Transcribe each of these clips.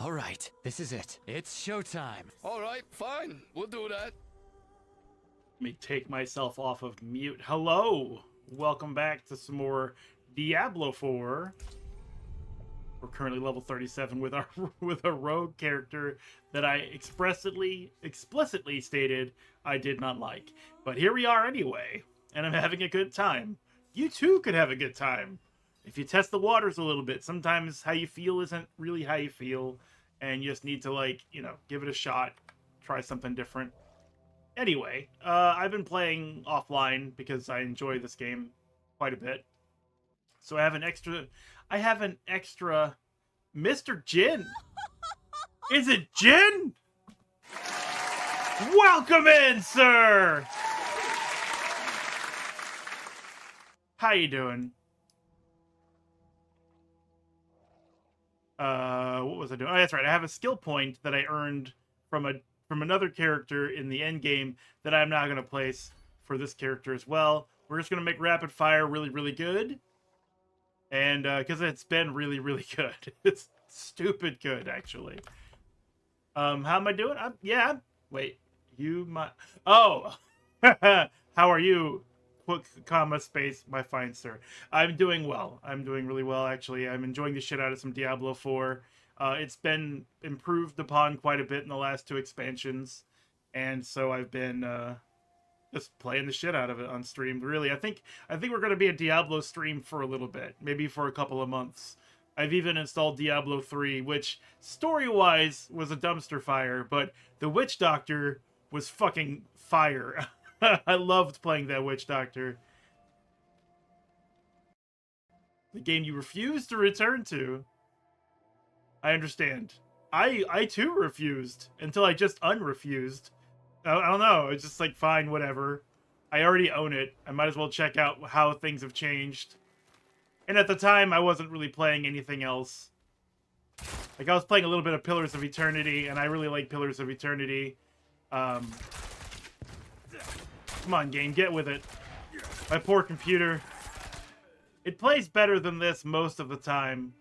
All right, this is it. It's showtime. All right, fine. We'll do that. Let me take myself off of mute. Hello! Welcome back to some more Diablo 4. We're currently level 37 with our with a rogue character that I explicitly stated I did not like. But here we are anyway, and I'm having a good time. You too could have a good time. If you test the waters a little bit, sometimes how you feel isn't really how you feel, and you just need to, like, you know, give it a shot, try something different. Anyway, I've been playing offline because I enjoy this game quite a bit. So I have an extra Mr. Jin. Is it Jin? Welcome in, sir. How you doing? What was I doing? Oh, that's right. I have a skill point that I earned from another character in the end game that I'm now going to place for this character as well. We're just going to make rapid fire really, really good. And because it's been really, really good. It's stupid good, actually. How am I doing? Yeah. Wait. You might... Oh! How are you? Quick comma space, my fine sir. I'm doing well. I'm doing really well, actually. I'm enjoying the shit out of some Diablo 4. It's been improved upon quite a bit in the last 2 expansions. And so I've been... just playing the shit out of it on stream. Really, I think we're going to be a Diablo stream for a little bit, maybe for a couple of months. I've even installed Diablo 3, which story-wise was a dumpster fire, but the Witch Doctor was fucking fire. I loved playing that Witch Doctor. The game you refused to return to. I understand. I too refused until I just unrefused. I don't know. It's just like, fine, whatever. I already own it. I might as well check out how things have changed. And at the time, I wasn't really playing anything else. Like, I was playing a little bit of Pillars of Eternity, and I really like Pillars of Eternity. Come on, game, get with it. My poor computer. It plays better than this most of the time.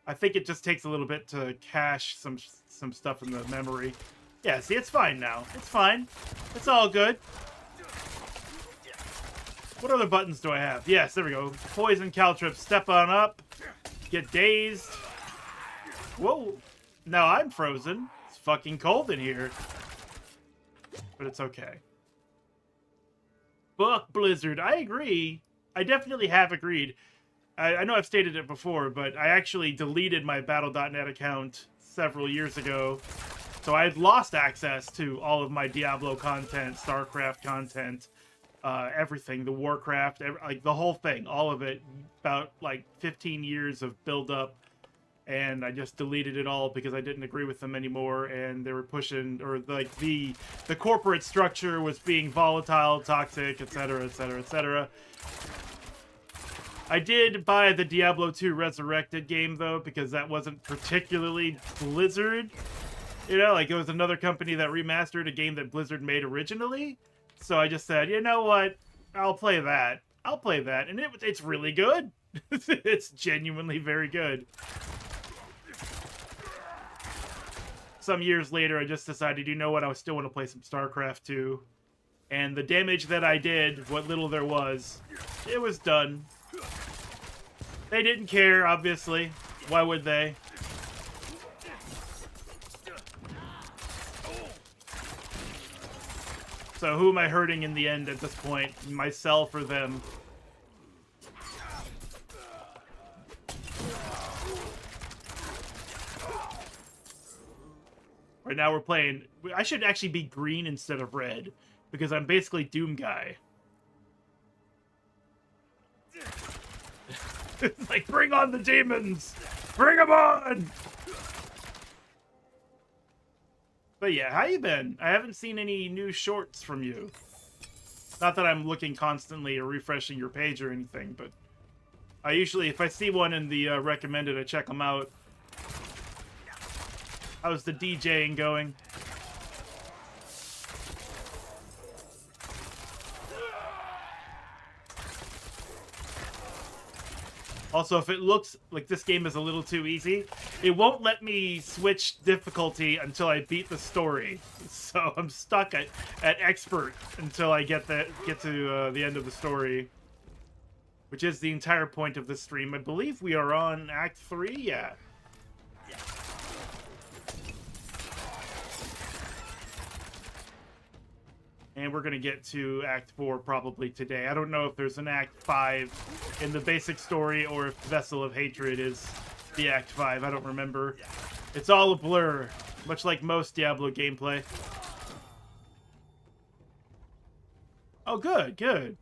I think it just takes a little bit to cache some stuff in the memory. Yeah, see, it's fine now. It's fine. It's all good. What other buttons do I have? Yes, there we go. Poison Caltrip. Step on up. Get dazed. Whoa. Now I'm frozen. It's fucking cold in here. But it's okay. Fuck Blizzard. I agree. I definitely have agreed. I know I've stated it before, but I actually deleted my Battle.net account several years ago. So I had lost access to all of my Diablo content, StarCraft content, everything, the Warcraft, like the whole thing, all of it, about like 15 years of build-up, and I just deleted it all because I didn't agree with them anymore, and they were pushing, or like the corporate structure was being volatile, toxic, etc., etc., etc. I did buy the Diablo 2 Resurrected game, though, because that wasn't particularly Blizzard. You know, like, it was another company that remastered a game that Blizzard made originally. So I just said, you know what? I'll play that. I'll play that. And it's really good. It's genuinely very good. Some years later, I just decided, you know what? I still want to play some StarCraft 2. And the damage that I did, what little there was, it was done. They didn't care, obviously. Why would they? So who am I hurting in the end at this point? Myself or them? Right now we're playing... I should actually be green instead of red, because I'm basically Doom Guy. It's like, bring on the demons! Bring them on! But yeah, how you been? I haven't seen any new shorts from you. Not that I'm looking constantly or refreshing your page or anything, but I usually, if I see one in the recommended, I check them out. How's the DJing going? Also, if it looks like this game is a little too easy, it won't let me switch difficulty until I beat the story. So I'm stuck at expert until I get to the end of the story, which is the entire point of this stream. I believe we are on Act 3, yeah. And we're going to get to Act 4 probably today. I don't know if there's an Act 5 in the basic story or if Vessel of Hatred is the Act 5. I don't remember. It's all a blur, much like most Diablo gameplay. Oh, good, good.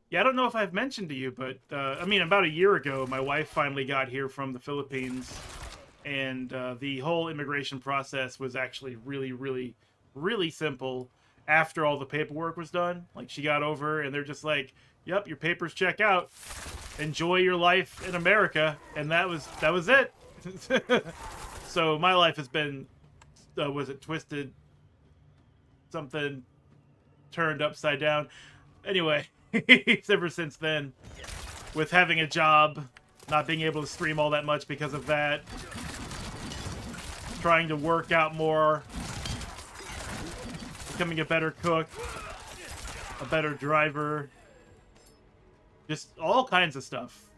Yeah, I don't know if I've mentioned to you, but, I mean, about a year ago, my wife finally got here from the Philippines. And the whole immigration process was actually really, really, really simple after all the paperwork was done. Like, she got over, and they're just like, yep, your papers check out. Enjoy your life in America. And that was it. So my life has been, was it twisted? Something turned upside down. Anyway, ever since then, with having a job, not being able to stream all that much because of that, trying to work out more, becoming a better cook, a better driver, just all kinds of stuff.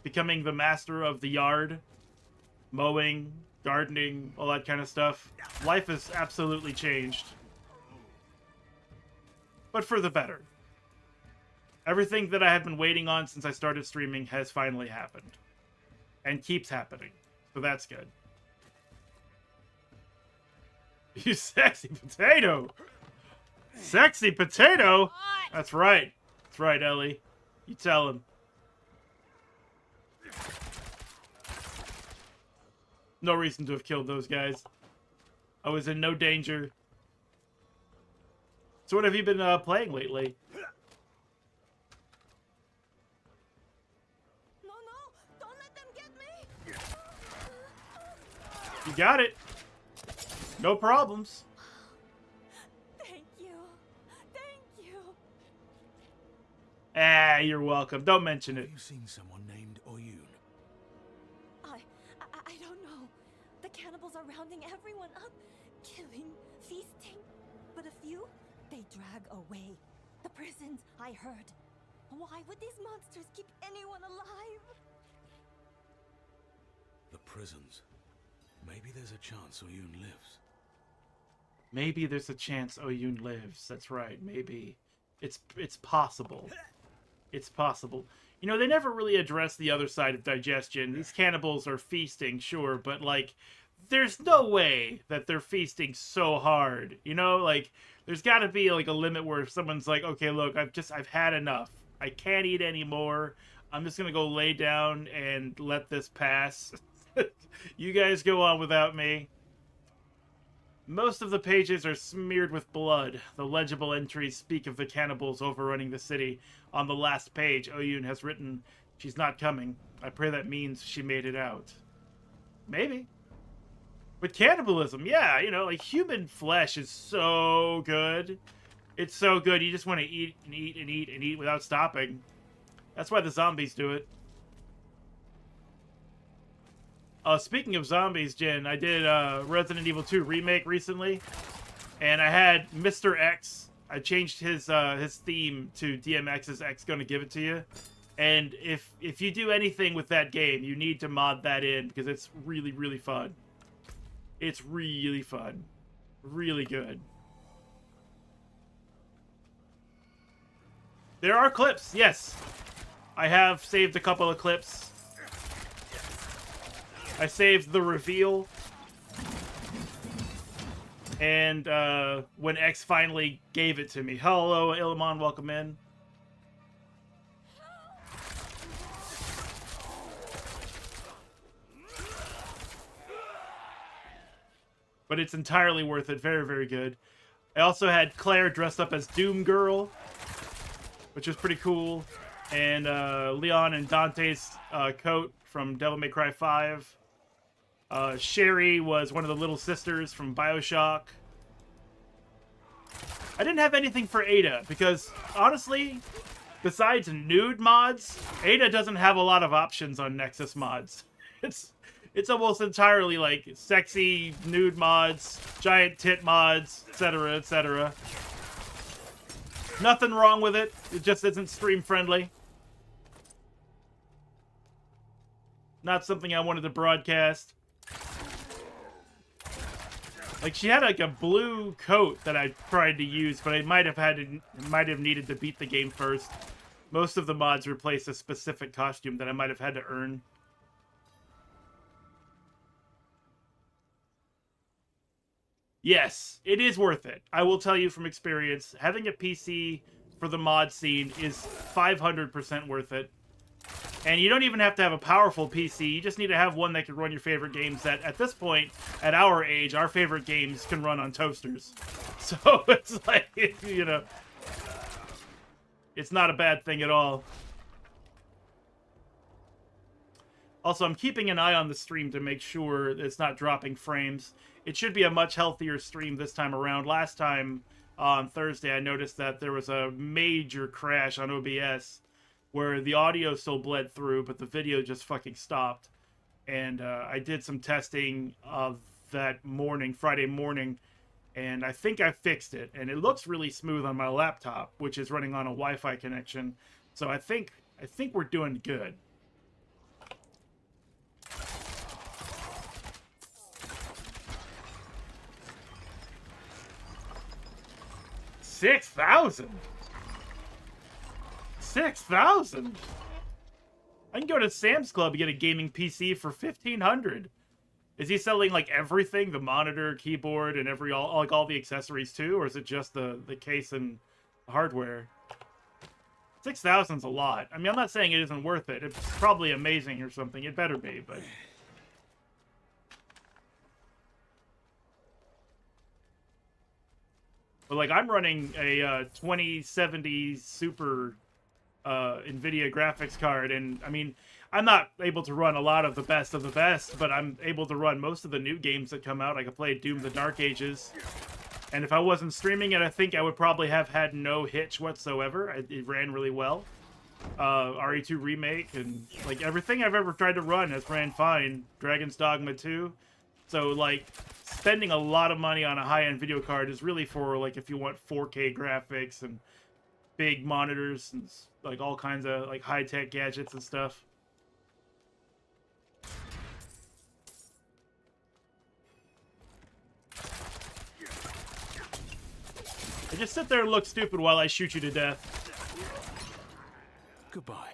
Becoming the master of the yard, mowing, gardening, all that kind of stuff. Life has absolutely changed. But for the better. Everything that I have been waiting on since I started streaming has finally happened. And keeps happening. So that's good. You sexy potato! Sexy potato? That's right. That's right, Ellie. You tell him. No reason to have killed those guys. I was in no danger. So what have you been playing lately? No, don't let them get me. You got it. No problems. Thank you. Thank you. Ah, you're welcome. Don't mention it. Have you seen someone named Oyun? I don't know. The cannibals are rounding everyone up, killing, feasting. But a few, they drag away. The prisons, I heard. Why would these monsters keep anyone alive? The prisons. Maybe there's a chance Oyun lives. Maybe there's a chance Oyun lives. That's right. Maybe. It's possible. It's possible. You know, they never really address the other side of digestion. These cannibals are feasting, sure, but, like, there's no way that they're feasting so hard. You know, like, there's got to be, like, a limit where someone's like, okay, look, I've had enough. I can't eat anymore. I'm just going to go lay down and let this pass. You guys go on without me. Most of the pages are smeared with blood. The legible entries speak of the cannibals overrunning the city. On the last page, Oyun has written, "She's not coming. I pray that means she made it out." Maybe. But cannibalism, yeah, you know, like, human flesh is so good. It's so good, you just want to eat and eat and eat and eat without stopping. That's why the zombies do it. Speaking of zombies, Jen, I did Resident Evil 2 Remake recently, and I had Mr. X. I changed his theme to DMX's X Gonna Give It To You. And if you do anything with that game, you need to mod that in, because it's really, really fun. It's really fun. Really good. There are clips, yes. I have saved a couple of clips. I saved the reveal. And when X finally gave it to me. Hello, Illiman, welcome in. But it's entirely worth it. Very, very good. I also had Claire dressed up as Doom Girl, which was pretty cool. And Leon and Dante's coat from Devil May Cry 5. Sherry was one of the little sisters from BioShock. I didn't have anything for Ada because, honestly, besides nude mods, Ada doesn't have a lot of options on Nexus mods. It's almost entirely like sexy nude mods, giant tit mods, etc., etc. Nothing wrong with it. It just isn't stream friendly. Not something I wanted to broadcast. Like, she had like a blue coat that I tried to use, but I might have needed to beat the game first. Most of the mods replace a specific costume that I might have had to earn. Yes, it is worth it. I will tell you from experience, having a PC for the mod scene is 500% worth it. And you don't even have to have a powerful PC. You just need to have one that can run your favorite games that, at this point, at our age, our favorite games can run on toasters. So it's like, you know, it's not a bad thing at all. Also, I'm keeping an eye on the stream to make sure it's not dropping frames. It should be a much healthier stream this time around. Last time, on Thursday, I noticed that there was a major crash on OBS where the audio still bled through, but the video just fucking stopped. And I did some testing of that morning, Friday morning, and I think I fixed it. And it looks really smooth on my laptop, which is running on a Wi-Fi connection. So I think we're doing good. $6,000? 6,000? I can go to Sam's Club and get a gaming PC for $1,500. Is he selling like everything? The monitor, keyboard, and all the accessories too? Or is it just the case and hardware? 6,000's a lot. I mean, I'm not saying it isn't worth it. It's probably amazing or something. It better be, but... But, like, I'm running a 2070 Super NVIDIA graphics card, and, I mean, I'm not able to run a lot of the best, but I'm able to run most of the new games that come out. I could play Doom the Dark Ages, and if I wasn't streaming it, I think I would probably have had no hitch whatsoever. It ran really well. RE2 Remake, and, like, everything I've ever tried to run has ran fine. Dragon's Dogma 2. So, like, spending a lot of money on a high-end video card is really for, like, if you want 4K graphics and big monitors and, like, all kinds of, like, high-tech gadgets and stuff. I just sit there and look stupid while I shoot you to death. Goodbye.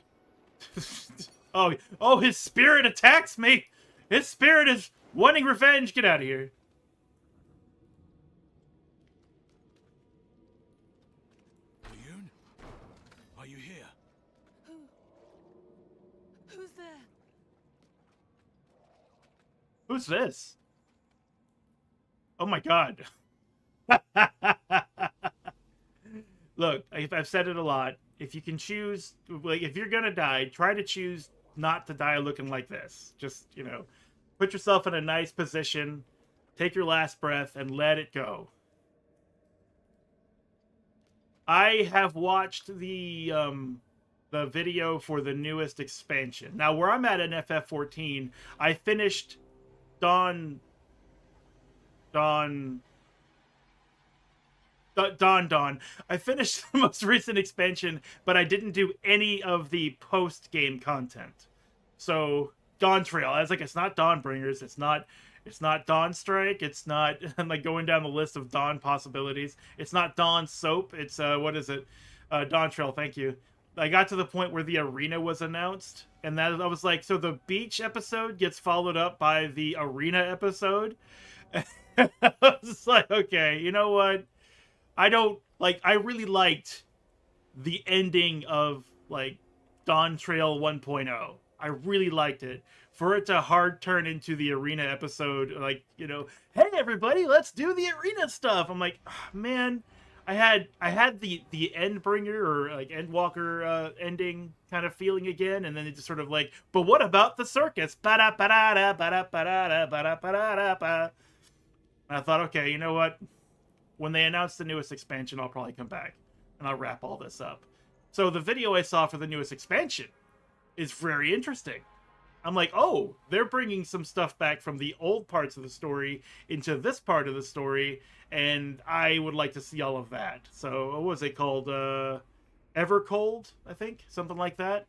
Oh, his spirit attacks me! His spirit is... wanting revenge! Get out of here. Leon? Are you here? Who's there? Who's this? Oh my god. Look, I've said it a lot. If you can choose, like, if you're gonna die, try to choose not to die looking like this. Just, you know, put yourself in a nice position, take your last breath, and let it go. I have watched the video for the newest expansion. Now, where I'm at in FF14, I finished Dawn. I finished the most recent expansion, but I didn't do any of the post-game content. So, Dawn Trail, I was like, it's not Dawnbringers, it's not Dawn Strike, it's not, I'm like going down the list of Dawn possibilities. It's not Dawn Soap, it's, what is it? Dawn Trail, thank you. I got to the point where the arena was announced, and that I was like, so the beach episode gets followed up by the arena episode? I was like, okay, you know what? I really liked the ending of, like, Dawn Trail 1.0. I really liked it. For it to hard turn into the arena episode, like, you know, hey everybody, let's do the arena stuff. I'm like, oh, man, I had the Endbringer or like Endwalker ending kind of feeling again, and then it just sort of like, but what about the circus? And I thought, okay, you know what? when they announce the newest expansion, I'll probably come back and I'll wrap all this up. So the video I saw for the newest expansion is very interesting. I'm like, oh, they're bringing some stuff back from the old parts of the story into this part of the story, and I would like to see all of that. So what was it called? Evercold, I think? Something like that?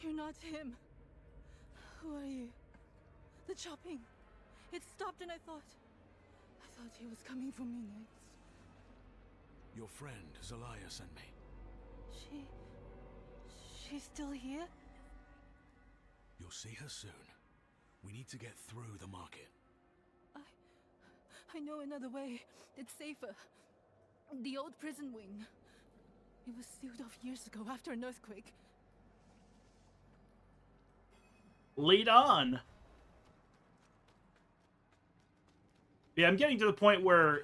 You're not him. Who are you? The chopping. It stopped and I thought he was coming for me next. Your friend, Zelaya, sent me. She's still here? You'll see her soon. We need to get through the market. I know another way. It's safer. The old prison wing. It was sealed off years ago after an earthquake. Lead on. Yeah, I'm getting to the point where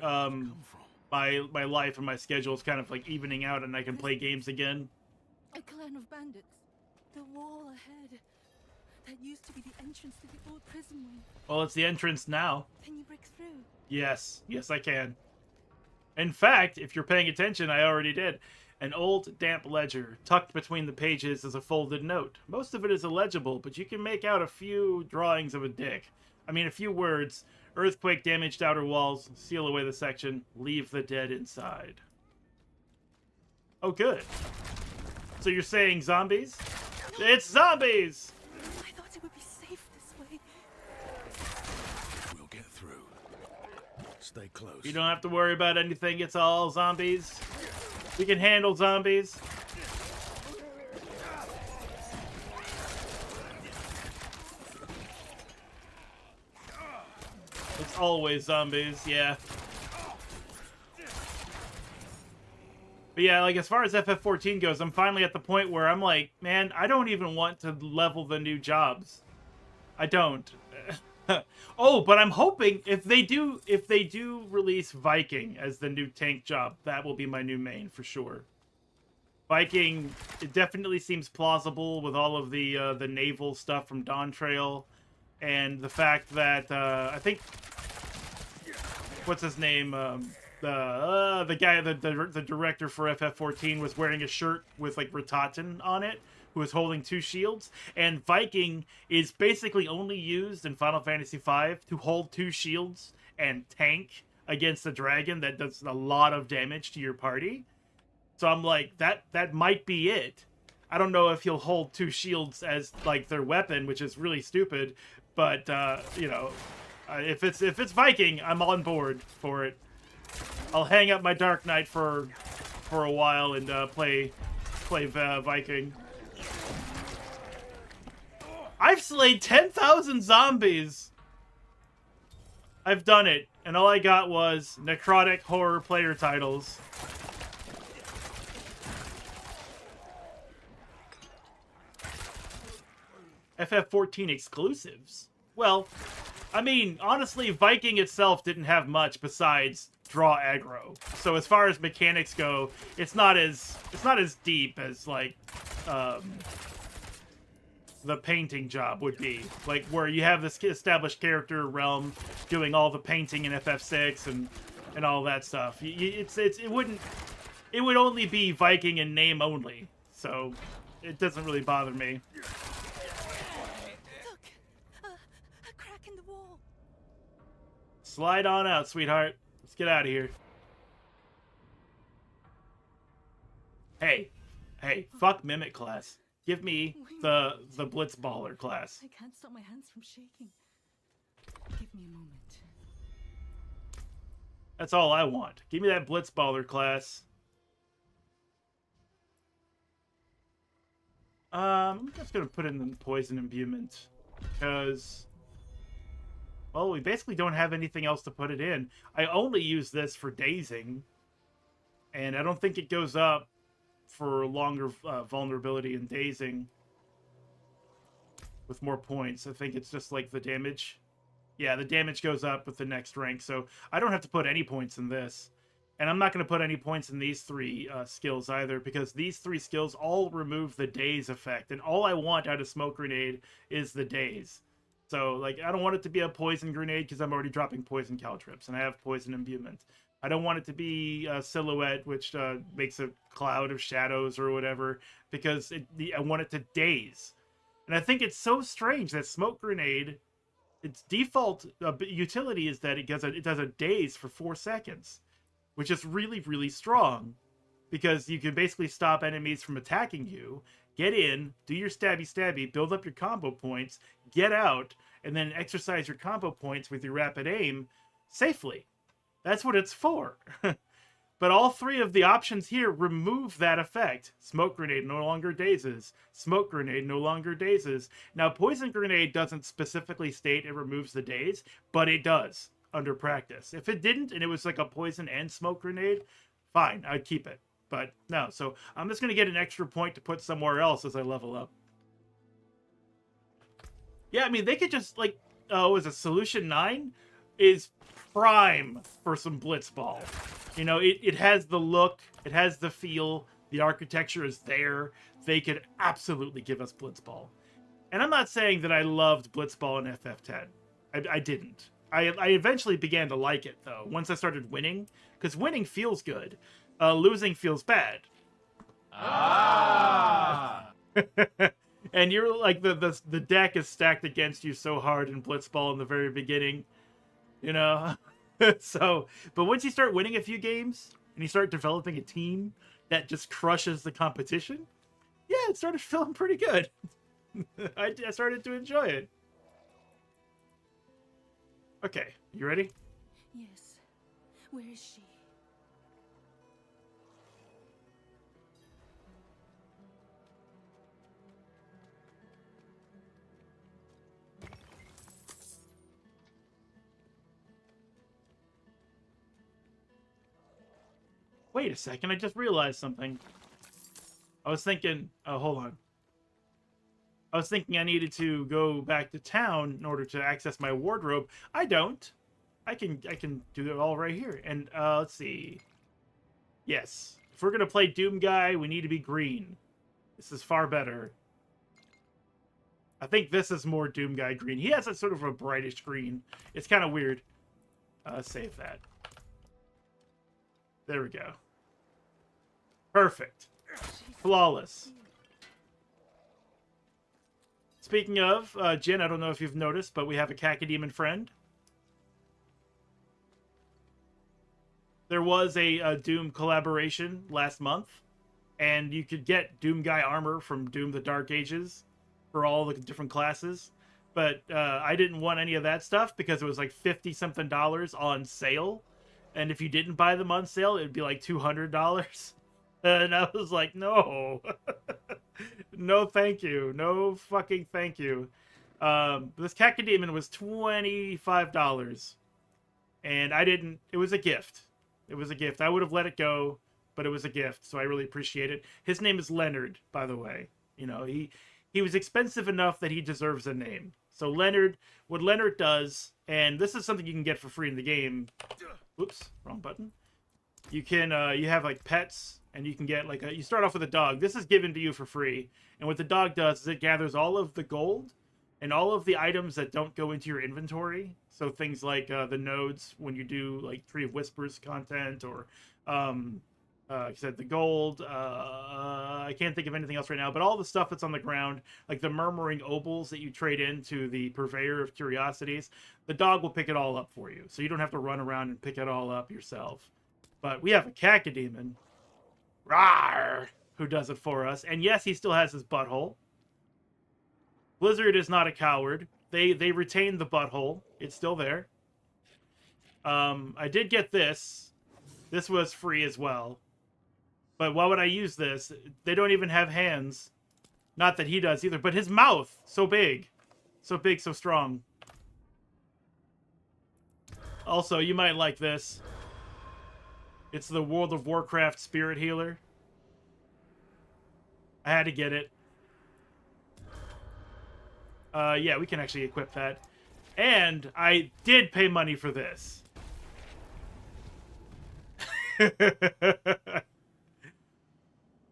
my life and my schedule is kind of like evening out and I can play games again. A clan of bandits. The wall ahead. That used to be the entrance to the old prison wing. Well, it's the entrance now. Can you break through? Yes. Yes, I can. In fact, if you're paying attention, I already did. An old, damp ledger. Tucked between the pages is a folded note. Most of it is illegible, but you can make out a few drawings of a dick. I mean, a few words. Earthquake damaged outer walls. Seal away the section. Leave the dead inside. Oh, good. So you're saying zombies? No. It's zombies! I thought it would be safe this way. We'll get through. Stay close. You don't have to worry about anything. It's all zombies. We can handle zombies. It's always zombies, yeah. But yeah, like, as far as FF14 goes, I'm finally at the point where I'm like, man, I don't even want to level the new jobs. I don't. Oh, but I'm hoping if they do release Viking as the new tank job, that will be my new main for sure. Viking, it definitely seems plausible with all of the naval stuff from Dawn Trail, and the fact that I think what's his name, the guy, the director for FF14 was wearing a shirt with like Ratatan on it, who was holding two shields, and Viking is basically only used in Final Fantasy V to hold two shields and tank against a dragon that does a lot of damage to your party. So I'm like, that might be it. I don't know if he'll hold two shields as like their weapon, which is really stupid, but you know, if it's Viking, I'm on board for it. I'll hang up my Dark Knight for a while and play Viking. I've slayed 10,000 zombies. I've done it, and all I got was necrotic horror player titles. FF14 exclusives. Well, I mean, honestly, Viking itself didn't have much besides draw aggro. So as far as mechanics go, it's not as deep as like the painting job would be. Like where you have this established character realm doing all the painting in FF6 and all that stuff. It would only be Viking in name only. So it doesn't really bother me. A crack in the wall. Slide on out, sweetheart. Let's get out of here. Hey, fuck Mimic class. Give me the Blitzballer class. I can't stop my hands from shaking. Give me a moment. That's all I want. Give me that Blitzballer class. I'm just gonna put in the poison imbuement because, well, we basically don't have anything else to put it in. I only use this for dazing, and I don't think it goes up for longer vulnerability and dazing with more points. I think it's just like the damage. Yeah, the damage goes up with the next rank, so I don't have to put any points in this. And I'm not going to put any points in these three skills either, because these three skills all remove the daze effect, and all I want out of Smoke Grenade is the daze. So, like, I don't want it to be a poison grenade because I'm already dropping poison caltrips, and I have poison imbuement. I don't want it to be a silhouette, which makes a cloud of shadows or whatever, because I want it to daze. And I think it's so strange that smoke grenade, its default utility is that it does a daze for 4 seconds, which is really, really strong, because you can basically stop enemies from attacking you, get in, do your stabby, build up your combo points, get out, and then exercise your combo points with your rapid aim safely. That's what it's for. But all 3 of the options here remove that effect. Smoke grenade no longer dazes. Smoke grenade no longer dazes. Now, poison grenade doesn't specifically state it removes the daze, but it does under practice. If it didn't, and it was like a poison and smoke grenade, fine, I'd keep it. But no, so I'm just going to get an extra point to put somewhere else as I level up. Yeah, I mean, they could just, like, was it Solution 9? Is prime for some blitzball. You know, it has the look, it has the feel, the architecture is there. They could absolutely give us blitzball. And I'm not saying that I loved blitzball in FF10. I didn't. I eventually began to like it, though, once I started winning. Because winning feels good. Losing feels bad. Ah! And you're like, the deck is stacked against you so hard in blitzball in the very beginning. You know? So, but once you start winning a few games, and you start developing a team that just crushes the competition, yeah, it started feeling pretty good. I started to enjoy it. Okay, you ready? Yes. Where is she? Wait a second, I just realized something. I was thinking, oh, hold on. I was thinking I needed to go back to town in order to access my wardrobe. I don't. I can do it all right here. And let's see. Yes. If we're going to play Doom Guy, we need to be green. This is far better. I think this is more Doom Guy green. He has a sort of a brightish green. It's kind of weird. Save that. There we go. Perfect. Flawless. Speaking of, Jin, I don't know if you've noticed, but we have a Cacodemon friend. There was a Doom collaboration last month, and you could get Doom Guy armor from Doom the Dark Ages for all the different classes. But I didn't want any of that stuff because it was like $50-something on sale. And if you didn't buy them on sale, it'd be like $200. And I was like, no. No thank you. No fucking thank you. This Cacodemon was $25. And I didn't... It was a gift. It was a gift. I would have let it go, but it was a gift, so I really appreciate it. His name is Leonard, by the way. You know, he was expensive enough that he deserves a name. So Leonard, what Leonard does, and this is something you can get for free in the game... Oops, wrong button. You can, you have like pets, and you can get like you start off with a dog. This is given to you for free. And what the dog does is it gathers all of the gold and all of the items that don't go into your inventory. So things like the nodes when you do like Tree of Whispers content, or like I said, the gold. I can't think of anything else right now, but all the stuff that's on the ground, like the murmuring obols that you trade into the Purveyor of Curiosities, the dog will pick it all up for you. So you don't have to run around and pick it all up yourself. But we have a Cacodemon, rawr, who does it for us. And yes, he still has his butthole. Blizzard is not a coward. They retain the butthole. It's still there. I did get this. This was free as well. But why would I use this? They don't even have hands. Not that he does either, but his mouth, so big. So big, so strong. Also, you might like this. It's the World of Warcraft Spirit Healer. I had to get it. Yeah, we can actually equip that. And I did pay money for this.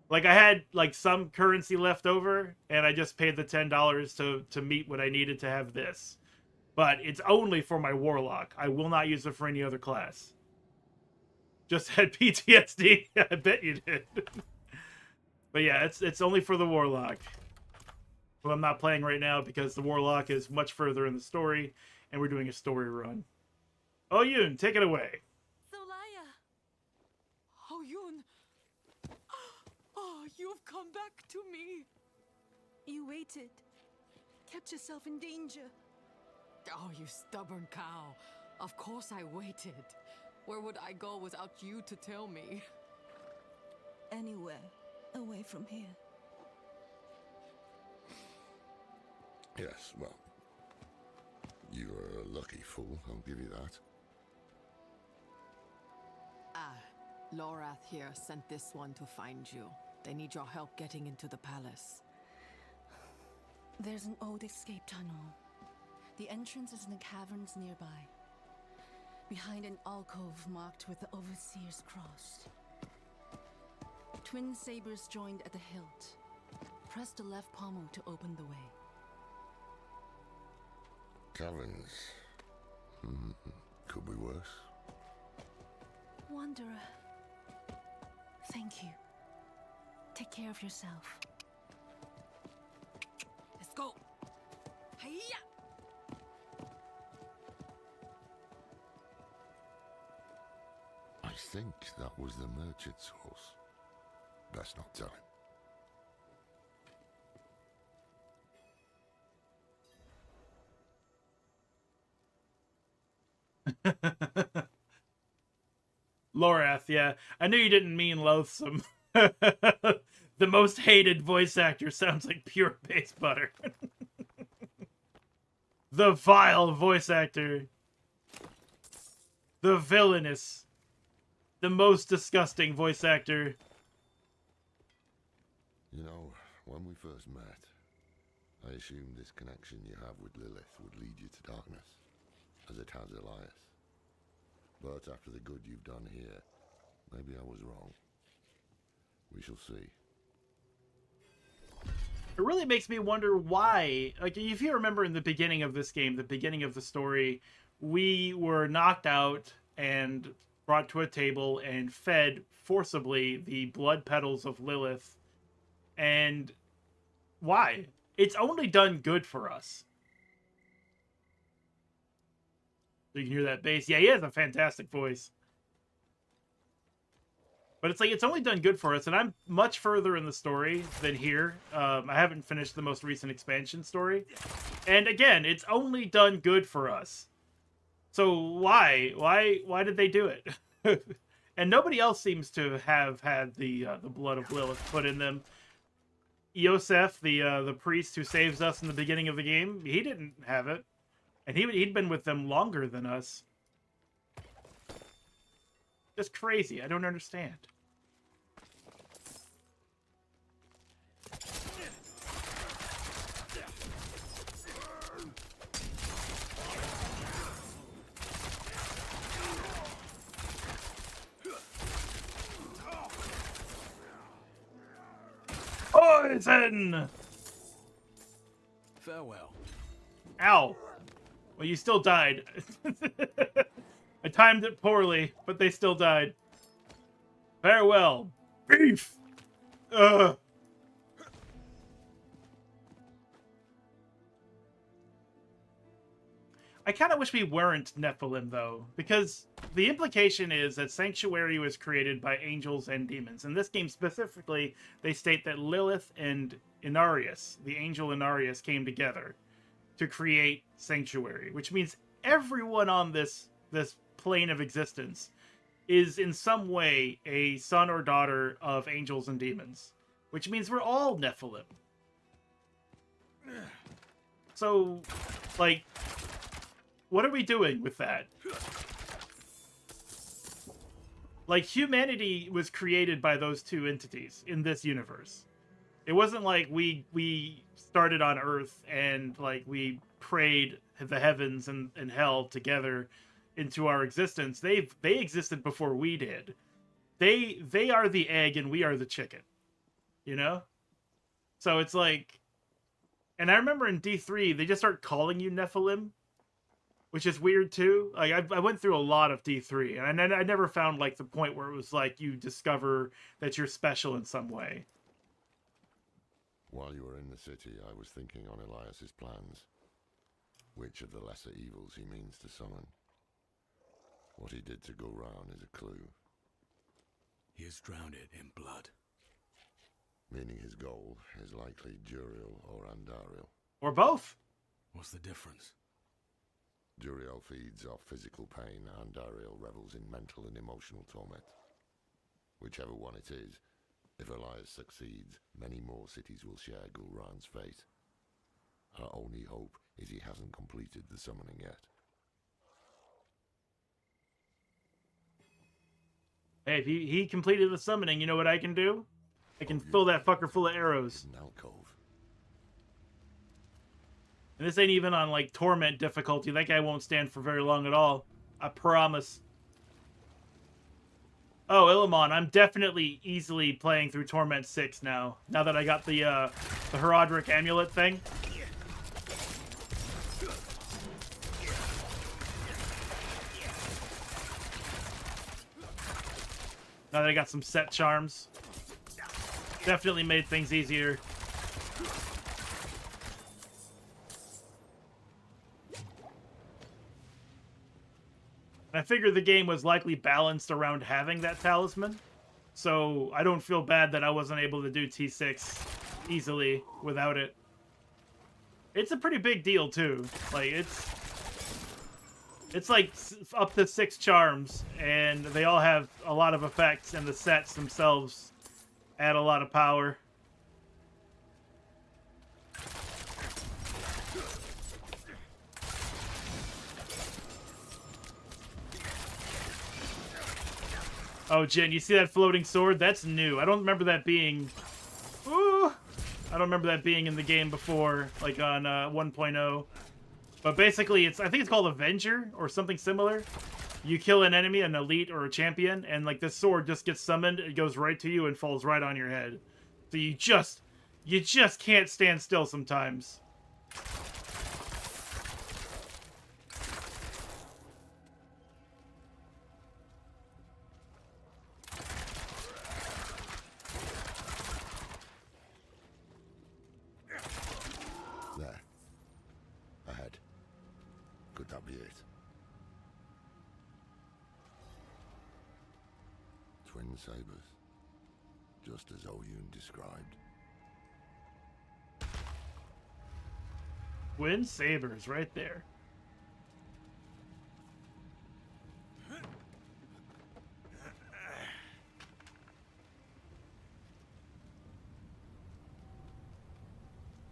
Like, I had, like, some currency left over, and I just paid the $10 to meet what I needed to have this. but it's only for my warlock. I will not use it for any other class. Just had PTSD. I bet you did. But yeah, it's only for the warlock, who I'm not playing right now because the warlock is much further in the story, and we're doing a story run. Oh, Yoon, take it away. Solaya! Oh, Yoon! Oh, you've come back to me! You waited. Kept yourself in danger. Oh, you stubborn cow. Of course I waited. Where would I go without you to tell me? Anywhere away from here. Yes, well, you're a lucky fool, I'll give you that. Ah, Lorath here sent this one to find you. They need your help getting into the palace. There's an old escape tunnel. The entrance is in the caverns nearby. Behind an alcove marked with the Overseer's cross. Twin sabers joined at the hilt. Press the left pommel to open the way. Caverns. Could be worse. Wanderer. Thank you. Take care of yourself. Let's go! Hiya! I think that was the merchant's horse. Best not tell him. Lorath, yeah. I knew you didn't mean loathsome. The most hated voice actor sounds like pure base butter. The vile voice actor. The villainous. The most disgusting voice actor. You know, when we first met, I assumed this connection you have with Lilith would lead you to darkness, as it has Elias. But after the good you've done here, maybe I was wrong. We shall see. It really makes me wonder why. Like, if you remember in the beginning of this game, the beginning of the story, we were knocked out and brought to a table and fed forcibly the blood petals of Lilith. And why? It's only done good for us. You can hear that bass. Yeah, he has a fantastic voice. But it's like, it's only done good for us, and I'm much further in the story than here. I haven't finished the most recent expansion story. And again, it's only done good for us. So why? Why did they do it? And nobody else seems to have had the blood of Lilith put in them. Yosef, the priest who saves us in the beginning of the game, he didn't have it. And he'd been with them longer than us. Just crazy. I don't understand. Poison! Farewell. Ow. Well, you still died. I timed it poorly, but they still died. Farewell. Beef! Ugh. I kind of wish we weren't Nephilim, though, because the implication is that Sanctuary was created by angels and demons. In this game specifically, they state that Lilith and Inarius, the angel Inarius, came together to create Sanctuary, which means everyone on this plane of existence is in some way a son or daughter of angels and demons, which means we're all Nephilim. So, like, what are we doing with that? Like, humanity was created by those two entities in this universe. It wasn't like we started on Earth and, like, we prayed the heavens and hell together into our existence. They existed before we did. They are the egg and we are the chicken. You know? So it's like... And I remember in D3, they just start calling you Nephilim. which is weird too. Like I went through a lot of D3, and I never found like the point where it was like you discover that you're special in some way. While you were in the city, I was thinking on Elias's plans. Which of the lesser evils he means to summon. What he did to go round is a clue. He has drowned it in blood. Meaning his goal is likely Duriel or Andariel. Or both. What's the difference? Duriel feeds off physical pain, Andariel revels in mental and emotional torment. Whichever one it is, if Elias succeeds, many more cities will share Gulran's fate. Our only hope is he hasn't completed the summoning yet. Hey, if he completed the summoning, you know what I can do? I can fill that fucker full of arrows. An alcove. And this ain't even on, like, Torment difficulty. That guy won't stand for very long at all. I promise. Oh, Illimon, I'm definitely easily playing through Torment 6 now. Now that I got the Herodric Amulet thing. Now that I got some set charms. Definitely made things easier. And I figured the game was likely balanced around having that talisman. So I don't feel bad that I wasn't able to do T6 easily without it. It's a pretty big deal too. Like it's like up to 6 charms, and they all have a lot of effects, and the sets themselves add a lot of power. Oh, Jen, you see that floating sword? That's new. I don't remember that being... Ooh! I don't remember that being in the game before, like on 1.0. But basically, I think it's called Avenger or something similar. You kill an enemy, an elite or a champion, and like this sword just gets summoned, it goes right to you and falls right on your head. So you just can't stand still sometimes. There. Ahead. Could that be it? Twin sabers. Just as Oyun described. Twin sabers right there.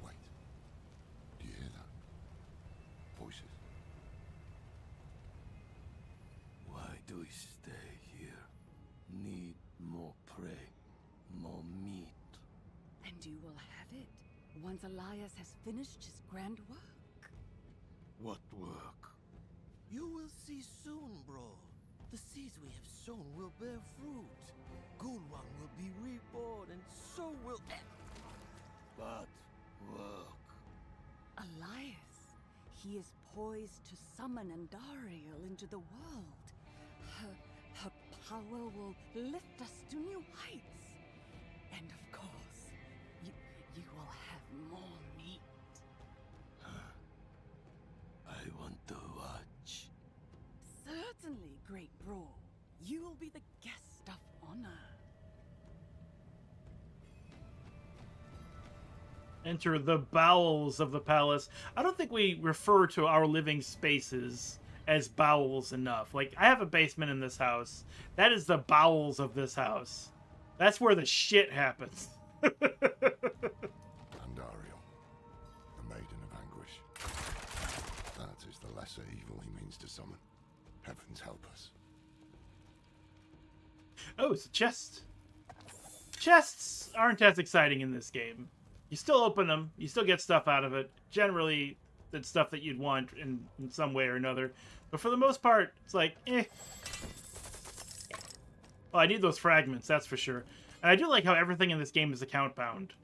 Wait. Do you hear that? Voices. Why do we stay here? Need more prey, more meat. And you will have it once Elias has finished his grand work. What work? You will see soon, bro. The seeds we have sown will bear fruit. Gulwan will be reborn, and so will... But work. Elias, he is poised to summon Andariel into the world. Her power will lift us to new heights. And of course, you will have more meat. I want to watch. Certainly, great bro. You will be the guest of honor. Enter the bowels of the palace. I don't think we refer to our living spaces as bowels enough. Like, I have a basement in this house. That is the bowels of this house. That's where the shit happens. Andariel. The Maiden of Anguish. That is the lesser evil he means to summon. Heavens help us. Oh, it's a chest. Chests aren't as exciting in this game. You still open them. You still get stuff out of it. Generally, it's stuff that you'd want in some way or another. But for the most part, it's like, eh. Well, I need those fragments, that's for sure. And I do like how everything in this game is account bound.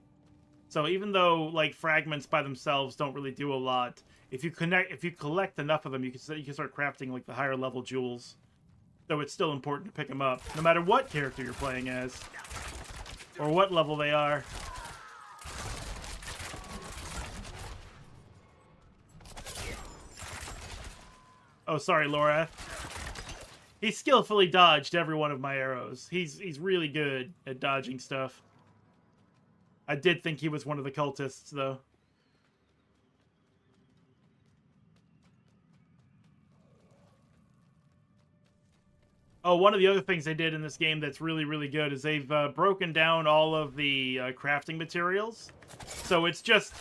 So even though, like, fragments by themselves don't really do a lot, if you collect enough of them, you can start crafting like the higher level jewels. So it's still important to pick them up, no matter what character you're playing as, or what level they are. Oh, sorry, Laura. He skillfully dodged every one of my arrows. He's really good at dodging stuff. I did think he was one of the cultists, though. Oh, one of the other things they did in this game that's really, really good is they've broken down all of the crafting materials. So it's just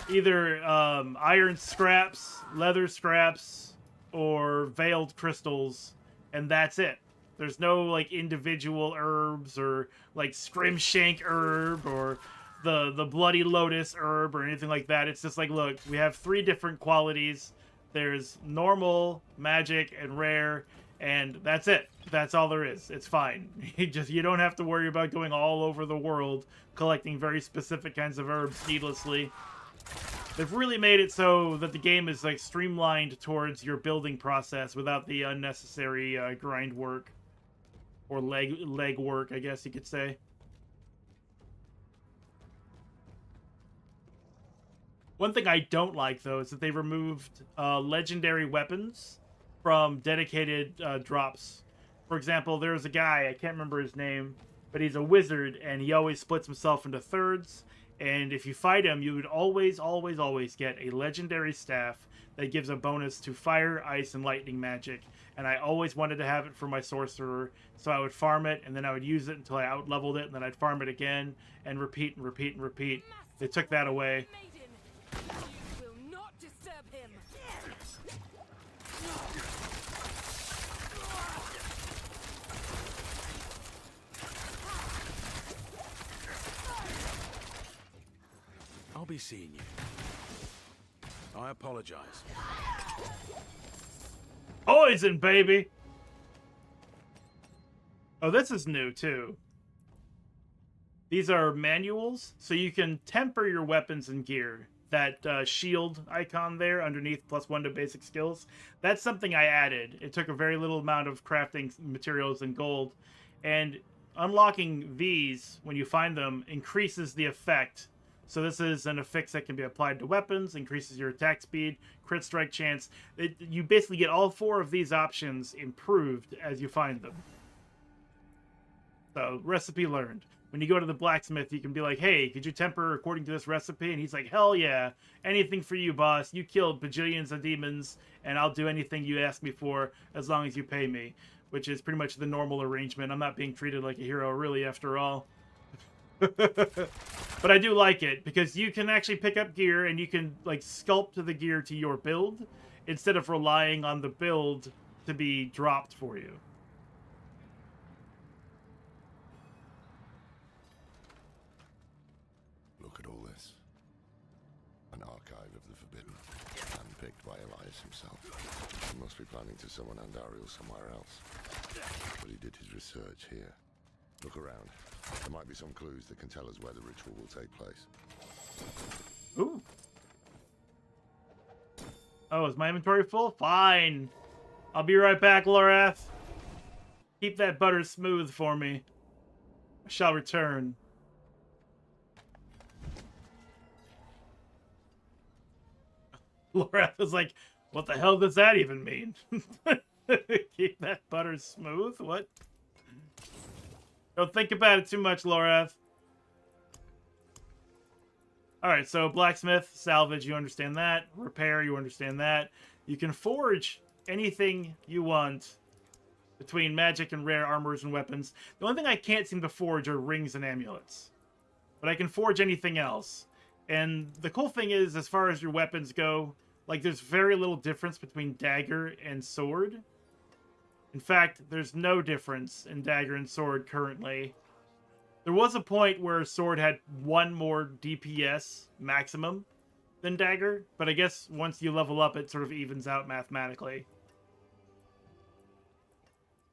either iron scraps, leather scraps, or veiled crystals, and that's it. There's no, like, individual herbs or, like, scrimshank herb or the bloody lotus herb or anything like that. It's just like, look, we have 3 different qualities. There's normal, magic, and rare, and that's it. That's all there is. It's fine. You don't have to worry about going all over the world collecting very specific kinds of herbs needlessly. They've really made it so that the game is like streamlined towards your building process without the unnecessary grind work or leg work, I guess you could say. One thing I don't like, though, is that they removed legendary weapons from dedicated drops. For example, there's a guy, I can't remember his name, but he's a wizard, and he always splits himself into thirds. And if you fight him, you would always, always, always get a legendary staff that gives a bonus to fire, ice, and lightning magic. And I always wanted to have it for my sorcerer, so I would farm it, and then I would use it until I out-leveled it, and then I'd farm it again, and repeat, and repeat, and repeat. They took that away. You will not disturb him. I'll be seeing you. I apologize. Poison, baby! Oh, this is new, too. These are manuals, so you can temper your weapons and gear. That shield icon there underneath +1 to basic skills, that's something I added. It took a very little amount of crafting materials and gold, and unlocking these, when you find them, increases the effect. So this is an affix that can be applied to weapons, increases your attack speed, crit strike chance. You basically get all 4 of these options improved as you find them. So, recipe learned. When you go to the blacksmith, you can be like, hey, could you temper according to this recipe? And he's like, hell yeah. Anything for you, boss. You killed bajillions of demons, and I'll do anything you ask me for as long as you pay me. Which is pretty much the normal arrangement. I'm not being treated like a hero, really, after all. But I do like it, because you can actually pick up gear, and you can, like, sculpt the gear to your build, instead of relying on the build to be dropped for you. Look at all this. An archive of the Forbidden, handpicked by Elias himself. He must be planning to summon Andariel somewhere else. But he did his research here. Look around. There might be some clues that can tell us where the ritual will take place. Ooh. Oh, is my inventory full? Fine. I'll be right back, Lorath. Keep that butter smooth for me. I shall return. Lorath was like, what the hell does that even mean? Keep that butter smooth? What? Don't think about it too much, Lorath. Alright, so blacksmith, salvage, you understand that. Repair, you understand that. You can forge anything you want between magic and rare armors and weapons. The only thing I can't seem to forge are rings and amulets. But I can forge anything else. And the cool thing is, as far as your weapons go, like, there's very little difference between dagger and sword. In fact, there's no difference in dagger and sword currently. There was a point where sword had 1 more DPS maximum than dagger, but I guess once you level up, it sort of evens out mathematically.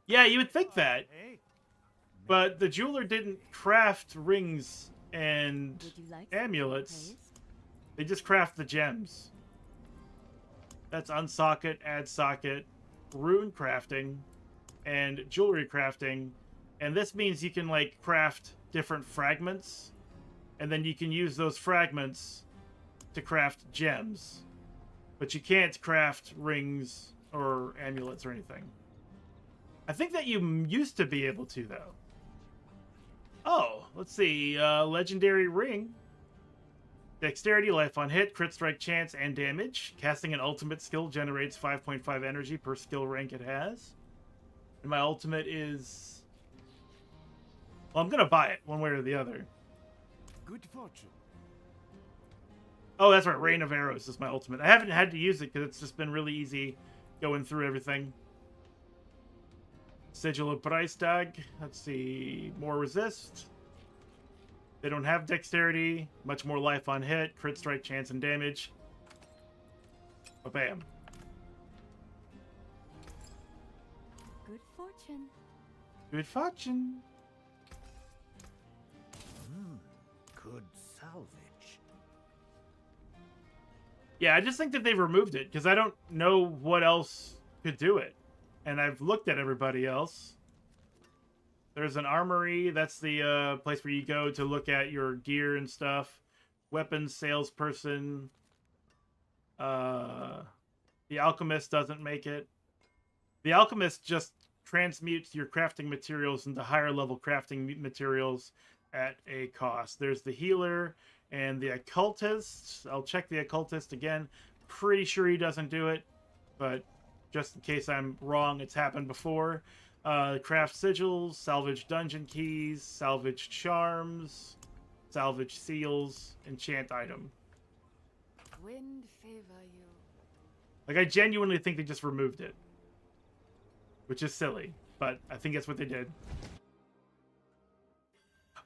Yeah, you would think that. But the jeweler didn't craft rings and amulets. They just craft the gems. That's unsocket, add socket, rune crafting, and jewelry crafting. And this means you can, like, craft different fragments, and then you can use those fragments to craft gems. But you can't craft rings or amulets or anything. I think that you used to be able to, though. Oh, let's see. Legendary ring. Dexterity, life on hit, crit strike chance, and damage. Casting an ultimate skill generates 5.5 energy per skill rank it has. And my ultimate is... Well, I'm going to buy it one way or the other. Good fortune. Oh, that's right. Rain of Arrows is my ultimate. I haven't had to use it because it's just been really easy going through everything. Sigil of Breistag. Let's see. More resist. They don't have dexterity. Much more life on hit. Crit strike chance and damage. But bam. Good fortune. Good fortune. Good salvage. Yeah, I just think that they've removed it because I don't know what else could do it. And I've looked at everybody else. There's an armory. That's the place where you go to look at your gear and stuff. Weapons salesperson. The alchemist doesn't make it. The alchemist just transmutes your crafting materials into higher level crafting materials at a cost. There's the healer and the occultist. I'll check the occultist again. Pretty sure he doesn't do it, but just in case I'm wrong, it's happened before. Craft sigils, salvage dungeon keys, salvage charms, salvage seals, enchant item. Wind favor you. Like, I genuinely think they just removed it, which is silly, but I think that's what they did.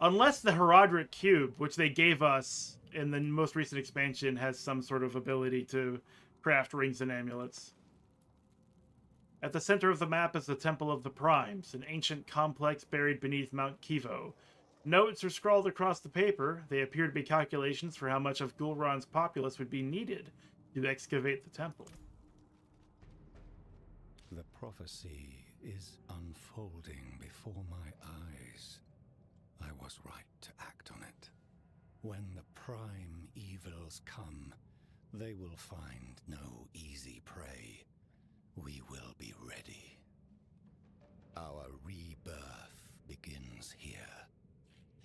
Unless the Herodric Cube, which they gave us in the most recent expansion, has some sort of ability to craft rings and amulets. At the center of the map is the Temple of the Primes, an ancient complex buried beneath Mount Kivo. Notes are scrawled across the paper. They appear to be calculations for how much of Gul'ran's populace would be needed to excavate the temple. The prophecy is unfolding before my eyes. I was right to act on it. When the prime evils come, they will find no easy prey. We will be ready. Our rebirth begins here,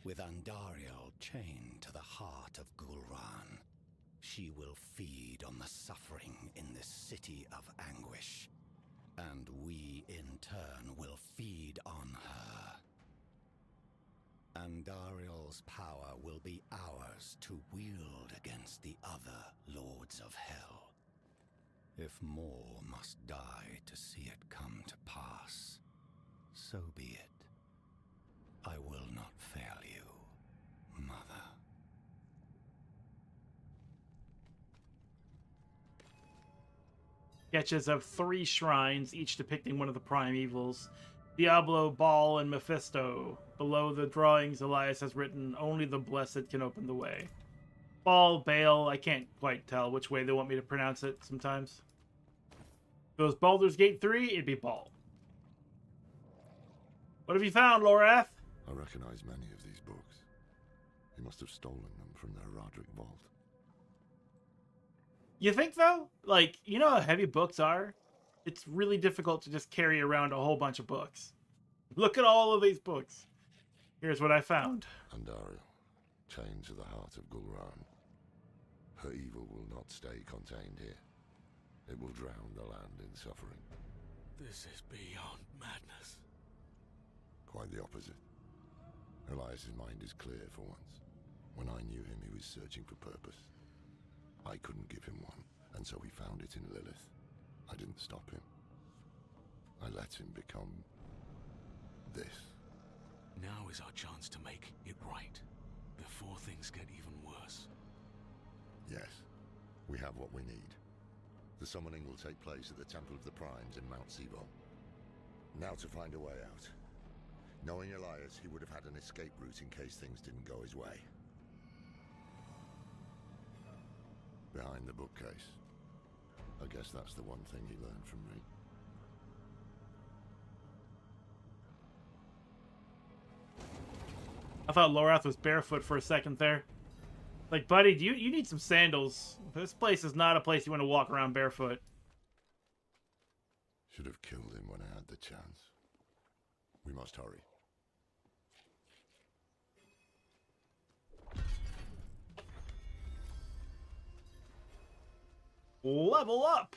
with Andariel chained to the heart of Gul'ran. She will feed on the suffering in this city of anguish, and we in turn will feed on her. Andariel's power will be ours to wield against the other lords of hell. If more must die to see it come to pass, so be it. I will not fail you, Mother. Sketches of 3 shrines, each depicting one of the prime evils. Diablo, Baal, and Mephisto. Below the drawings, Elias has written, "Only the blessed can open the way." Baal, I can't quite tell which way they want me to pronounce it sometimes. If it was Baldur's Gate 3, it'd be Baal. What have you found, Lorath? I recognize many of these books. He must have stolen them from the Herodric vault. You think, though? Like, you know how heavy books are? It's really difficult to just carry around a whole bunch of books. Look at all of these books. Here's what I found. Andariel, chained to the heart of Gul'ran. Her evil will not stay contained here. It will drown the land in suffering. This is beyond madness. Quite the opposite. Elias's mind is clear for once. When I knew him, he was searching for purpose. I couldn't give him one, and so he found it in Lilith. I didn't stop him. I let him become this. Now is our chance to make it right, before things get even worse. Yes, we have what we need. The summoning will take place at the Temple of the Primes in Mount Sivo. Now to find a way out. Knowing Elias, he would have had an escape route in case things didn't go his way. Behind the bookcase. I guess that's the one thing he learned from me. I thought Lorath was barefoot for a second there. Like, buddy, you need some sandals. This place is not a place you want to walk around barefoot. Should have killed him when I had the chance. We must hurry. Level up!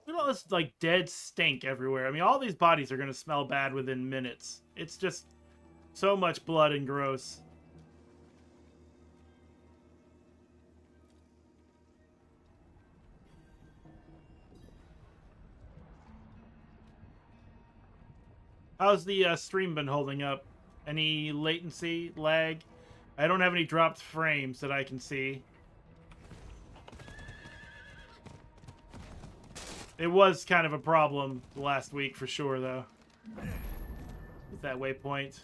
Look at all this, like, dead stink everywhere. I mean, all these bodies are going to smell bad within minutes. It's just so much blood and gross. How's the stream been holding up? Any latency, lag? I don't have any dropped frames that I can see. It was kind of a problem last week for sure, though. With that waypoint.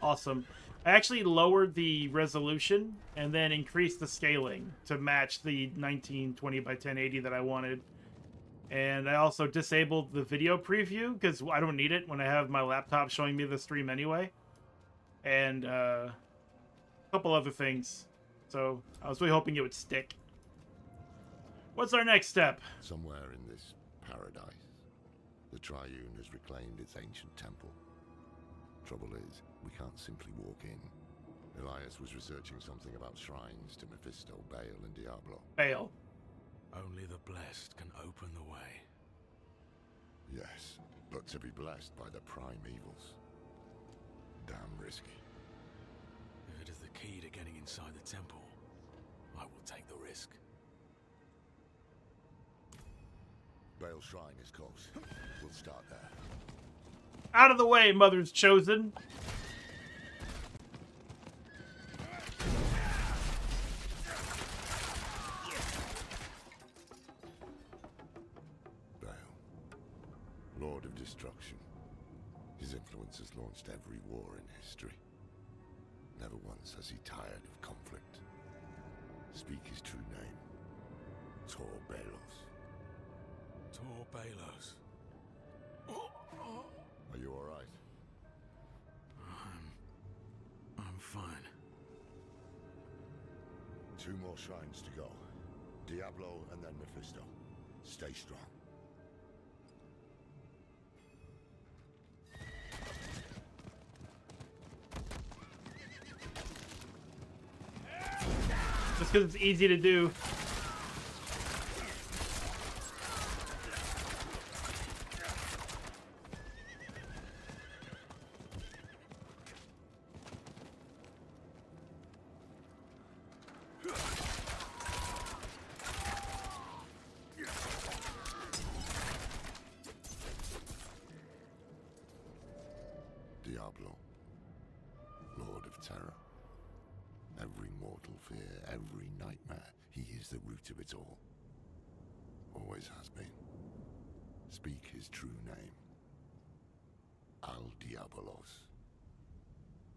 Awesome. I actually lowered the resolution and then increased the scaling to match the 1920 by 1080 that I wanted. And I also disabled the video preview because I don't need it when I have my laptop showing me the stream anyway. And a couple other things. So I was really hoping it would stick. What's our next step? Somewhere in this paradise, the Triune has reclaimed its ancient temple. Trouble is, we can't simply walk in. Elias was researching something about shrines to Mephisto, Baal, and Diablo. Baal. Only the blessed can open the way. Yes, but to be blessed by the prime evils. Damn risky. If it is the key to getting inside the temple, I will take the risk. Baal's shrine is close. We'll start there. Out of the way, Mother's Chosen. Baal, Lord of Destruction. His influence has launched every war in history. Never once has he tired of conflict. Speak his true name. Tor Balos. Tor Balos. Are you alright? I'm fine. 2 more shrines to go. Diablo and then Mephisto. Stay strong. Just because it's easy to do. Diablo, Lord of Terror. Every mortal fear, every nightmare, he is the root of it all. Always has been. Speak his true name. Al Diabolos.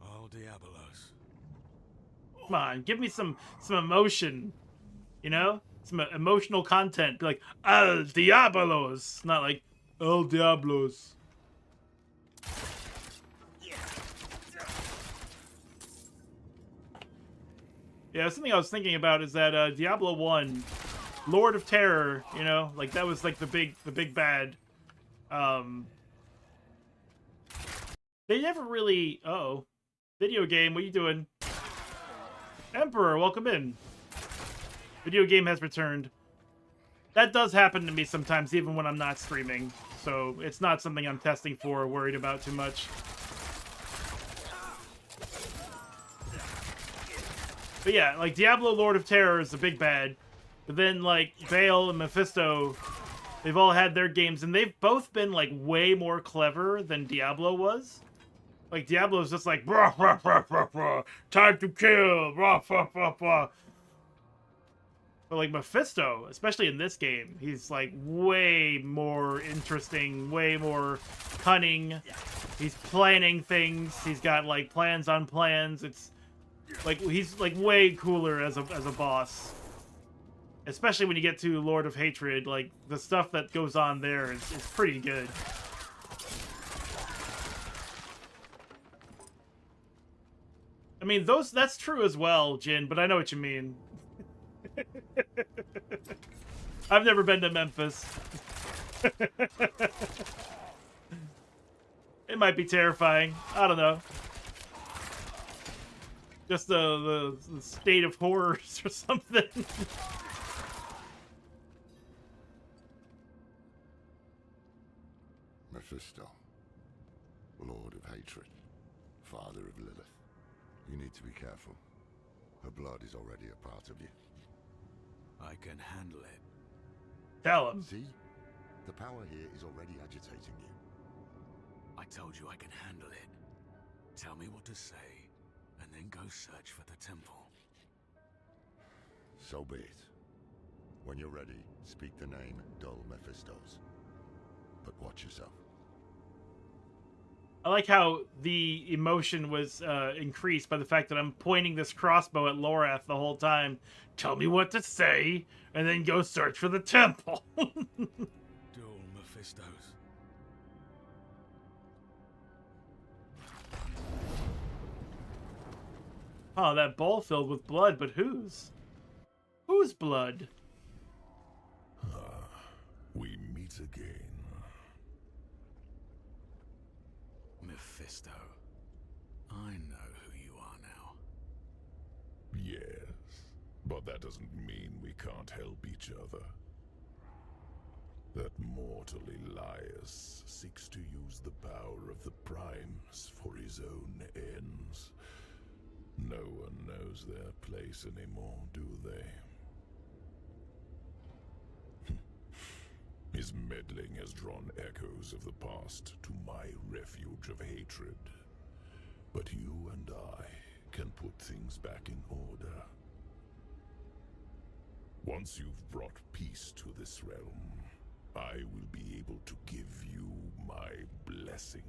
All Diabolos. Come on, give me some emotion. You know? Some emotional content. Be like, Al Diabolos. Not like, El Diablos. Yeah, something I was thinking about is that Diablo 1, Lord of Terror, you know, like that was like the big bad. They never really. Uh-oh. Video game, what are you doing? Emperor, welcome in. Video game has returned. That does happen to me sometimes, even when I'm not streaming. So it's not something I'm testing for or worried about too much. But yeah, like Diablo Lord of Terror is the big bad. But then like Baal and Mephisto, they've all had their games and they've both been like way more clever than Diablo was. Like Diablo's just like brah, brah, brah, brah, brah, time to kill, brah, brah, brah, brah. But like Mephisto, especially in this game, he's like way more interesting, way more cunning. He's planning things. He's got like plans on plans. Like, he's like way cooler as a boss. Especially when you get to Lord of Hatred, like the stuff that goes on there is pretty good. I mean, that's true as well, Jin, but I know what you mean. I've never been to Memphis. It might be terrifying. I don't know. Just the state of horrors or something. Mephisto, Lord of Hatred, Father of Lilith. You need to be careful. Her blood is already a part of you. I can handle it. Tell him. See? The power here is already agitating you. I told you I can handle it. Tell me what to say, and then go search for the temple. So be it. When you're ready, speak the name Dull Mephistos. But watch yourself. I like how the emotion was increased by the fact that I'm pointing this crossbow at Lorath the whole time. Tell me what to say, and then go search for the temple. Duel Mephistos. Oh, that bowl filled with blood, but whose? Whose blood? We meet again. Mephisto. I know who you are now. Yes, but that doesn't mean we can't help each other. That mortal Elias seeks to use the power of the Primes for his own ends. No one knows their place anymore, do they? His meddling has drawn echoes of the past to my refuge of hatred. But you and I can put things back in order. Once you've brought peace to this realm, I will be able to give you my blessing.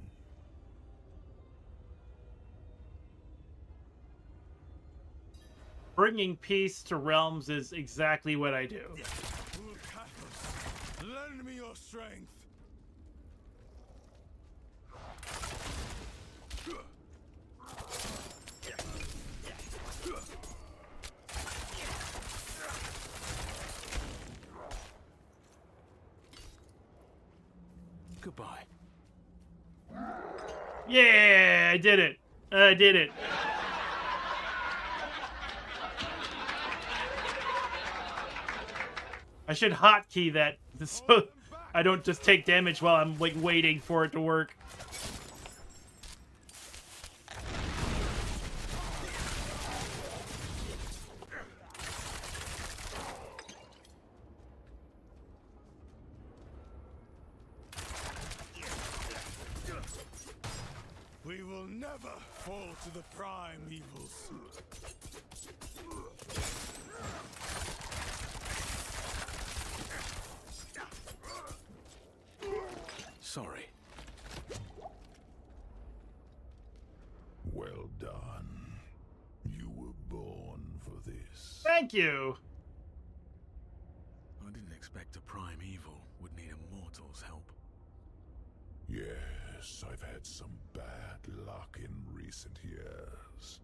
Bringing peace to realms is exactly what I do. Lend me your strength. Goodbye. Yeah, I did it. I did it. I should hotkey that so I don't just take damage while I'm like waiting for it to work. We will never fall to the prime evils. Sorry. Well done. You were born for this. Thank you. I didn't expect a prime evil would need a mortal's help. Yes, I've had some bad luck in recent years.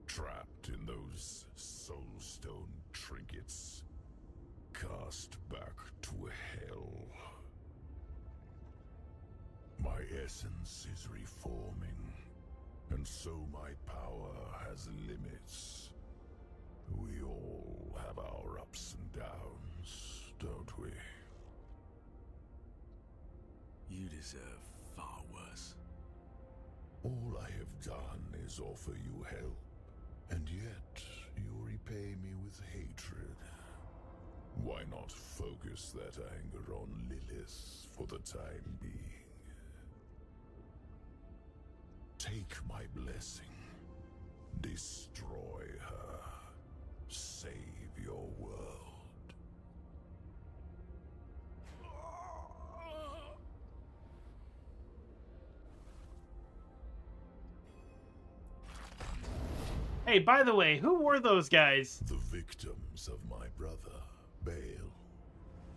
Trapped in those soulstone trinkets. Cast back to hell. My essence is reforming, and so my power has limits. We all have our ups and downs, don't we? You deserve far worse. All I have done is offer you help, and yet you repay me with hatred. Why not focus that anger on Lilith for the time being? Take my blessing. Destroy her. Save your world. Hey, Hey, by the way, who were those guys? The victims of my brother, Bale.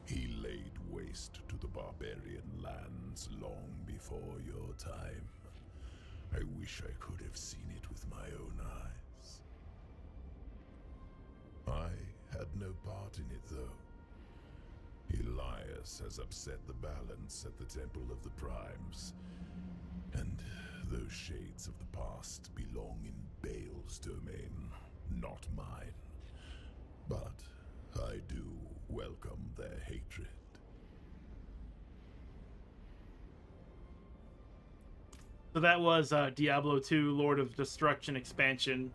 He laid waste to the barbarian lands long before your time. I wish I could have seen it with my own eyes. I had no part in it, though. Elias has upset the balance at the Temple of the Primes, and those shades of the past belong in Bale's domain, not mine. But I do welcome their hatred. So that was Diablo 2 Lord of Destruction expansion,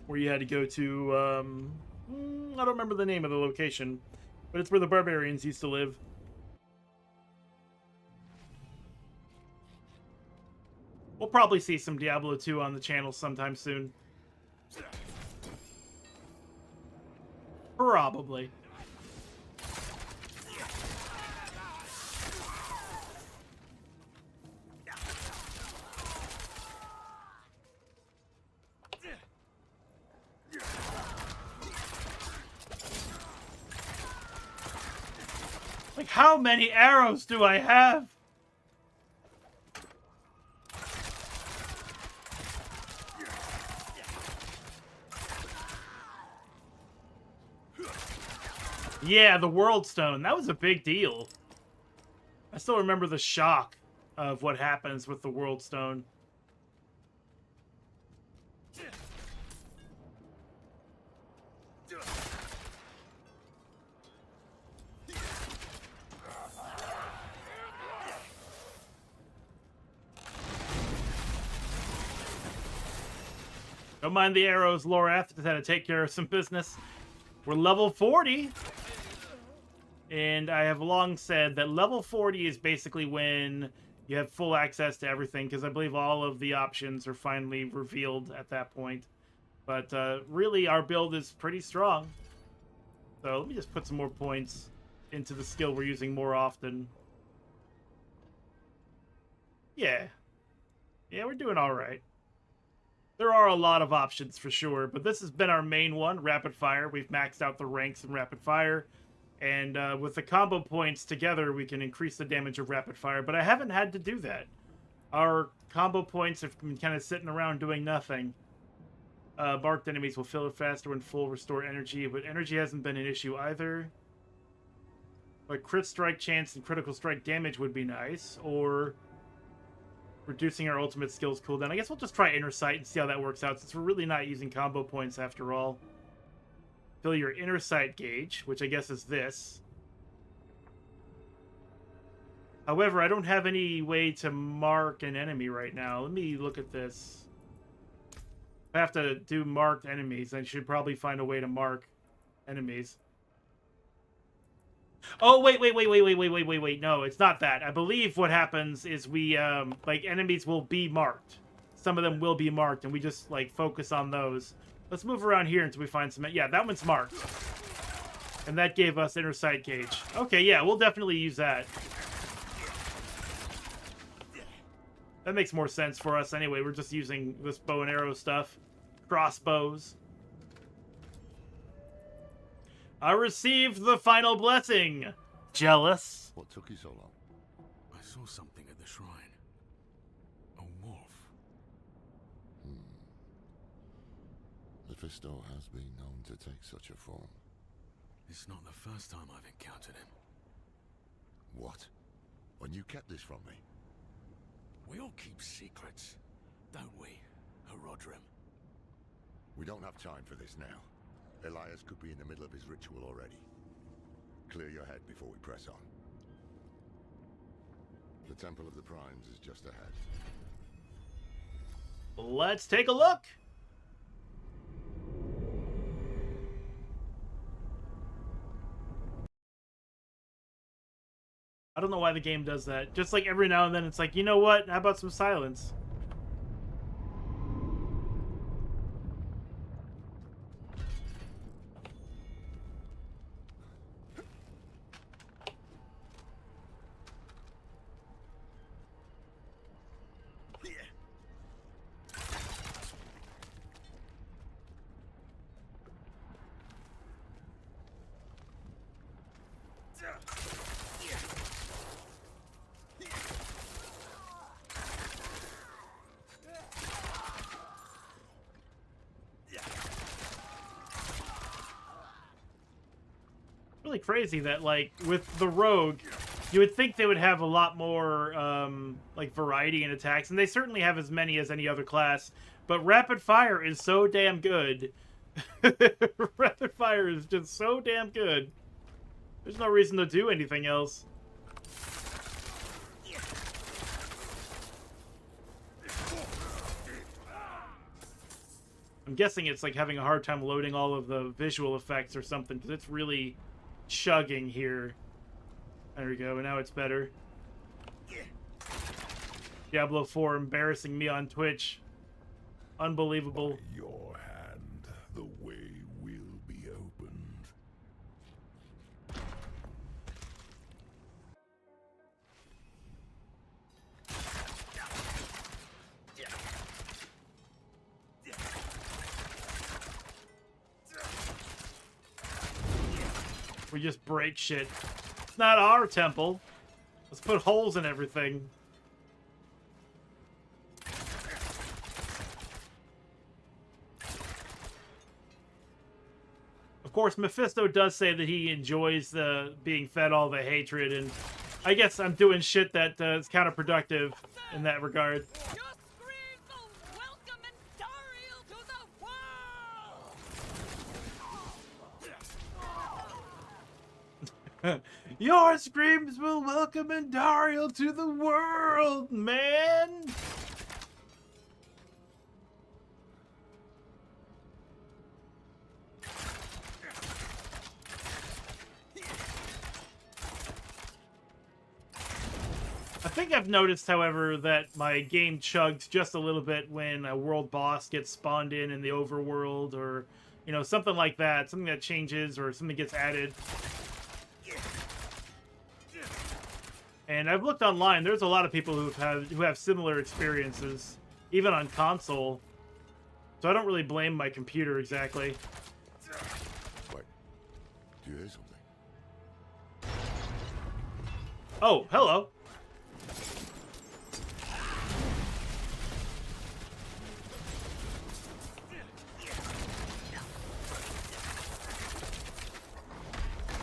where you had to go to, I don't remember the name of the location, but it's where the barbarians used to live. We'll probably see some Diablo 2 on the channel sometime soon. Probably. Like, how many arrows do I have? Yeah, the World Stone. That was a big deal. I still remember the shock of what happens with the World Stone. Don't mind the arrows, Lorath. Just had to take care of some business. We're level 40. And I have long said that level 40 is basically when you have full access to everything, because I believe all of the options are finally revealed at that point. But really, our build is pretty strong. So let me just put some more points into the skill we're using more often. Yeah. Yeah, we're doing all right. There are a lot of options for sure, but this has been our main one, Rapid Fire. We've maxed out the ranks in Rapid Fire. And with the combo points together, we can increase the damage of Rapid Fire. But I haven't had to do that. Our combo points have been kind of sitting around doing nothing. Marked enemies will fill it faster when full, restore energy. But energy hasn't been an issue either. But crit strike chance and critical strike damage would be nice. Or reducing our ultimate skills cooldown. I guess we'll just try Inner Sight and see how that works out, since we're really not using combo points after all. Fill your Inner Sight gauge, which I guess is this. However, I don't have any way to mark an enemy right now. Let me look at this. I have to do marked enemies. I should probably find a way to mark enemies. Oh, wait. No, it's not that. I believe what happens is we, like, enemies will be marked. Some of them will be marked, and we just, like, focus on those. Let's move around here until we find some... Yeah, that one's marked. And that gave us Inner Sight gauge. Okay, yeah, we'll definitely use that. That makes more sense for us anyway. We're just using this bow and arrow stuff. Crossbows. I received the final blessing. Jealous. What took you so long? I saw something at the shrine. A wolf. Mephisto has been known to take such a form. It's not the first time I've encountered him. What? When you kept this from me? We all keep secrets, don't we, Herodrim? We don't have time for this now. Elias could be in the middle of his ritual already. Clear your head before we press on. The Temple of the Primes is just ahead. Let's take a look. I don't know why the game does that. Just like every now and then it's like, you know what? How about some silence? Really crazy that, like, with the rogue, you would think they would have a lot more like variety in attacks, and they certainly have as many as any other class, but rapid fire is so damn good. Rapid fire is just so damn good. There's no reason to do anything else. I'm guessing it's like having a hard time loading all of the visual effects or something, because it's really chugging here. There we go, and now it's better. Diablo 4 embarrassing me on Twitch. Unbelievable. By your hand, the way will be opened. We just break shit. It's not our temple. Let's put holes in everything. Of course, Mephisto does say that he enjoys the being fed all the hatred, and I guess I'm doing shit that is counterproductive in that regard. Your screams will welcome Andariel to the world! Your screams will welcome Andariel to the world, man! I think I've noticed, however, that my game chugs just a little bit when a world boss gets spawned in the overworld, or, you know, something like that. Something that changes or something gets added. And I've looked online. There's a lot of people who have similar experiences, even on console. So I don't really blame my computer exactly. Wait, do you hear something? Oh, hello.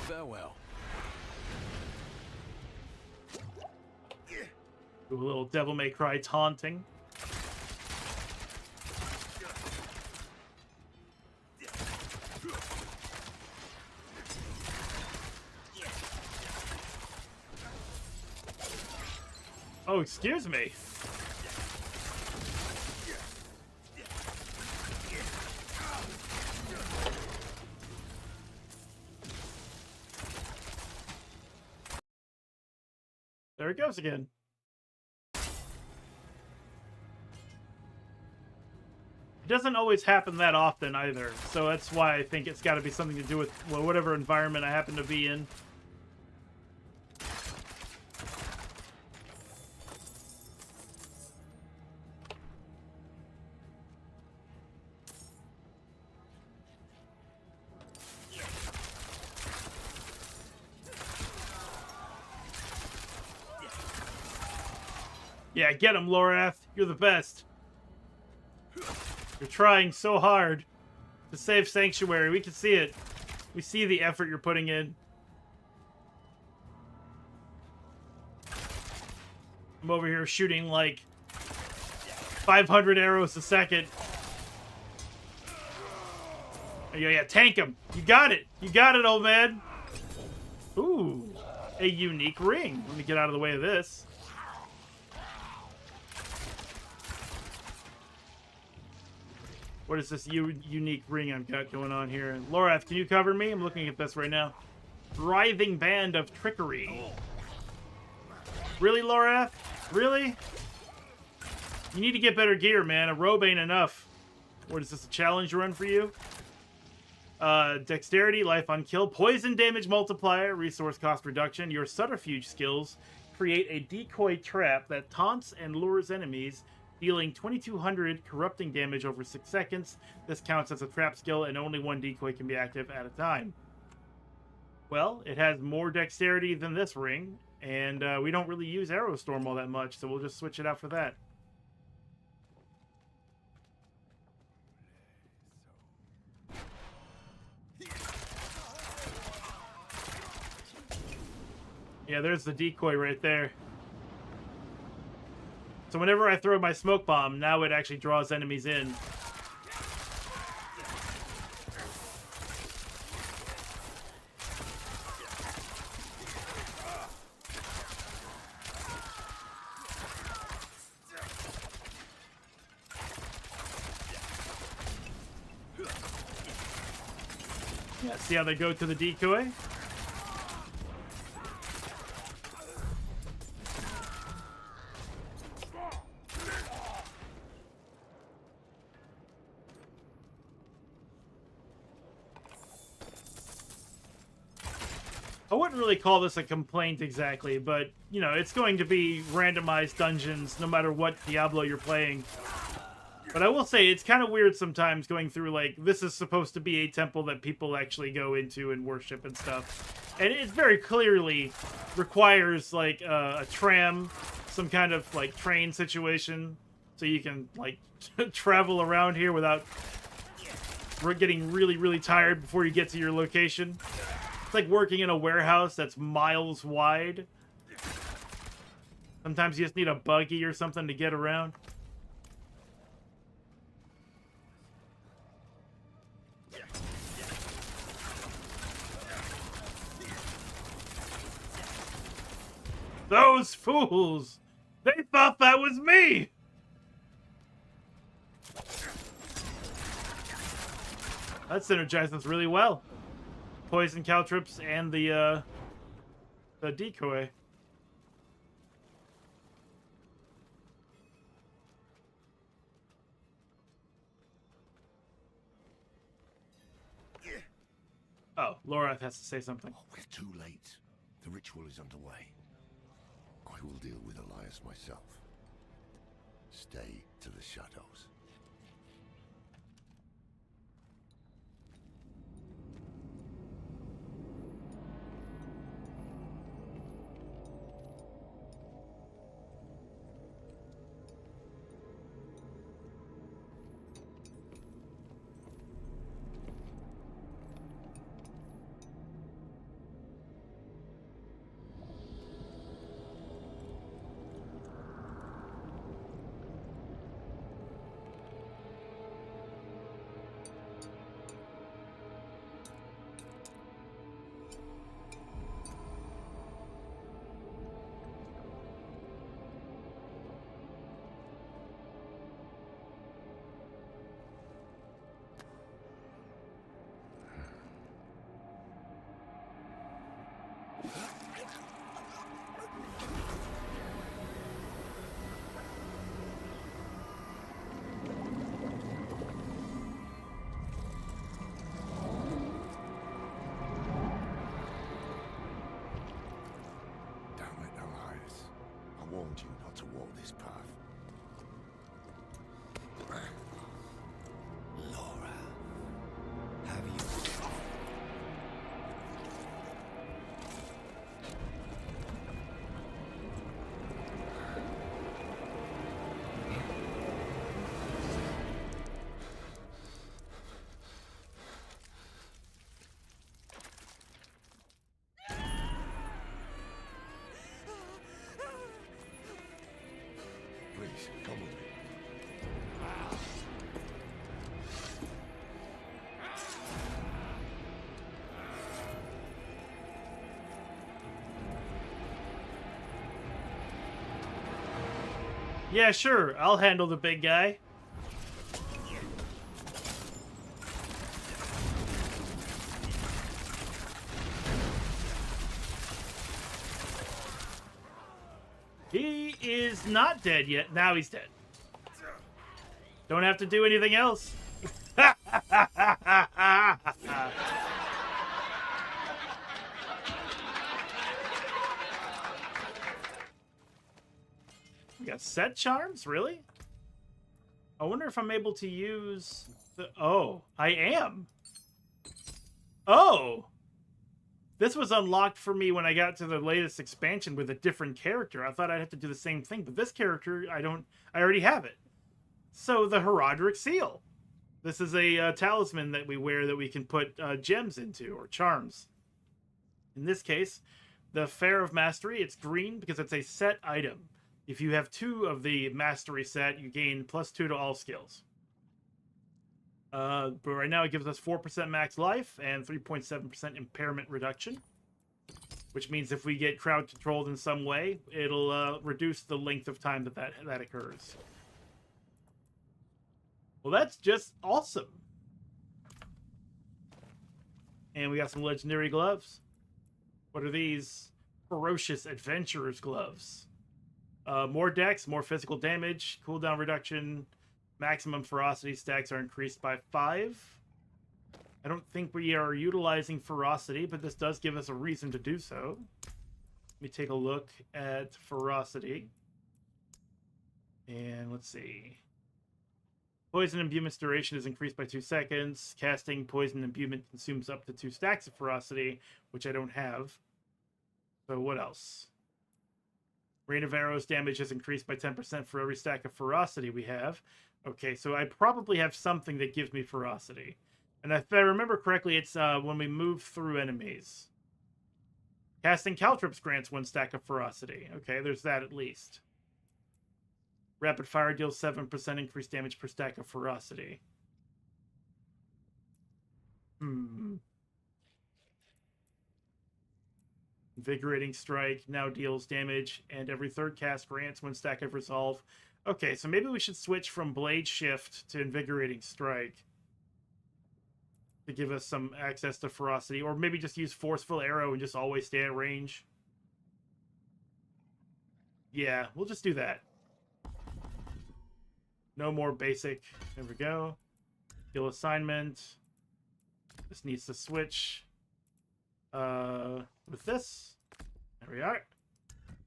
Farewell. Do a little Devil May Cry taunting. Oh, excuse me. There it goes again. It doesn't always happen that often either, so that's why I think it's got to be something to do with whatever environment I happen to be in. Yeah, get him, Lorath. You're the best. You're trying so hard to save Sanctuary. We can see it. We see the effort you're putting in. I'm over here shooting like 500 arrows a second. Yeah, tank him. You got it. You got it, old man. Ooh, a unique ring. Let me get out of the way of this. What is this unique ring I've got going on here? Lorath, can you cover me? I'm looking at this right now. Writhing Band of Trickery. Really, Lorath? Really? You need to get better gear, man. A robe ain't enough. What is this, a challenge run for you? Dexterity, life on kill, poison damage multiplier, resource cost reduction. Your subterfuge skills create a decoy trap that taunts and lures enemies, dealing 2200 corrupting damage over 6 seconds. This counts as a trap skill, and only one decoy can be active at a time. Well, it has more dexterity than this ring, and we don't really use Arrow Storm all that much, so we'll just switch it out for that. Yeah, there's the decoy right there. So whenever I throw my smoke bomb, now it actually draws enemies in. Yeah, see how they go to the decoy? I wouldn't really call this a complaint exactly, but, you know, it's going to be randomized dungeons no matter what Diablo you're playing. But I will say, it's kind of weird sometimes going through, like, this is supposed to be a temple that people actually go into and worship and stuff. And it very clearly requires, like, a tram, some kind of, like, train situation, so you can, like, travel around here without getting really, really tired before you get to your location. It's like working in a warehouse that's miles wide. Sometimes you just need a buggy or something to get around. Those fools! They thought that was me! That synergizes really well. Poison caltrips and the decoy. Oh, Laura has to say something. Oh, we're too late. The ritual is underway. I will deal with Elias myself. Stay to the shadows. I warned you not to walk this path. Laura, have you... Please, come with me. Yeah, sure. I'll handle the big guy. He is not dead yet. Now he's dead. Don't have to do anything else. We got set charms? Really? I wonder if I'm able to use the... Oh, I am. Oh. This was unlocked for me when I got to the latest expansion with a different character. I thought I'd have to do the same thing, but this character, I already have it. So the Herodric Seal. This is a talisman that we wear that we can put gems into, or charms. In this case, the Fair of Mastery, it's green because it's a set item. If you have 2 of the Mastery set, you gain +2 to all skills. But right now it gives us 4% max life and 3.7% impairment reduction. Which means if we get crowd controlled in some way, it'll reduce the length of time that occurs. Well, that's just awesome. And we got some legendary gloves. What are these? Ferocious Adventurer's Gloves. More dex, more physical damage, cooldown reduction, maximum ferocity stacks are increased by 5. I don't think we are utilizing ferocity, but this does give us a reason to do so. Let me take a look at ferocity. And let's see. Poison imbuement's duration is increased by 2 seconds. Casting poison imbuement consumes up to 2 stacks of ferocity, which I don't have. So what else? Rain of Arrows damage is increased by 10% for every stack of ferocity we have. Okay, so I probably have something that gives me ferocity. And if I remember correctly, it's when we move through enemies. Casting Caltrops grants 1 stack of ferocity. Okay, there's that at least. Rapid Fire deals 7% increased damage per stack of ferocity. Invigorating Strike now deals damage, and every 3rd cast grants 1 stack of Resolve. Okay, so maybe we should switch from Blade Shift to Invigorating Strike to give us some access to ferocity, or maybe just use Forceful Arrow and just always stay at range. Yeah, we'll just do that. No more basic. There we go. Skill assignment. This needs to switch with this. There we are.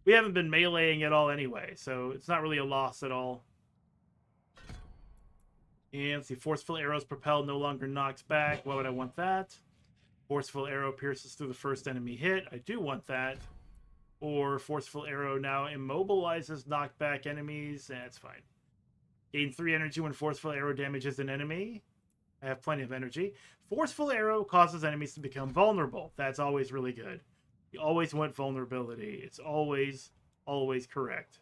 We haven't been meleeing at all anyway, so it's not really a loss at all. And let's see, Forceful Arrow's Propel no longer knocks back. Why would I want that? Forceful Arrow pierces through the first enemy hit. I do want that. Or Forceful Arrow now immobilizes knockback enemies. That's fine. Gain 3 energy when Forceful Arrow damages an enemy. I have plenty of energy. Forceful Arrow causes enemies to become vulnerable. That's always really good. You always want vulnerability. It's always, always correct.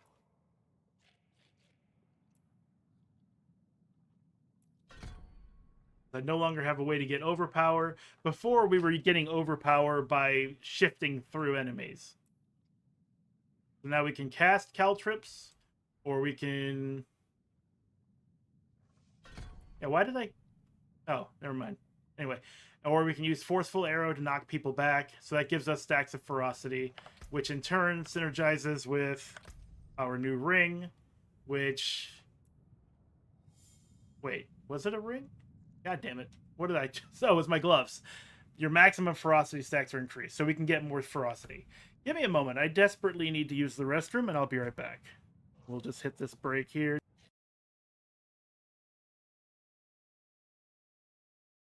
I no longer have a way to get overpower. Before, we were getting overpower by shifting through enemies. So now we can cast Caltrops, or we can... Yeah, why did I... Oh, never mind. Anyway, or we can use Forceful Arrow to knock people back. So that gives us stacks of ferocity, which in turn synergizes with our new ring, which... Wait, was it a ring? God damn it. What did I... Oh, it was my gloves. Your maximum ferocity stacks are increased, so we can get more ferocity. Give me a moment. I desperately need to use the restroom, and I'll be right back. We'll just hit this break here.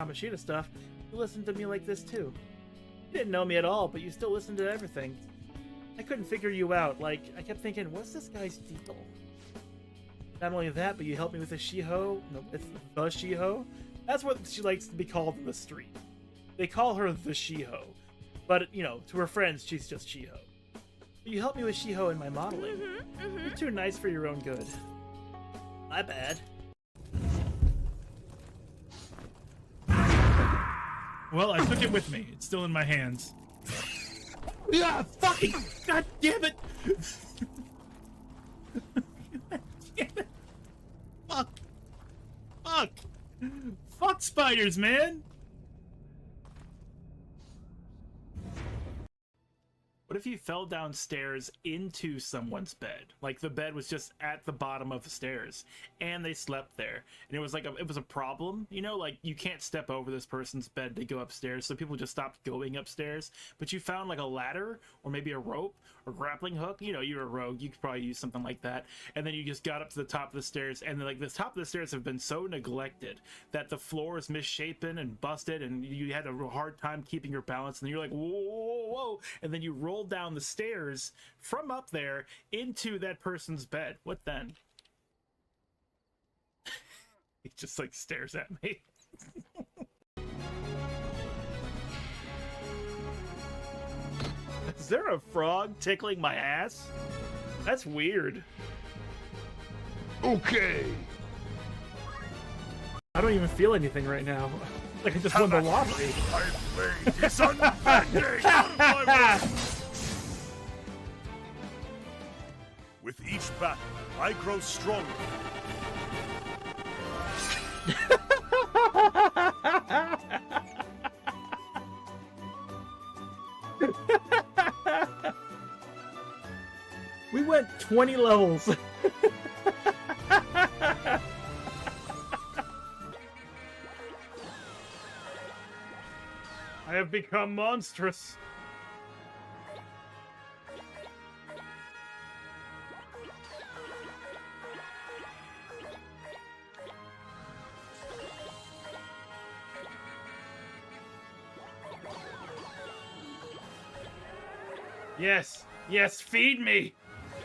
Kamashita stuff. You listen to me like this too. You didn't know me at all, but you still listen to everything. I couldn't figure you out. Like, I kept thinking, what's this guy's deal? Not only that, but you helped me with the Shiho. No, it's the Shiho. That's what she likes to be called in the street. They call her the Shiho. But, you know, to her friends, she's just Shiho. But you helped me with Shiho in my modeling. You're too nice for your own good. My bad. Well, I took it with me. It's still in my hands. Yeah, fucking... God damn it! God damn it! Fuck! Fuck! Fuck spiders, man! What if you fell downstairs into someone's bed? Like the bed was just at the bottom of the stairs and they slept there. And it was like it was a problem, you know, like you can't step over this person's bed to go upstairs. So people just stopped going upstairs. But you found like a ladder or maybe a rope or grappling hook. You know, you're a rogue. You could probably use something like that. And then you just got up to the top of the stairs, and then like the top of the stairs have been so neglected that the floor is misshapen and busted, and you had a hard time keeping your balance. And you're like, whoa, whoa, whoa. And then you roll down the stairs from up there into that person's bed. What then? He just like stares at me. Is there a frog tickling my ass? That's weird. Okay. I don't even feel anything right now. Like I just won the lottery. I played this unbending out of my way. With each battle, I grow stronger. We went 20 levels. I have become monstrous. Yes, yes, feed me!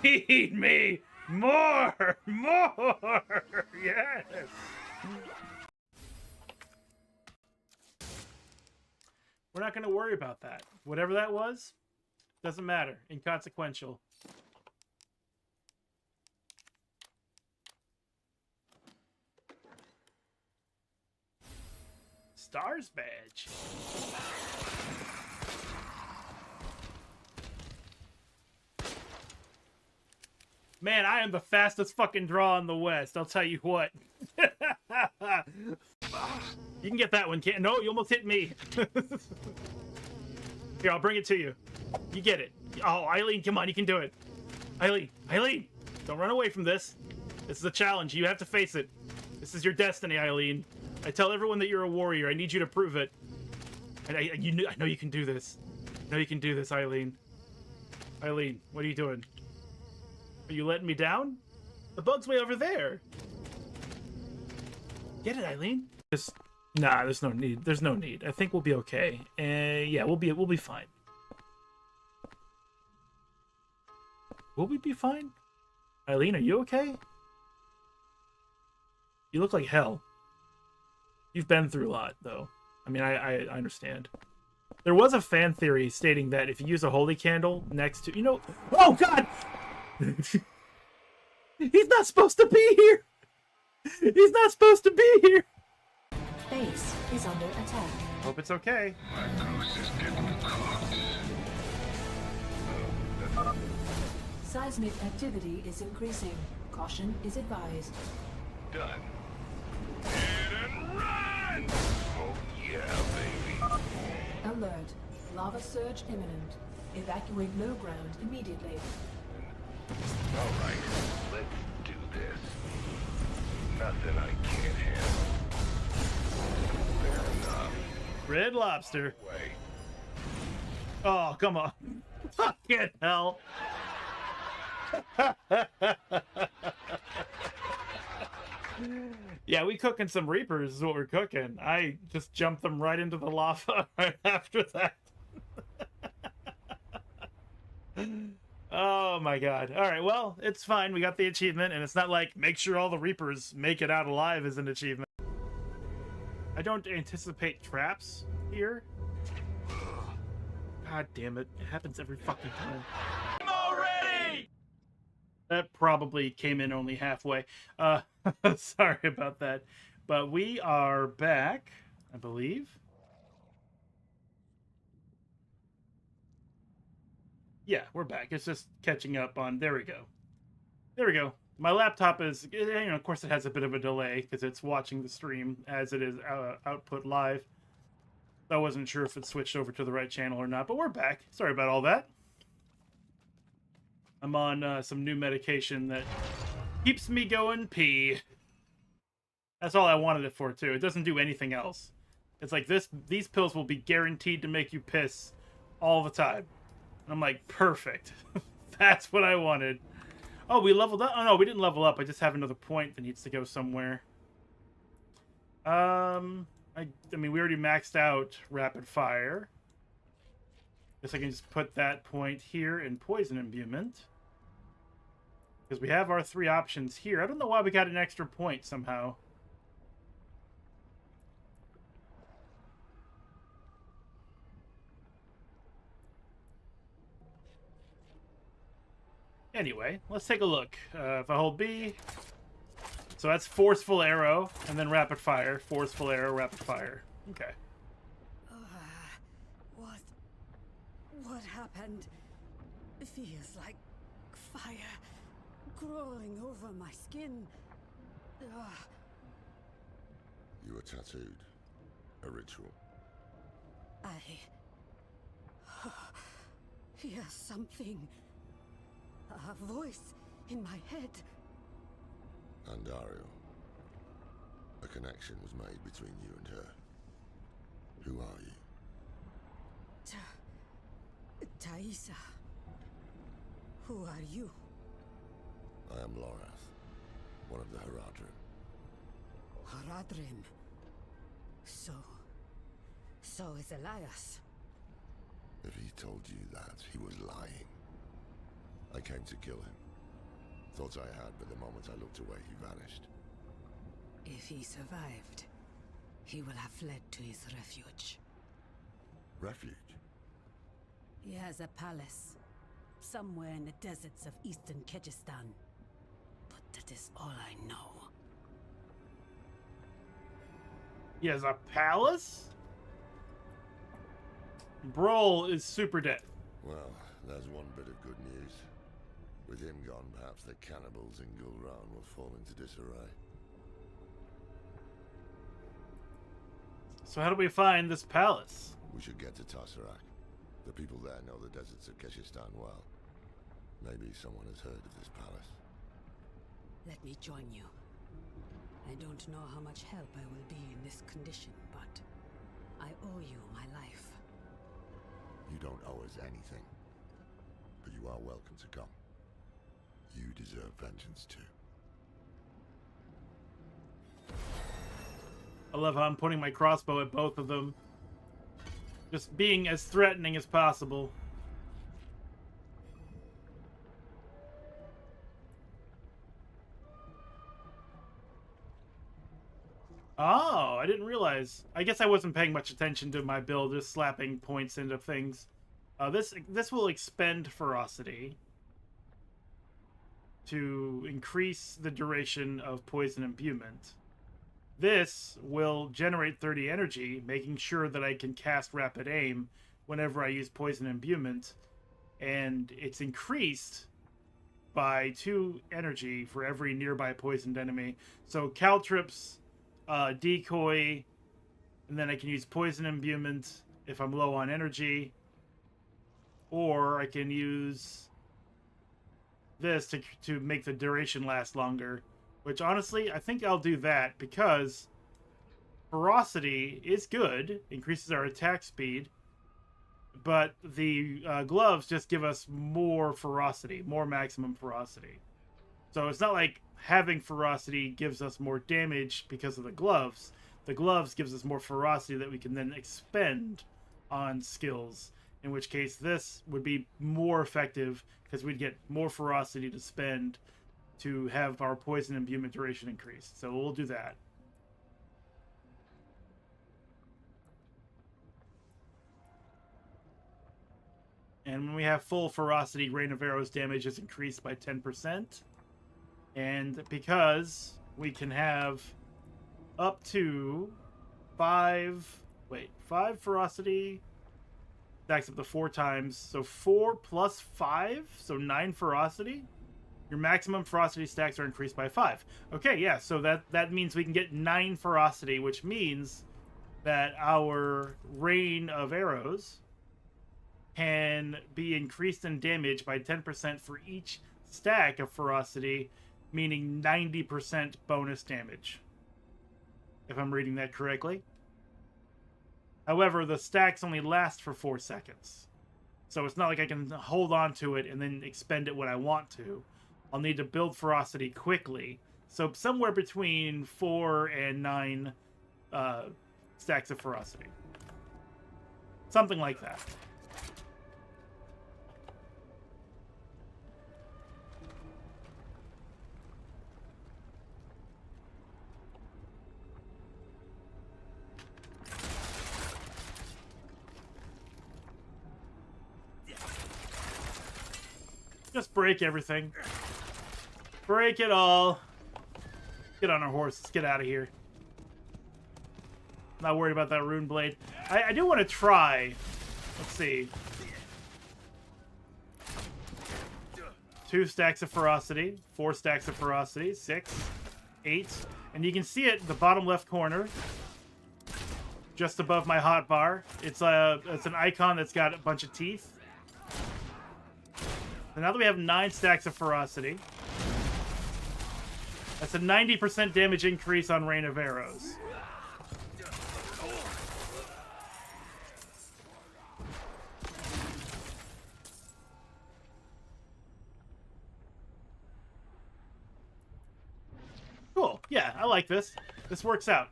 Feed me! More! More! Yes! We're not going to worry about that. Whatever that was, doesn't matter. Inconsequential. Stars badge. Man, I am the fastest fucking draw in the West. I'll tell you what. You can get that one, can't? No, you almost hit me. Here, I'll bring it to you. You get it. Oh, Eileen, come on, you can do it. Eileen, don't run away from this. This is a challenge. You have to face it. This is your destiny, Eileen. I tell everyone that you're a warrior. I need you to prove it. I know you can do this. I know you can do this, Eileen. Eileen, what are you doing? Are you letting me down? The bug's way over there. Get it, Eileen. Nah, there's no need. There's no need. I think we'll be okay. Yeah, we'll be fine. Will we be fine? Eileen, are you okay? You look like hell. You've been through a lot, though. I mean, I understand. There was a fan theory stating that if you use a holy candle next to, you know, oh God, he's not supposed to be here. He's not supposed to be here. Base is under attack. Hope it's okay. My goose is getting caught. Seismic activity is increasing. Caution is advised. Done. Hit and run! Oh yeah, baby. Alert. Lava surge imminent. Evacuate low ground immediately. All right, let's do this. Nothing I can't handle. Fair enough. Red Lobster. Wait. Oh, come on. Fucking hell. Yeah, we cooking some Reapers is what we're cooking. I just jumped them right into the lava right after that. Oh my god. Alright, well, it's fine. We got the achievement, and it's not like make sure all the Reapers make it out alive is an achievement. I don't anticipate traps here. God damn it. It happens every fucking time. I'm already! That probably came in only halfway. Sorry about that. But we are back, I believe. Yeah, we're back. It's just catching up on... There we go. There we go. My laptop is... You know, of course, it has a bit of a delay because it's watching the stream as it is output live. I wasn't sure if it switched over to the right channel or not, but we're back. Sorry about all that. I'm on some new medication that keeps me going pee. That's all I wanted it for, too. It doesn't do anything else. It's like these pills will be guaranteed to make you piss all the time. And I'm like, perfect. That's what I wanted. Oh, we leveled up? Oh, no, we didn't level up. I just have another point that needs to go somewhere. I mean, we already maxed out rapid fire. Guess I can just put that point here in poison imbuement. Because we have our 3 options here. I don't know why we got an extra point somehow. Anyway, let's take a look. If I hold B, so that's forceful arrow, and then rapid fire. Forceful arrow, rapid fire. Okay. What happened? It feels like fire crawling over my skin. You were tattooed. A ritual. I hear something. A voice in my head. Andario. A connection was made between you and her. Who are you? Taisa. Who are you? I am Lorath, one of the Haradrim. Haradrim. So is Elias. If he told you that, he was lying. I came to kill him. Thought I had, but the moment I looked away, he vanished. If he survived, he will have fled to his refuge. Refuge? He has a palace, somewhere in the deserts of eastern Kyrgyzstan. But that is all I know. He has a palace? Brol is super dead. Well, there's one bit of good news. With him gone, perhaps the cannibals in Gulran will fall into disarray. So how do we find this palace? We should get to Tarsarak. The people there know the deserts of Kyrgyzstan well. Maybe someone has heard of this palace. Let me join you. I don't know how much help I will be in this condition, but I owe you my life. You don't owe us anything. But you are welcome to come. You deserve vengeance too. I love how I'm pointing my crossbow at both of them. Just being as threatening as possible. Oh, I didn't realize. I guess I wasn't paying much attention to my build, just slapping points into things. This will expend ferocity to increase the duration of poison imbuement. This will generate 30 energy, making sure that I can cast rapid aim whenever I use poison imbuement, and it's increased by 2 energy for every nearby poisoned enemy. So caltrips, decoy, and then I can use poison imbuement if I'm low on energy, or I can use this to make the duration last longer. Which, honestly, I think I'll do that, because ferocity is good, increases our attack speed, but the gloves just give us more ferocity, more maximum ferocity. So it's not like having ferocity gives us more damage because of the gloves. The gloves gives us more ferocity that we can then expend on skills, in which case this would be more effective because we'd get more ferocity to spend to have our poison imbuement duration increased. So we'll do that. And when we have full ferocity, Rain of Arrows damage is increased by 10%. And because we can have up to 5 ferocity, stacks up to 4 times. So 4 plus 5, so 9 ferocity. Your maximum ferocity stacks are increased by 5. Okay, yeah, so that means we can get 9 ferocity, which means that our rain of arrows can be increased in damage by 10% for each stack of ferocity, meaning 90% bonus damage, if I'm reading that correctly. However, the stacks only last for 4 seconds. So it's not like I can hold on to it and then expend it when I want to. I'll need to build ferocity quickly. So somewhere between 4 and 9 stacks of ferocity. Something like that. Just break everything. Break it all. Get on our horse. Let's get out of here. Not worried about that rune blade. I do want to try. Let's see. 2 stacks of ferocity. 4 stacks of ferocity. 6. 8. And you can see it in the bottom left corner. Just above my hotbar. It's an icon that's got a bunch of teeth. And now that we have 9 stacks of ferocity, that's a 90% damage increase on Rain of Arrows. Cool. Yeah, I like this. This works out.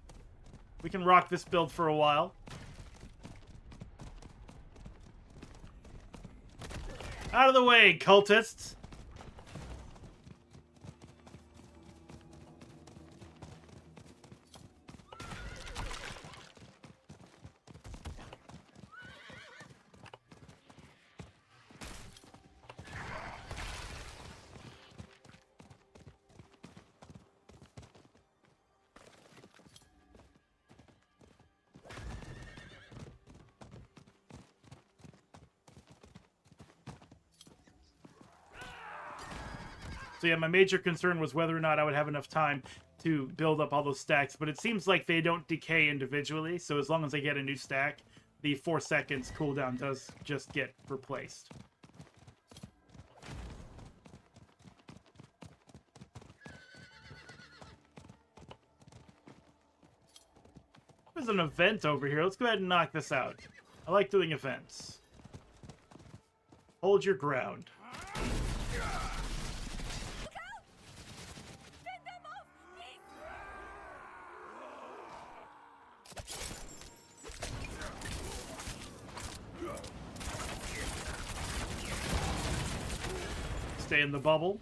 We can rock this build for a while. Out of the way, cultists! So yeah, my major concern was whether or not I would have enough time to build up all those stacks, but it seems like they don't decay individually, so as long as I get a new stack, the 4 seconds cooldown does just get replaced. There's an event over here. Let's go ahead and knock this out. I like doing events. Hold your ground. Stay in the bubble.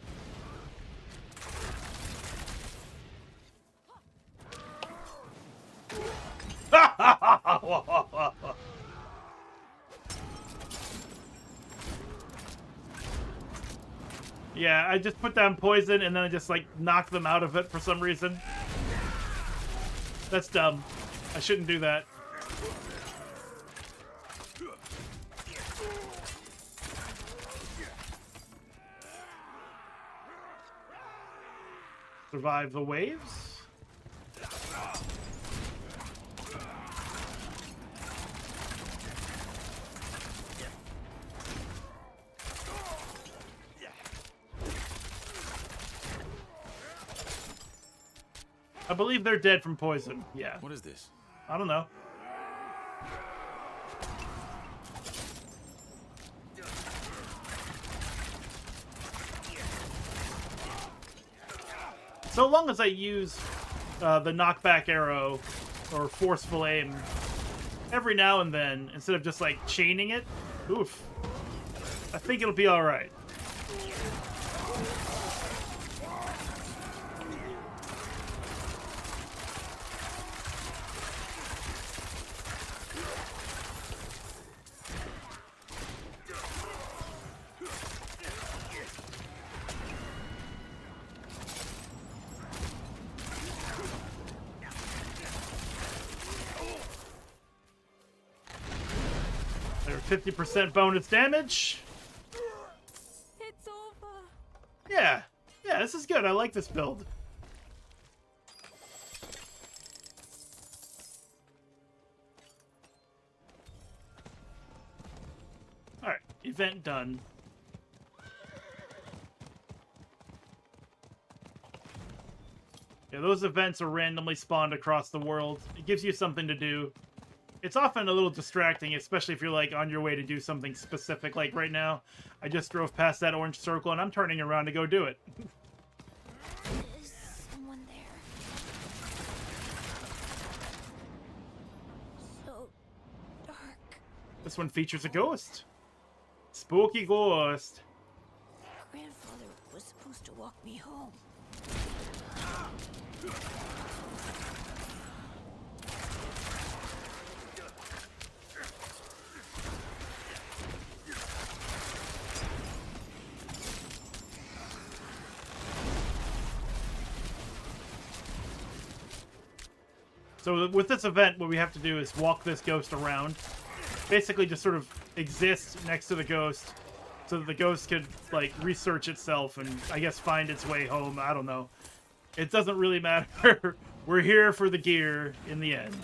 Yeah, I just put down poison and then I just like knocked them out of it for some reason. That's dumb. I shouldn't do that. Survive the waves. I believe they're dead from poison. Yeah. What is this? I don't know. So long as I use the knockback arrow or forceful aim every now and then, instead of just like chaining it, oof, I think it'll be all right. They're 50% bonus damage. It's over. Yeah. Yeah, this is good. I like this build. Alright. vent done. Yeah, those events are randomly spawned across the world. It gives you something to do. It's often a little distracting, especially if you're like on your way to do something specific. Like right now, I just drove past that orange circle and I'm turning around to go do it. Is someone there? So dark. This one features a ghost. Spooky ghost. Grandfather was supposed to walk me home. So with this event, what we have to do is walk this ghost around. Basically just sort of exist next to the ghost so that the ghost could, like, research itself and, I guess, find its way home. I don't know. It doesn't really matter. We're here for the gear in the end.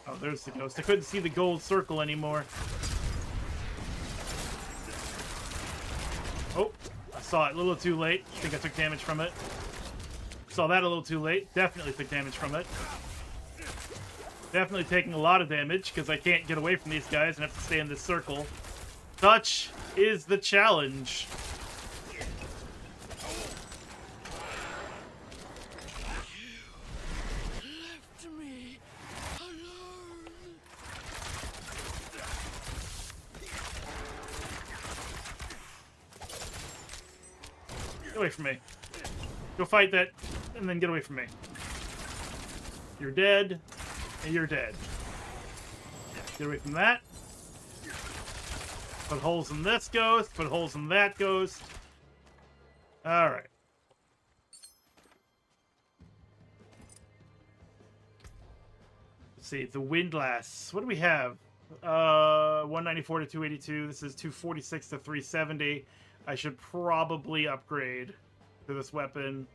Oh, there's the ghost. I couldn't see the gold circle anymore. Oh, I saw it a little too late. I think I took damage from it. Saw that a little too late. Definitely took damage from it. Definitely taking a lot of damage because I can't get away from these guys and have to stay in this circle. Such is the challenge. Left me alone. Get away from me. Go fight that, and then get away from me. You're dead, and you're dead. Get away from that. Put holes in this ghost, put holes in that ghost. Alright. Let's see, the windlass. What do we have? 194 to 282. This is 246 to 370. I should probably upgrade to this weapon.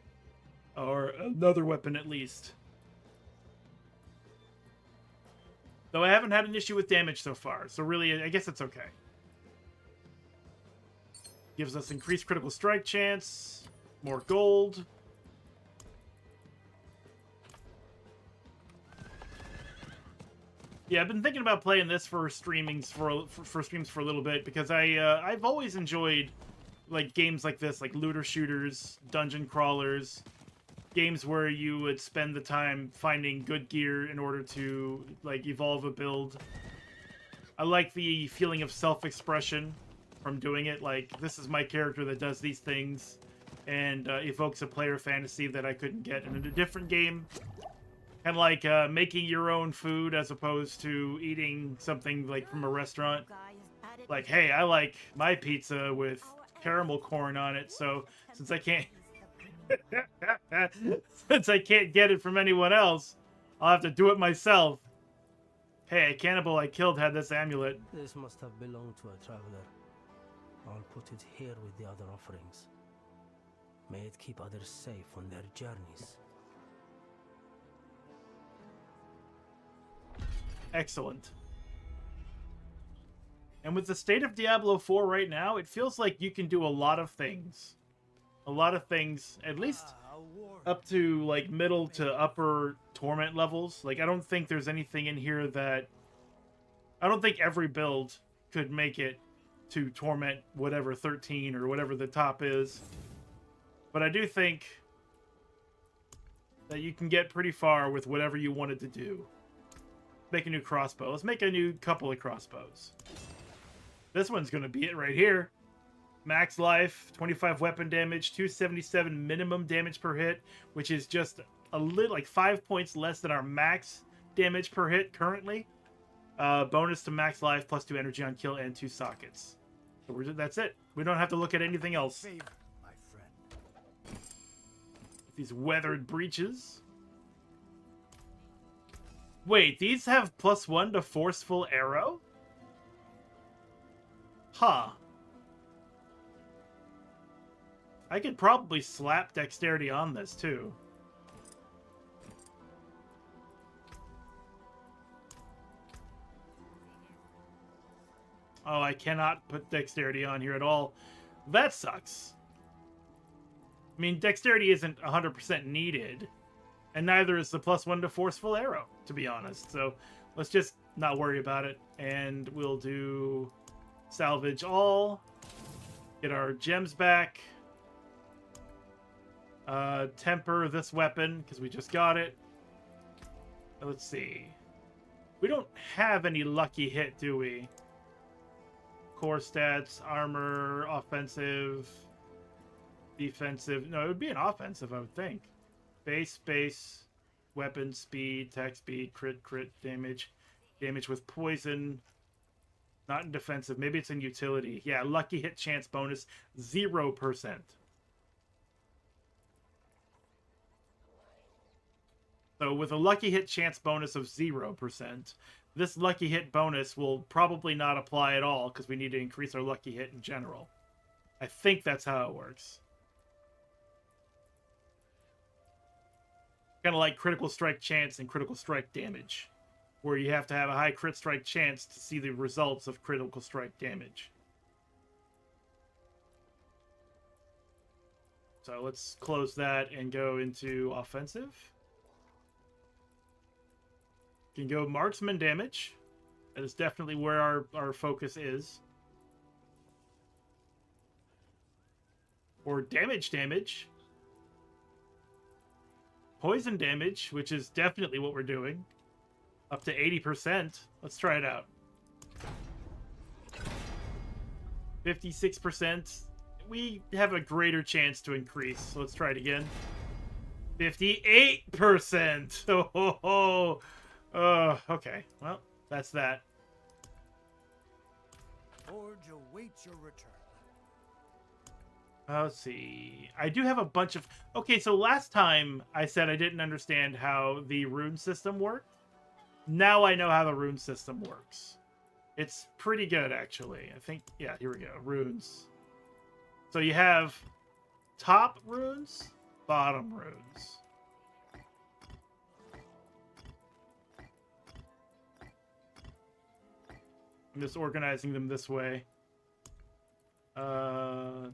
Or another weapon at least. Though I haven't had an issue with damage so far, so really, I guess it's okay. Gives us increased critical strike chance, more gold. Yeah, I've been thinking about playing this for streams for a little bit because I've always enjoyed like games like this, like looter shooters, dungeon crawlers, games where you would spend the time finding good gear in order to like evolve a build. I like the feeling of self-expression from doing it. Like, this is my character that does these things and evokes a player fantasy that I couldn't get in a different game. Kind of like making your own food as opposed to eating something like from a restaurant. Like, hey, I like my pizza with caramel corn on it, so since I can't since I can't get it from anyone else, I'll have to do it myself. Hey, a cannibal I killed had this amulet. This must have belonged to a traveler. I'll put it here with the other offerings. May it keep others safe on their journeys. Excellent. And with the state of Diablo 4 right now, it feels like you can do a lot of things. A lot of things, at least up to like middle to upper torment levels. Like, I don't think there's anything in here that... I don't think every build could make it to torment whatever 13 or whatever the top is. But I do think that you can get pretty far with whatever you wanted to do. Make a new crossbow. Let's make a new couple of crossbows. This one's going to be it right here. Max life, 25 weapon damage, 277 minimum damage per hit, which is just a little, like 5 points less than our max damage per hit currently. Bonus to max life, plus 2 energy on kill, and 2 sockets. So that's it. We don't have to look at anything else. These weathered breeches. Wait, these have +1 to forceful arrow? Huh. I could probably slap dexterity on this, too. Oh, I cannot put dexterity on here at all. That sucks. I mean, dexterity isn't 100% needed, and neither is the +1 to forceful arrow, to be honest. So let's just not worry about it, and we'll do salvage all, get our gems back, temper this weapon, because we just got it. Let's see. We don't have any lucky hit, do we? Core stats, armor, offensive, defensive. No, it would be an offensive, I would think. Base, weapon, speed, attack speed, crit, damage. Damage with poison. Not in defensive. Maybe it's in utility. Yeah, lucky hit chance bonus, 0%. So with a lucky hit chance bonus of 0%, this lucky hit bonus will probably not apply at all because we need to increase our lucky hit in general. I think that's how it works. Kind of like critical strike chance and critical strike damage, where you have to have a high crit strike chance to see the results of critical strike damage. So let's close that and go into offensive. Can go marksman damage. That is definitely where our focus is. Or damage. Poison damage, which is definitely what we're doing. Up to 80%. Let's try it out. 56%. We have a greater chance to increase, so let's try it again. 58%! Oh, ho, ho. Okay. Well, that's that. Forge awaits your return. Let's see. I do have a bunch of... Okay, so last time I said I didn't understand how the rune system worked. Now I know how the rune system works. It's pretty good, actually. I think... Yeah, here we go. Runes. So you have top runes, bottom runes. I'm just organizing them this way. There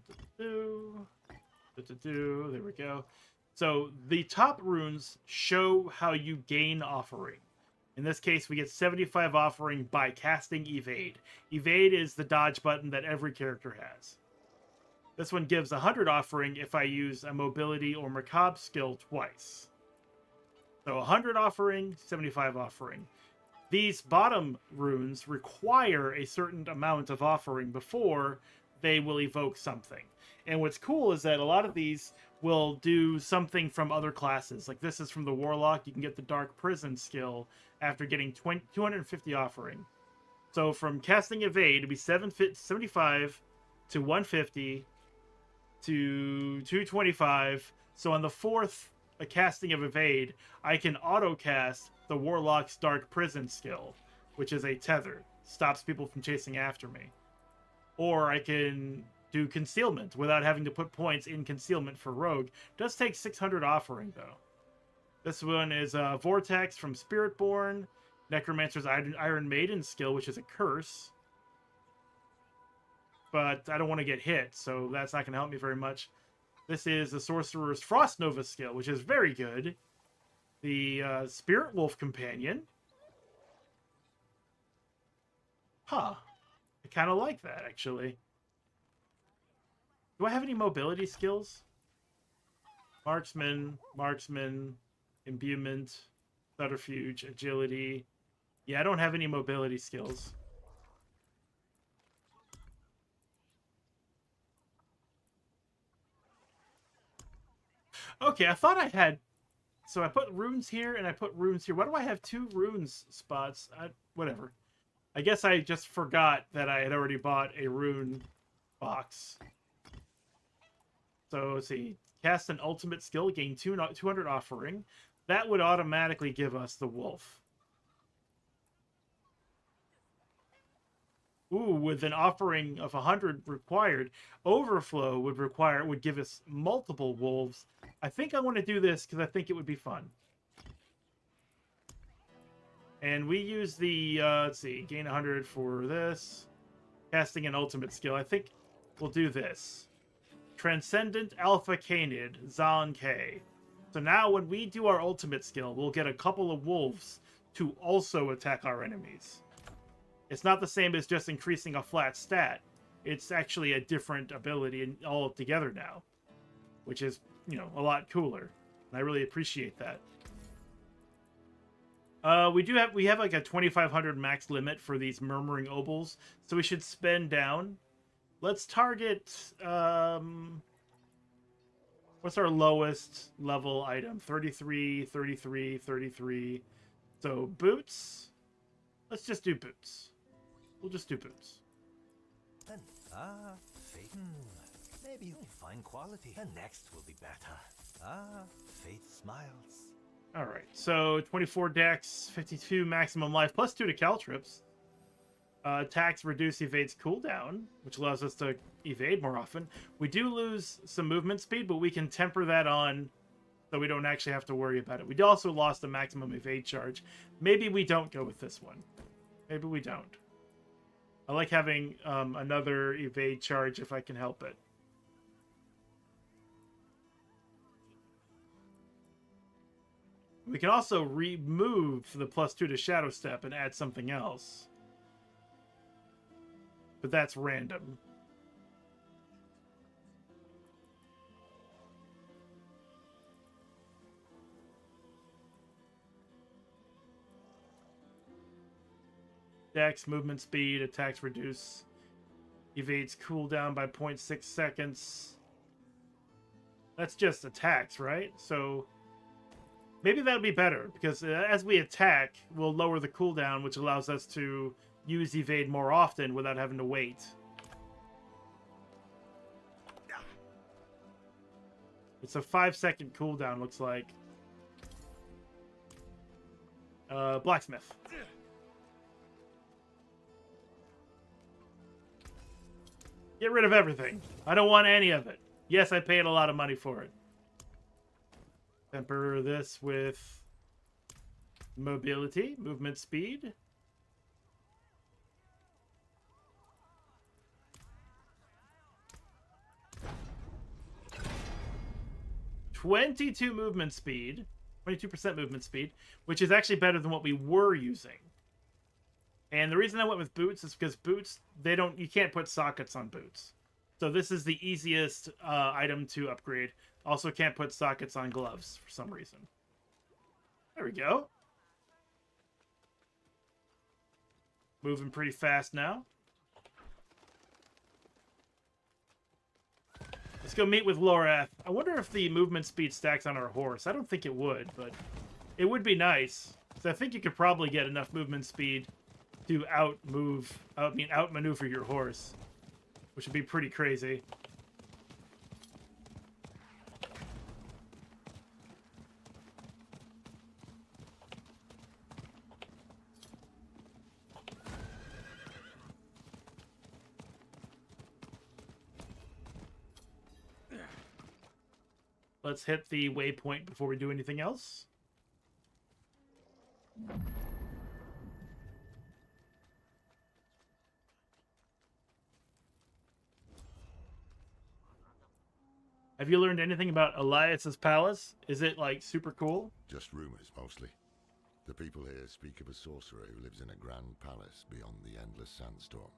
we go. So the top runes show how you gain offering. In this case, we get 75 offering by casting Evade. Evade is the dodge button that every character has. This one gives 100 offering if I use a mobility or macabre skill twice. So 100 offering, 75 offering. These bottom runes require a certain amount of offering before they will evoke something. And what's cool is that a lot of these will do something from other classes. Like this is from the Warlock. You can get the Dark Prison skill after getting 250 offering. So from casting Evade, it'd be 75 to 150 to 225. So on the fourth casting of Evade, I can auto-cast the Warlock's Dark Prison skill, which is a tether. Stops people from chasing after me. Or I can do Concealment without having to put points in Concealment for Rogue. Does take 600 offering, though. This one is Vortex from Spiritborn. Necromancer's Iron Maiden skill, which is a curse. But I don't want to get hit, so that's not going to help me very much. This is the Sorcerer's Frost Nova skill, which is very good. The Spirit Wolf Companion. Huh. I kind of like that, actually. Do I have any mobility skills? Marksman, Imbuement, Subterfuge, Agility. Yeah, I don't have any mobility skills. Okay, I thought I had... So I put runes here and I put runes here. Why do I have 2 runes spots? Whatever. I guess I just forgot that I had already bought a rune box. So let's see. Cast an ultimate skill, gain 200 offering. That would automatically give us the wolf. Ooh, with an offering of 100 required, overflow would give us multiple wolves. I think I want to do this because I think it would be fun. And we use the let's see, gain 100 for this, casting an ultimate skill. I think we'll do this. Transcendent Alpha Canid, Zan K. So now when we do our ultimate skill, we'll get a couple of wolves to also attack our enemies. It's not the same as just increasing a flat stat. It's actually a different ability all together now, which is, you know, a lot cooler. And I really appreciate that. We have like a 2,500 max limit for these murmuring obols, so we should spend down. Let's target, what's our lowest level item? 33, 33, 33. So boots. Let's just do boots. We'll just do boots. Fate. Maybe you'll find quality. The next will be better. Fate smiles. All right, so 24 dex, 52 maximum life, plus 2 to caltrips. Attacks reduce evades cooldown, which allows us to evade more often. We do lose some movement speed, but we can temper that on so we don't actually have to worry about it. We also lost a maximum evade charge. Maybe we don't go with this one. Maybe we don't. I like having another evade charge if I can help it. We can also remove the +2 to Shadow Step and add something else. But that's random. Dex, movement speed, attacks reduce. Evades cooldown by 0.6 seconds. That's just attacks, right? So maybe that'll be better, because as we attack, we'll lower the cooldown, which allows us to use evade more often without having to wait. It's a 5-second cooldown, looks like. Blacksmith. Get rid of everything. I don't want any of it. Yes, I paid a lot of money for it. Temper this with mobility, movement speed. (22 movement speed, 22% movement speed, which is actually better than what we were using. And the reason I went with boots is because boots, you can't put sockets on boots. So this is the easiest item to upgrade. Also can't put sockets on gloves for some reason. There we go. Moving pretty fast now. Let's go meet with Lorath. I wonder if the movement speed stacks on our horse. I don't think it would, but it would be nice. So I think you could probably get enough movement speed to outmaneuver your horse, which would be pretty crazy. Let's hit the waypoint before we do anything else. Have you learned anything about Elias's palace? Is it, like, super cool? Just rumors, mostly. The people here speak of a sorcerer who lives in a grand palace beyond the endless sandstorm.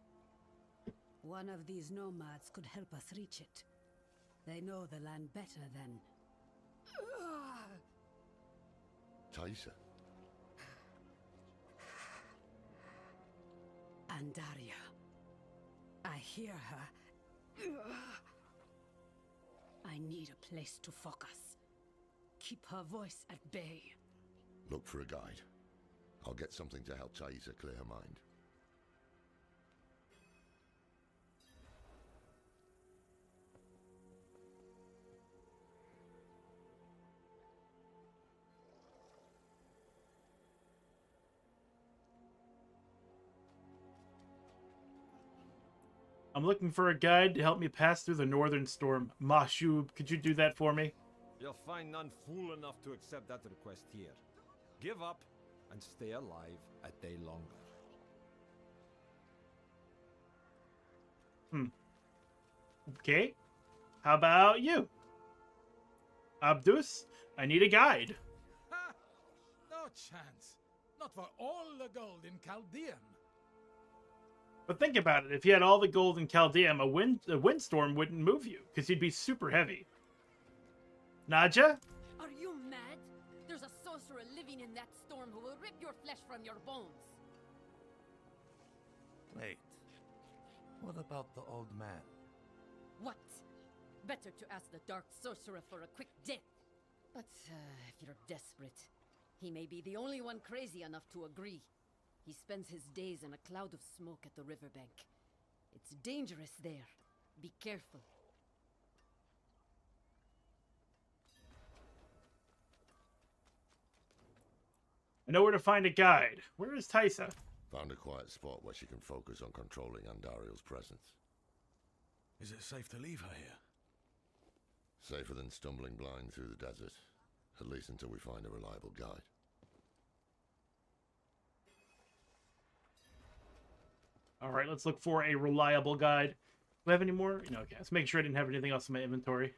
One of these nomads could help us reach it. They know the land better than... Taisa. Andaria. I hear her. I need a place to focus. Keep her voice at bay. Look for a guide. I'll get something to help Taisa clear her mind. I'm looking for a guide to help me pass through the northern storm. Mashub, could you do that for me? You'll find none fool enough to accept that request here. Give up and stay alive a day longer. Okay. How about you? Abdus, I need a guide. Ha! No chance. Not for all the gold in Chaldean. But think about it. If you had all the gold in Chaldeum, a windstorm wouldn't move you, because you'd be super heavy. Nadja? Are you mad? There's a sorcerer living in that storm who will rip your flesh from your bones. Wait. What about the old man? What? Better to ask the dark sorcerer for a quick death. But if you're desperate, he may be the only one crazy enough to agree. He spends his days in a cloud of smoke at the riverbank. It's dangerous there. Be careful. I know where to find a guide. Where is Tysa? Found a quiet spot where she can focus on controlling Andariel's presence. Is it safe to leave her here? Safer than stumbling blind through the desert. At least until we find a reliable guide. Alright, let's look for a reliable guide. Do we have any more? No, okay. Let's make sure I didn't have anything else in my inventory.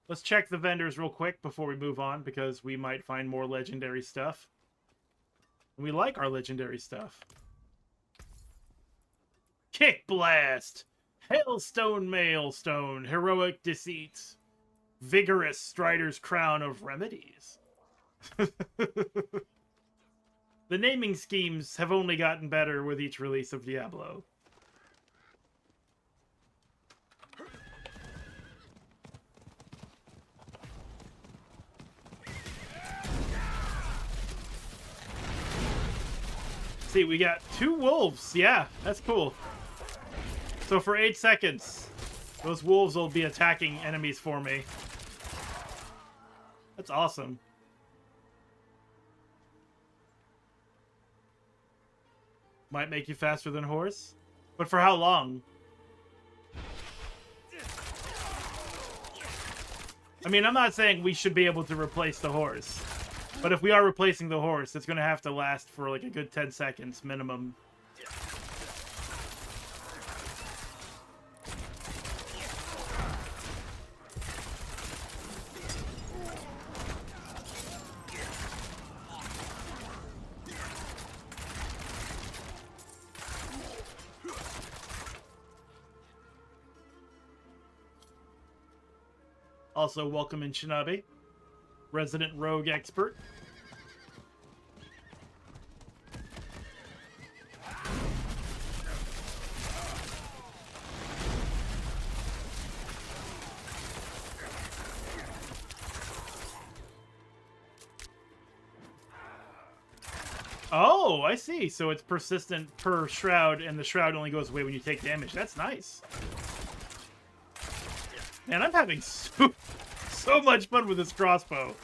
Let's check the vendors real quick before we move on, because we might find more legendary stuff. And we like our legendary stuff. Kick Blast! Hailstone Mailstone! Heroic Deceits! Vigorous Strider's Crown of Remedies. The naming schemes have only gotten better with each release of Diablo. See, we got 2 wolves. Yeah, that's cool. So for 8 seconds, those wolves will be attacking enemies for me. That's awesome. Might make you faster than horse. But for how long? I mean, I'm not saying we should be able to replace the horse. But if we are replacing the horse, it's going to have to last for like a good 10 seconds minimum. Also, welcome in Shinabi, resident rogue expert. Oh, I see. So it's persistent per shroud, and the shroud only goes away when you take damage. That's nice. Man, I'm having so much fun with this crossbow.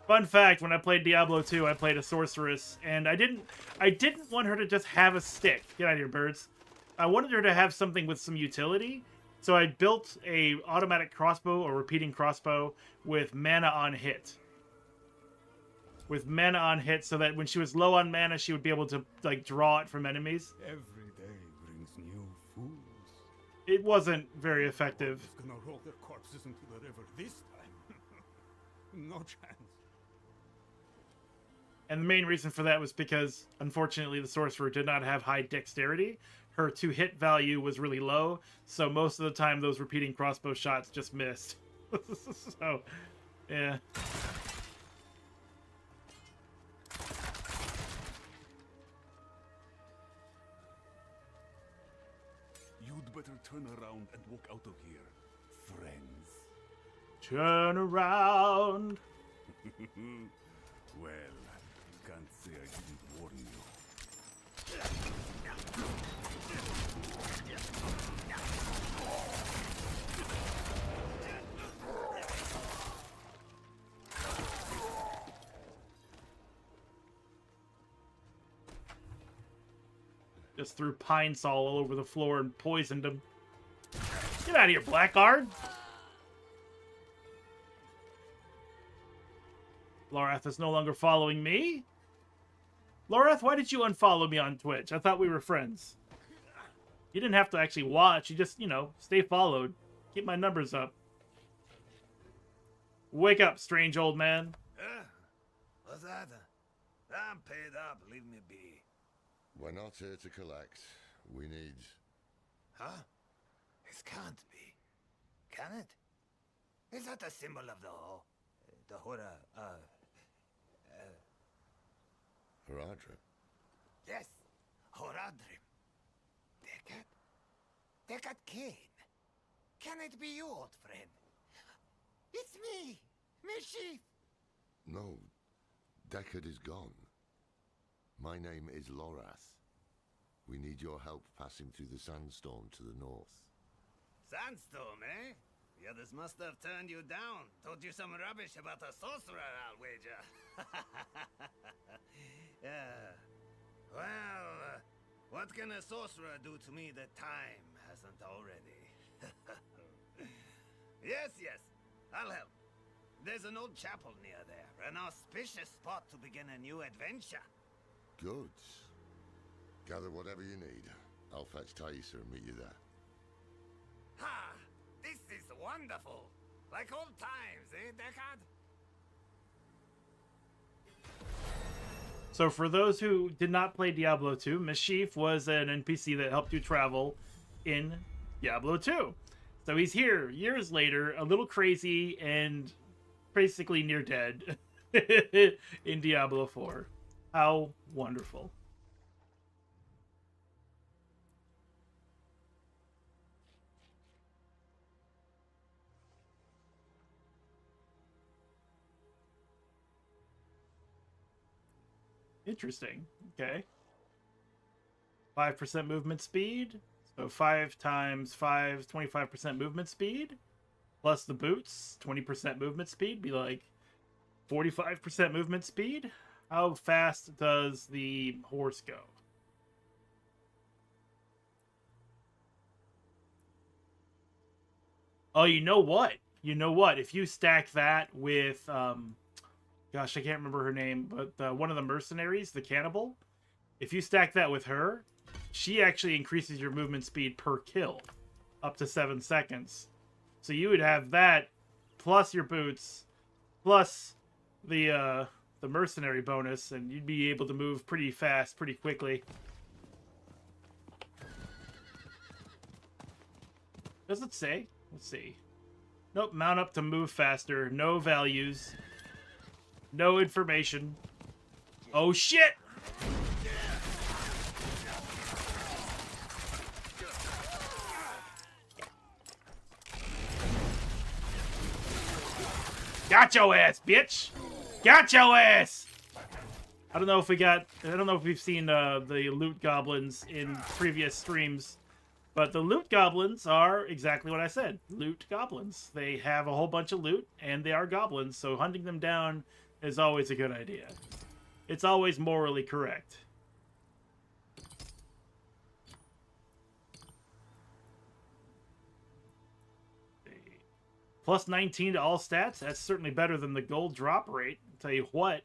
Fun fact, when I played Diablo 2, I played a sorceress, and I didn't want her to just have a stick. Get out of here, birds. I wanted her to have something with some utility, so I built a automatic crossbow or repeating crossbow with mana on hit. With mana on hit, so that when she was low on mana, she would be able to like draw it from enemies. Every day brings new fools. It wasn't very effective. Who's gonna roll their corpses into the river this time? No chance. And the main reason for that was because, unfortunately, the sorcerer did not have high dexterity. Her to-hit value was really low, so most of the time those repeating crossbow shots just missed. So, yeah. You'd better turn around and walk out of here, friends. Turn around. Well, can't say I didn't warn you. Just threw pine sol all over the floor and poisoned him. Get out of here, Blackguard! Lorath is no longer following me? Lorath, why did you unfollow me on Twitch? I thought we were friends. You didn't have to actually watch. You just, you know, stay followed. Keep my numbers up. Wake up, strange old man. What's that? I'm paid up. Leave me be. We're not here to collect. We need... Huh? It can't be. Can it? Is that a symbol of the Hora, Haradrim? Yes, Horadrim. Dekat Kane. Can it be you, old friend? It's me, Mischief. No, Deckard is gone. My name is Lorath. We need your help passing through the sandstorm to the north. Sandstorm, eh? The others must have turned you down. Told you some rubbish about a sorcerer, I'll wager. Yeah. Well, what can a sorcerer do to me that time hasn't already? Yes, I'll help. There's an old chapel near there, an auspicious spot to begin a new adventure. Good. Gather whatever you need. I'll fetch Thaisa and meet you there. Ha! This is wonderful! Like old times, eh, Deckard? So for those who did not play Diablo 2, Mischief was an NPC that helped you travel in Diablo 2. So he's here years later, a little crazy and basically near dead in Diablo 4. How wonderful. Interesting. Okay. 5% movement speed. So 5 times 5, 25% movement speed. Plus the boots, 20% movement speed. Be like 45% movement speed. How fast does the horse go? Oh, you know what? You know what? If you stack that with... gosh, I can't remember her name, but one of the mercenaries, the cannibal. If you stack that with her, she actually increases your movement speed per kill up to 7 seconds. So you would have that plus your boots plus the mercenary bonus, and you'd be able to move pretty fast, pretty quickly. Does it say? Let's see. Nope, mount up to move faster. No values. No information. Oh shit! Got your ass, bitch! Got your ass! I don't know if we've seen the loot goblins in previous streams, but the loot goblins are exactly what I said. Loot goblins. They have a whole bunch of loot, and they are goblins, so hunting them down is always a good idea. It's always morally correct. Plus 19 to all stats. That's certainly better than the gold drop rate. I'll tell you what.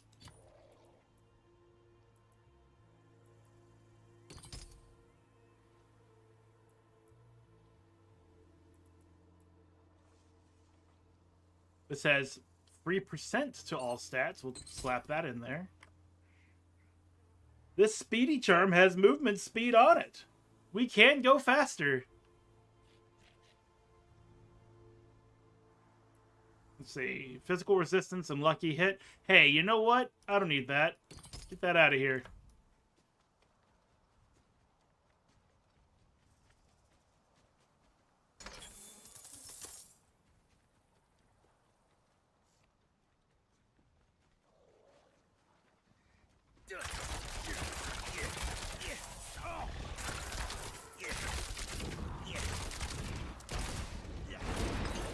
This has 3% to all stats. We'll slap that in there. This speedy charm has movement speed on it. We can go faster. Let's see. Physical resistance and lucky hit. Hey, you know what? I don't need that. Get that out of here.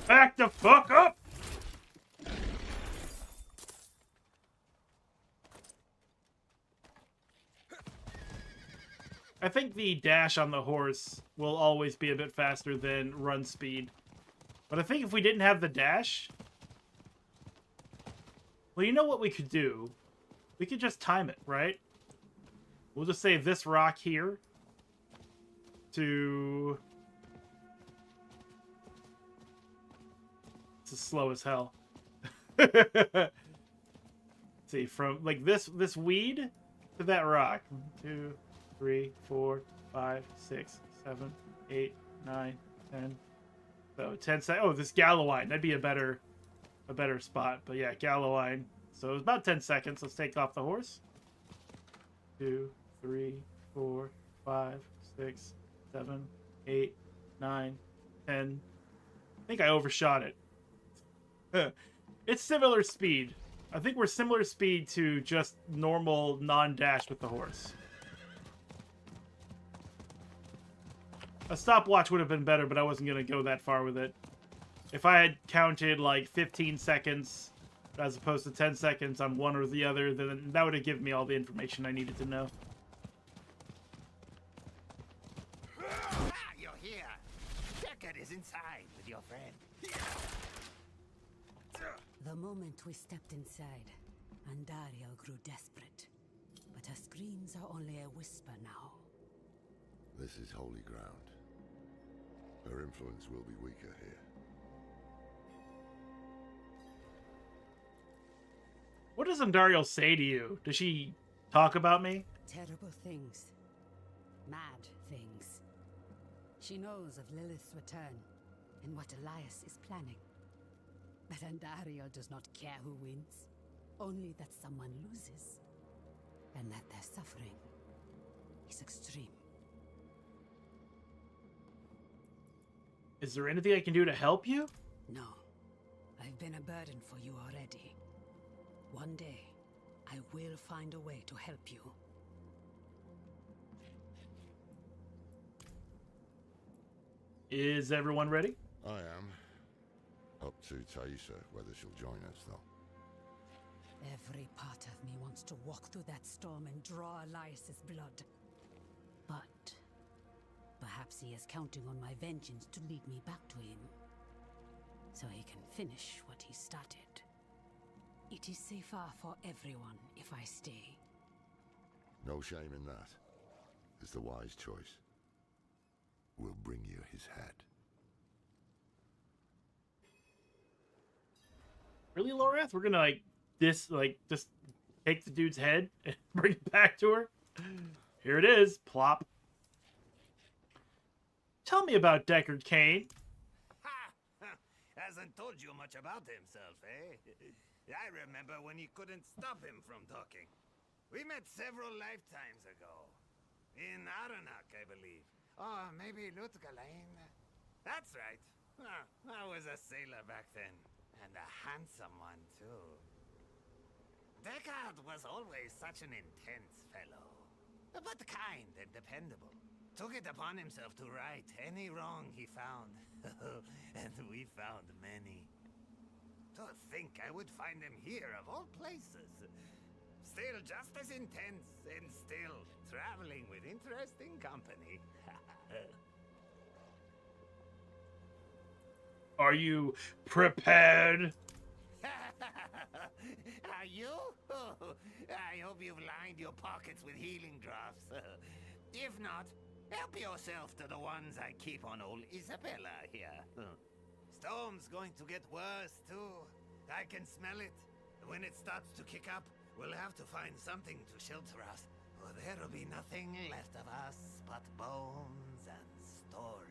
Back the fuck up! I think the dash on the horse will always be a bit faster than run speed. But I think if we didn't have the dash... Well, you know what we could do? We could just time it, right? We'll just say this rock here. to... This is slow as hell. Let's see, from like this weed to that rock. 1, 2, 3, 4, 5, 6, 7, 8, 9, 10. So 10 seconds. Oh, this Gallowine. That'd be a better spot. But yeah, Gallowine. So it was about 10 seconds. Let's take off the horse. 2, 3, 4, 5, 6, 7, 8, 9, 10. I think I overshot it. It's similar speed. I think we're similar speed to just normal non-dash with the horse. A stopwatch would have been better, but I wasn't going to go that far with it. If I had counted like 15 seconds as opposed to 10 seconds on one or the other, then that would have given me all the information I needed to know. Ah, you're here. Deckard is inside with your friend. The moment we stepped inside, Andariel grew desperate. But her screams are only a whisper now. This is holy ground. Her influence will be weaker here. What does Andariel say to you? Does she talk about me? Terrible things. Mad things. She knows of Lilith's return and what Elias is planning. But Andariel does not care who wins. Only that someone loses. And that their suffering is extreme. Is there anything I can do to help you? No. I've been a burden for you already. One day, I will find a way to help you. Is everyone ready? I am. Up to Taisa, whether she'll join us, though. Every part of me wants to walk through that storm and draw Elias's blood. But perhaps he is counting on my vengeance to lead me back to him, so he can finish what he started. It is safer for everyone if I stay. No shame in that. It's the wise choice. We'll bring you his head. Really, Lorath? We're gonna just take the dude's head and bring it back to her? Here it is. Plop. Tell me about Deckard Cain. Ha! Hasn't told you much about himself, eh? I remember when you couldn't stop him from talking. We met several lifetimes ago. In Aranak, I believe. Oh, maybe Lutgalain. That's right. I was a sailor back then. And a handsome one, too. Deckard was always such an intense fellow. But kind and dependable. Took it upon himself to right any wrong he found. And we found many. To think I would find him here, of all places. Still just as intense, and still traveling with interesting company. Are you prepared? Are you? I hope you've lined your pockets with healing drops. If not, help yourself to the ones I keep on old Isabella here. Storm's going to get worse, too. I can smell it. When it starts to kick up, we'll have to find something to shelter us. Or there'll be nothing left of us but bones and stories.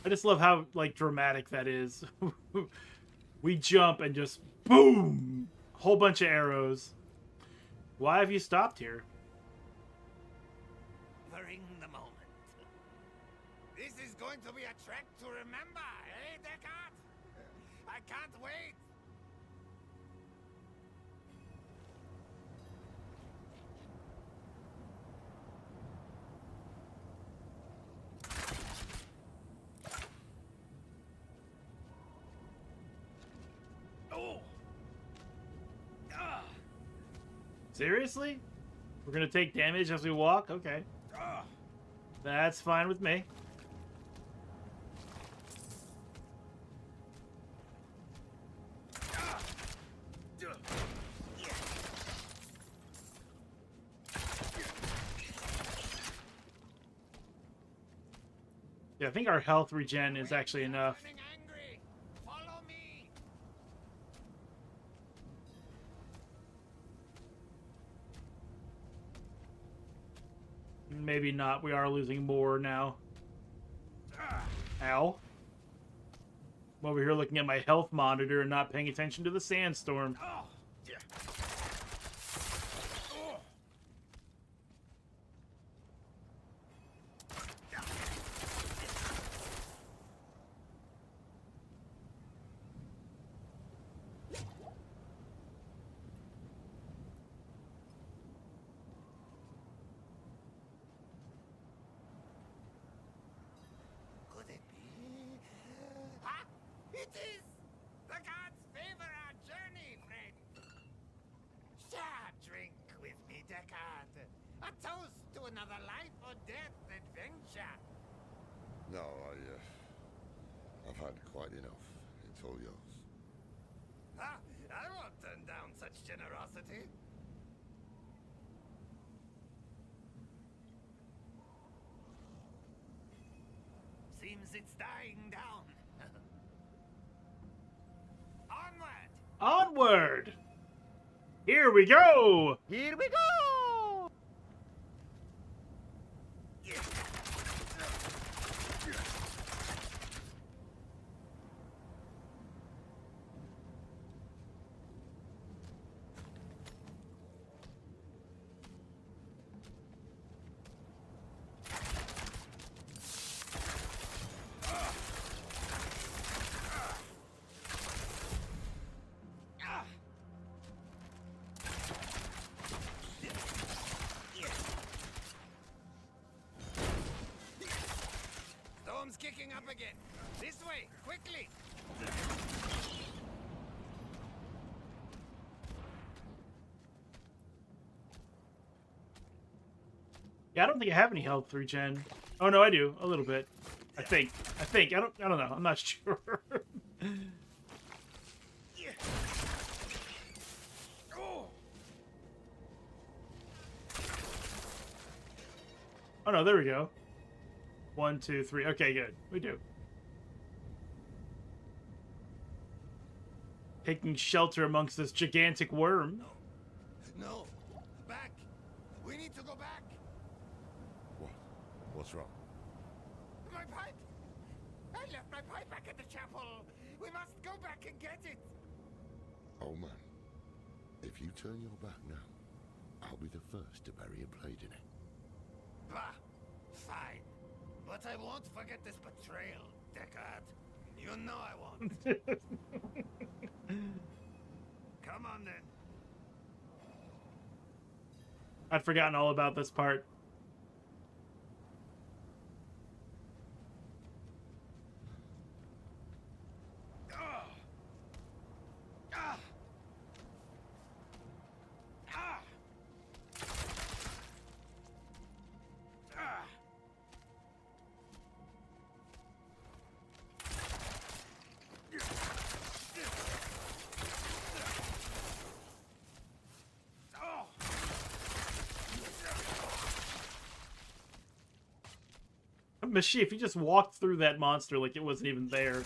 I just love how, like, dramatic that is. We jump and just boom! Whole bunch of arrows. Why have you stopped here? Savoring the moment. This is going to be a trek to remember, eh, Deckard? I can't wait. Seriously? We're gonna take damage as we walk? Okay. That's fine with me. Yeah, I think our health regen is actually enough. Maybe not. We are losing more now. Ow. I'm over here looking at my health monitor and not paying attention to the sandstorm. Could it be? Ah, it is! The gods favor our journey, friend! Share a drink with me, Deckard. A toast to another life or death adventure. No, I've had quite enough. It's all yours. Ah, I won't turn down such generosity. Seems it's dying down. Onward! Onward! Here we go! Here we go! Storm's kicking up again. This way, quickly! Yeah, I don't think I have any health regen. Oh no, I do. A little bit. I think. I don't know. I'm not sure. Oh no, there we go. 1, 2, 3. Okay, good. We do. Taking shelter amongst this gigantic worm. No! Back! We need to go back! What's wrong? My pipe! I left my pipe back at the chapel! We must go back and get it! Oh man, if you turn your back now, I'll be the first to bury a blade in it. Bah! Fine. But I won't forget this betrayal, Deckard. You know I won't. Come on then. I'd forgotten all about this part. Mashi, if you just walked through that monster like it wasn't even there.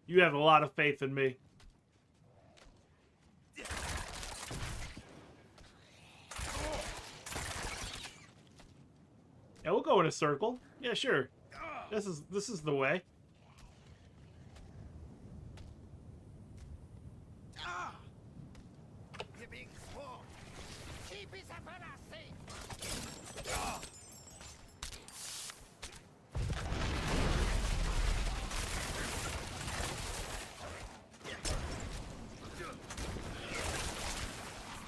You have a lot of faith in me. Yeah, we'll go in a circle. Yeah, sure. This is the way. You big sword! Keep Isabella safe!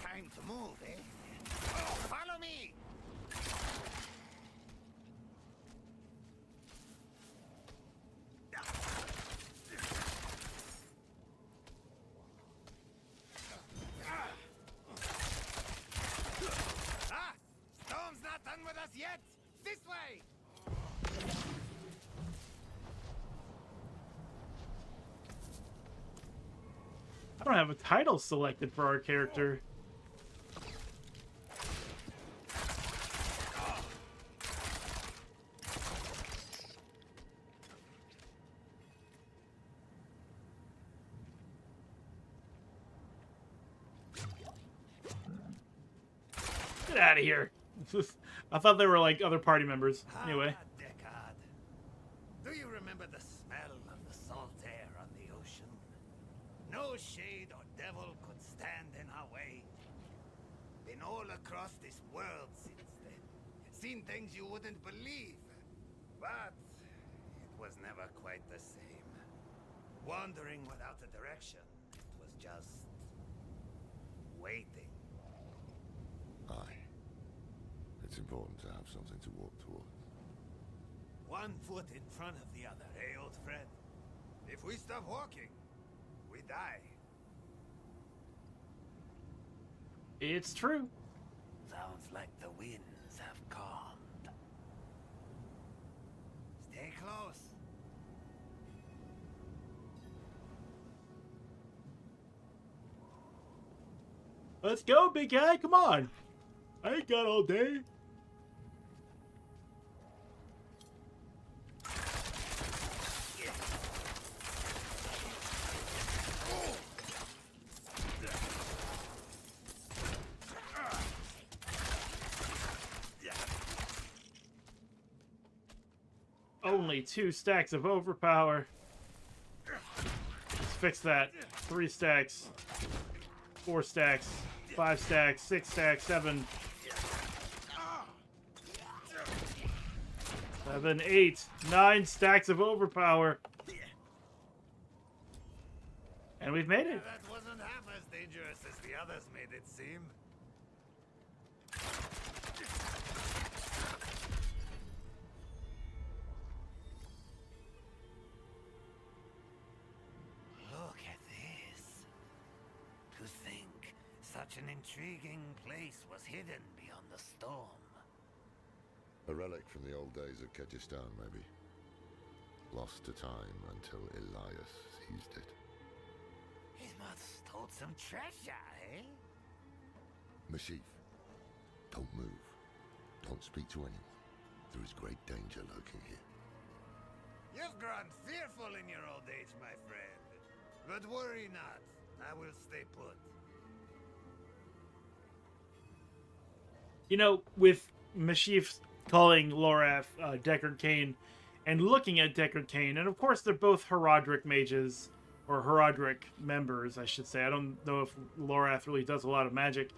Time to move, eh? Follow me! I don't have a title selected for our character. Get out of here. I thought they were like other party members. Anyway. Deckard. Do you remember the smell of the salt air on the ocean? No shade or devil could stand in our way. Been all across this world since then. Seen things you wouldn't believe. But it was never quite the same. Wandering without a direction. It was just waiting. Aye. It's important to have something to walk towards. One foot in front of the other, eh, old friend? If we stop walking, we die. It's true. Sounds like the winds have calmed. Stay close. Let's go, big guy. Come on. I ain't got all day. Only 2 stacks of overpower. Let's fix that. 3 stacks. 4 stacks. 5 stacks. 6 stacks. 7. 7, 8, 9 stacks of overpower. And we've made it. That wasn't half as dangerous as the others made it seem. Look at this. To think such an intriguing place was hidden beyond the storm. A relic from the old days of Kyrgyzstan, maybe. Lost to time until Elias seized it. He must have stole some treasure, eh? Mashif, don't move. Don't speak to anyone. There is great danger lurking here. You've grown fearful in your old age, my friend. But worry not. I will stay put. You know, with Mashif calling Lorath Deckard Cain and looking at Deckard Cain, and of course they're both Herodric mages, or Herodric members, I should say. I don't know if Lorath really does a lot of magic.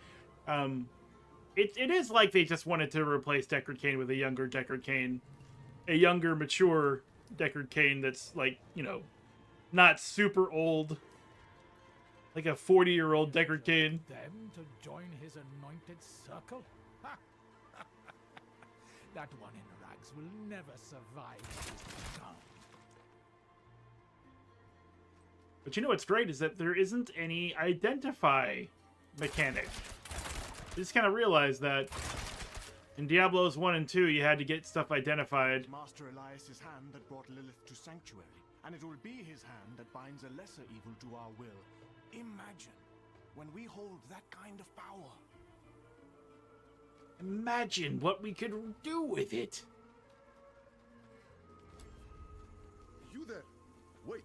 It is like they just wanted to replace Deckard Cain with a younger Deckard Cain. A younger, mature Deckard Cain that's, like, you know, not super old. Like a 40-year-old Deckard Cain. Them to join his anointed circle? Ha! That one in rags will never survive his tongue. But you know what's great is that there isn't any identify mechanic. I just kind of realized that in Diablos 1 and 2, you had to get stuff identified. Master Elias's hand that brought Lilith to Sanctuary, and it will be his hand that binds a lesser evil to our will. Imagine when we hold that kind of power. Imagine what we could do with it. You there? Wait.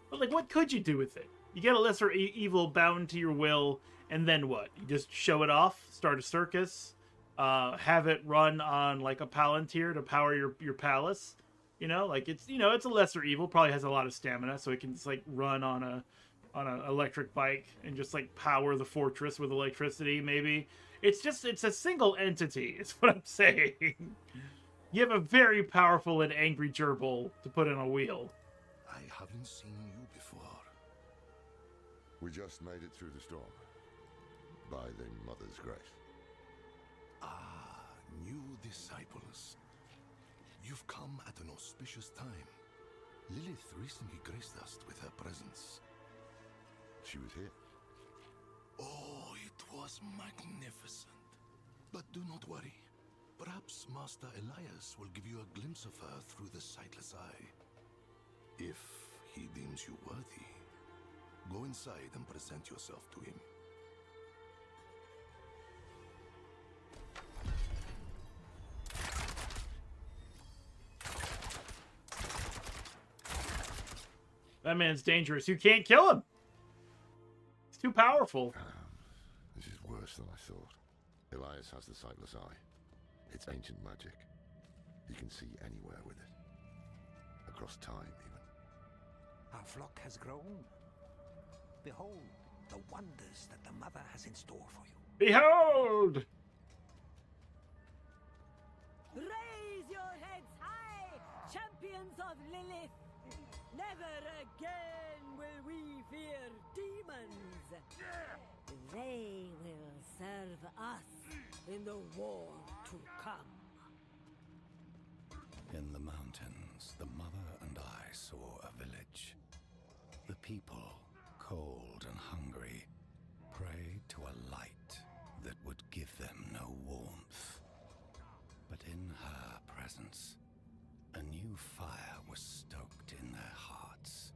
But, like, what could you do with it? You get a lesser evil bound to your will, and then what? You just show it off, start a circus, have it run on, like, a palantir to power your palace. You know, like, it's, you know, it's a lesser evil, probably has a lot of stamina, so it can just, like, run on an electric bike and just, like, power the fortress with electricity, maybe. It's a single entity, is what I'm saying. You have a very powerful and angry gerbil to put in a wheel. I haven't seen you before. We just made it through the storm. By the Mother's grace. Ah, new disciples. You've come at an auspicious time. Lilith recently graced us with her presence. She was here. Oh, it was magnificent. But do not worry. Perhaps Master Elias will give you a glimpse of her through the sightless eye. If he deems you worthy. Go inside and present yourself to him. That man's dangerous. You can't kill him. He's too powerful. This is worse than I thought. Elias has the sightless eye. It's ancient magic. He can see anywhere with it. Across time, even. Our flock has grown. Behold the wonders that the Mother has in store for you. Behold! Raise your heads high, champions of Lilith! Never again will we fear demons. They will serve us in the war to come. In the mountains, the mother and I saw a village. The people, cold and hungry, prayed to a light that would give them no warmth. But in her presence, a new fire was stoked in their hearts.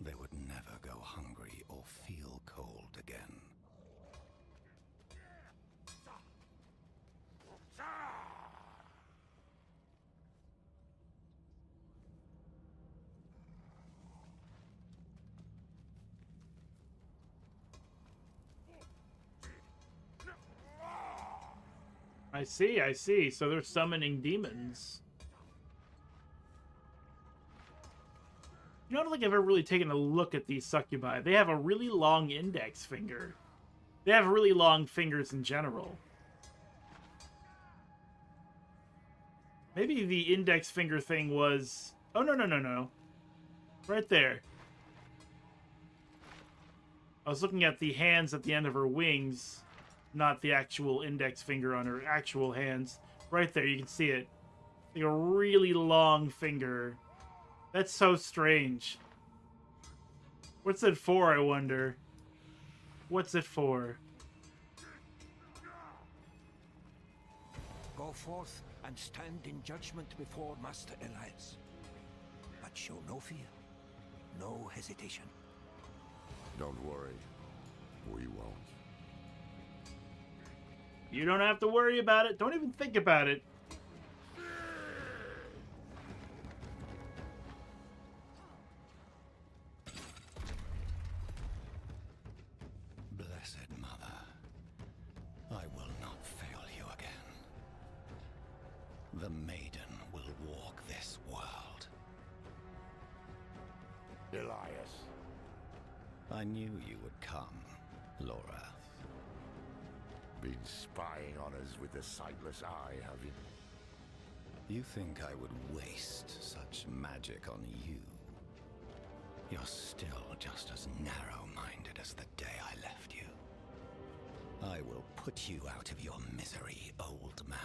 They would never go hungry or feel cold again. I see, I see. So they're summoning demons. You know, I don't think I've ever really taken a look at these succubi. They have a really long index finger. They have really long fingers in general. Maybe the index finger thing was... Oh, no, no, no, no. Right there. I was looking at the hands at the end of her wings, not the actual index finger on her actual hands. Right there, you can see it. Like a really long finger. That's so strange. What's it for, I wonder? What's it for? Go forth and stand in judgment before Master Elias. But show no fear, no hesitation. Don't worry. We won't. You don't have to worry about it. Don't even think about it. Blessed Mother, I will not fail you again. The maiden will walk this world. Elias. I knew you would come, Laura. Been spying on us with the sightless eye, have you? You think I would waste such magic on you? You're still just as narrow-minded as the day I left you. I will put you out of your misery, old man.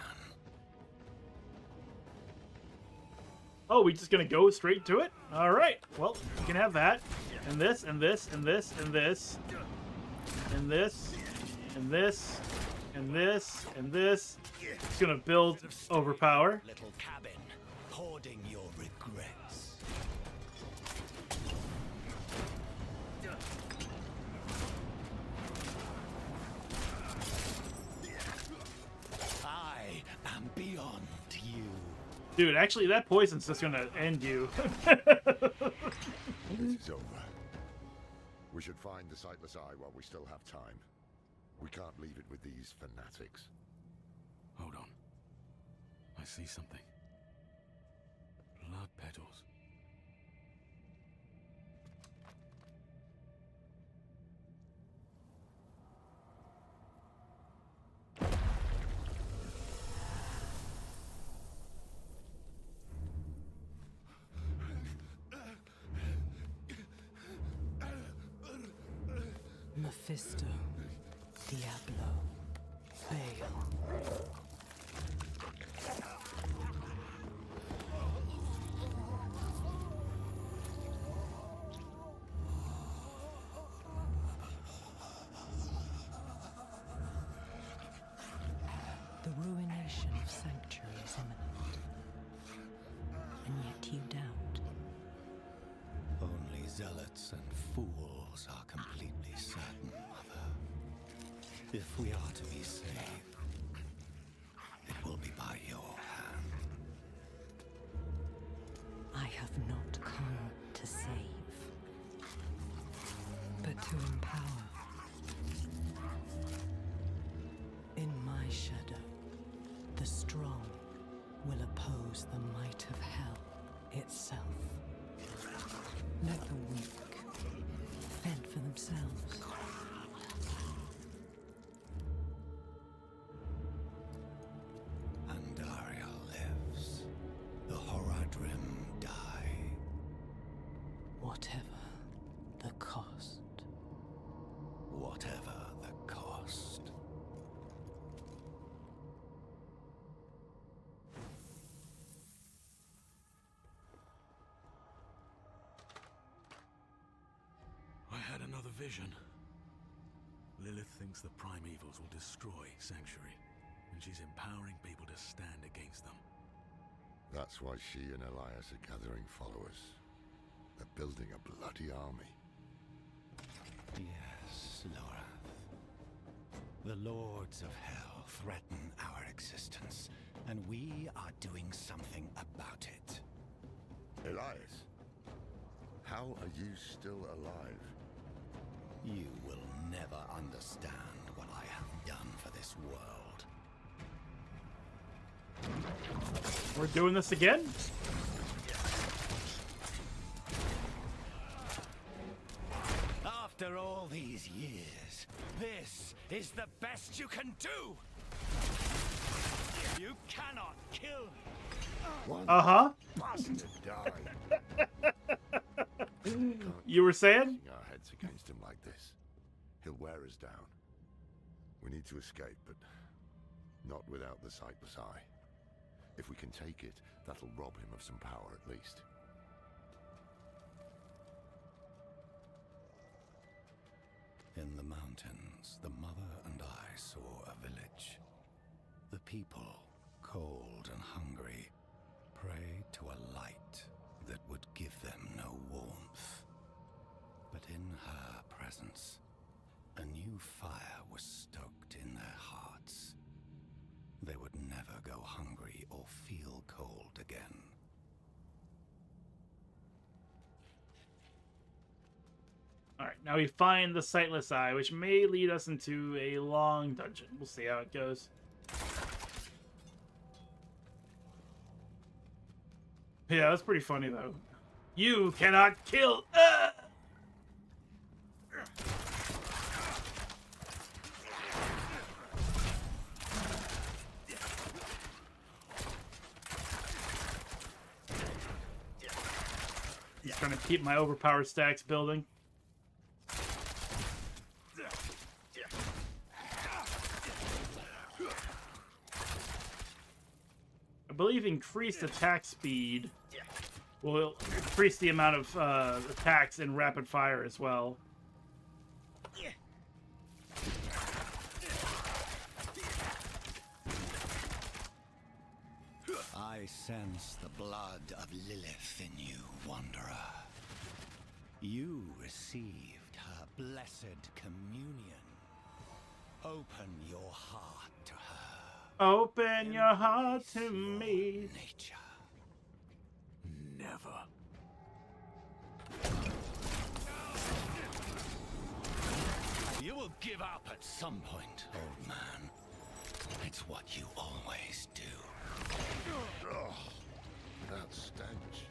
Oh, we just gonna go straight to it? Alright, well, you can have that. And this, and this, and this, and this. And this, and this, and this, and this. It's gonna build overpower. Little cabin, hoarding your regrets. I am beyond you. Dude, actually, that poison's just gonna end you. This is over. We should find the sightless eye while we still have time. We can't leave it with these fanatics. Hold on. I see something. Blood petals. Mephisto, Diablo, Bale. The ruination of Sanctuary is imminent, and yet you doubt. Only zealots and fools are completely certain, Mother. If we are to be saved, it will be by your hand. I have not come to save, but to empower. In my shadow, the strong will oppose the might of hell itself. Let the weak fend for themselves. Andariel lives. The Horadrim die. Whatever the cost. Whatever the cost. I had another vision. Lilith thinks the primevals will destroy Sanctuary, and she's empowering people to stand against them. That's why she and Elias are gathering followers. They're building a bloody army. Yes, Lorath. The Lords of Hell threaten our existence, and we are doing something about it. Elias, how are you still alive? You will never understand what I have done for this world. We're doing this again? After all these years, this is the best you can do! You cannot kill me! Uh-huh. Bastard died. You were saying? Pushing our heads against him like this. He'll wear us down. We need to escape, but not without the sightless eye. If we can take it, that'll rob him of some power at least. In the mountains, the mother and I saw a village. The people, cold and hungry, prayed to a light that would give them no warmth. But in her presence, a new fire was stoked in their hearts. They would never go hungry or feel cold again. Alright, now we find the Sightless Eye, which may lead us into a long dungeon. We'll see how it goes. Yeah, that's pretty funny, though. You cannot kill... Just trying to keep my overpowered stacks building. I believe increased attack speed will increase the amount of attacks in rapid fire as well. I sense the blood of Lilith in you, Wanderer. You received her blessed communion. Open your heart to her. Open your heart to me. Nature. Never. You will give up at some point, old man. It's what you always do. Ugh, that stench.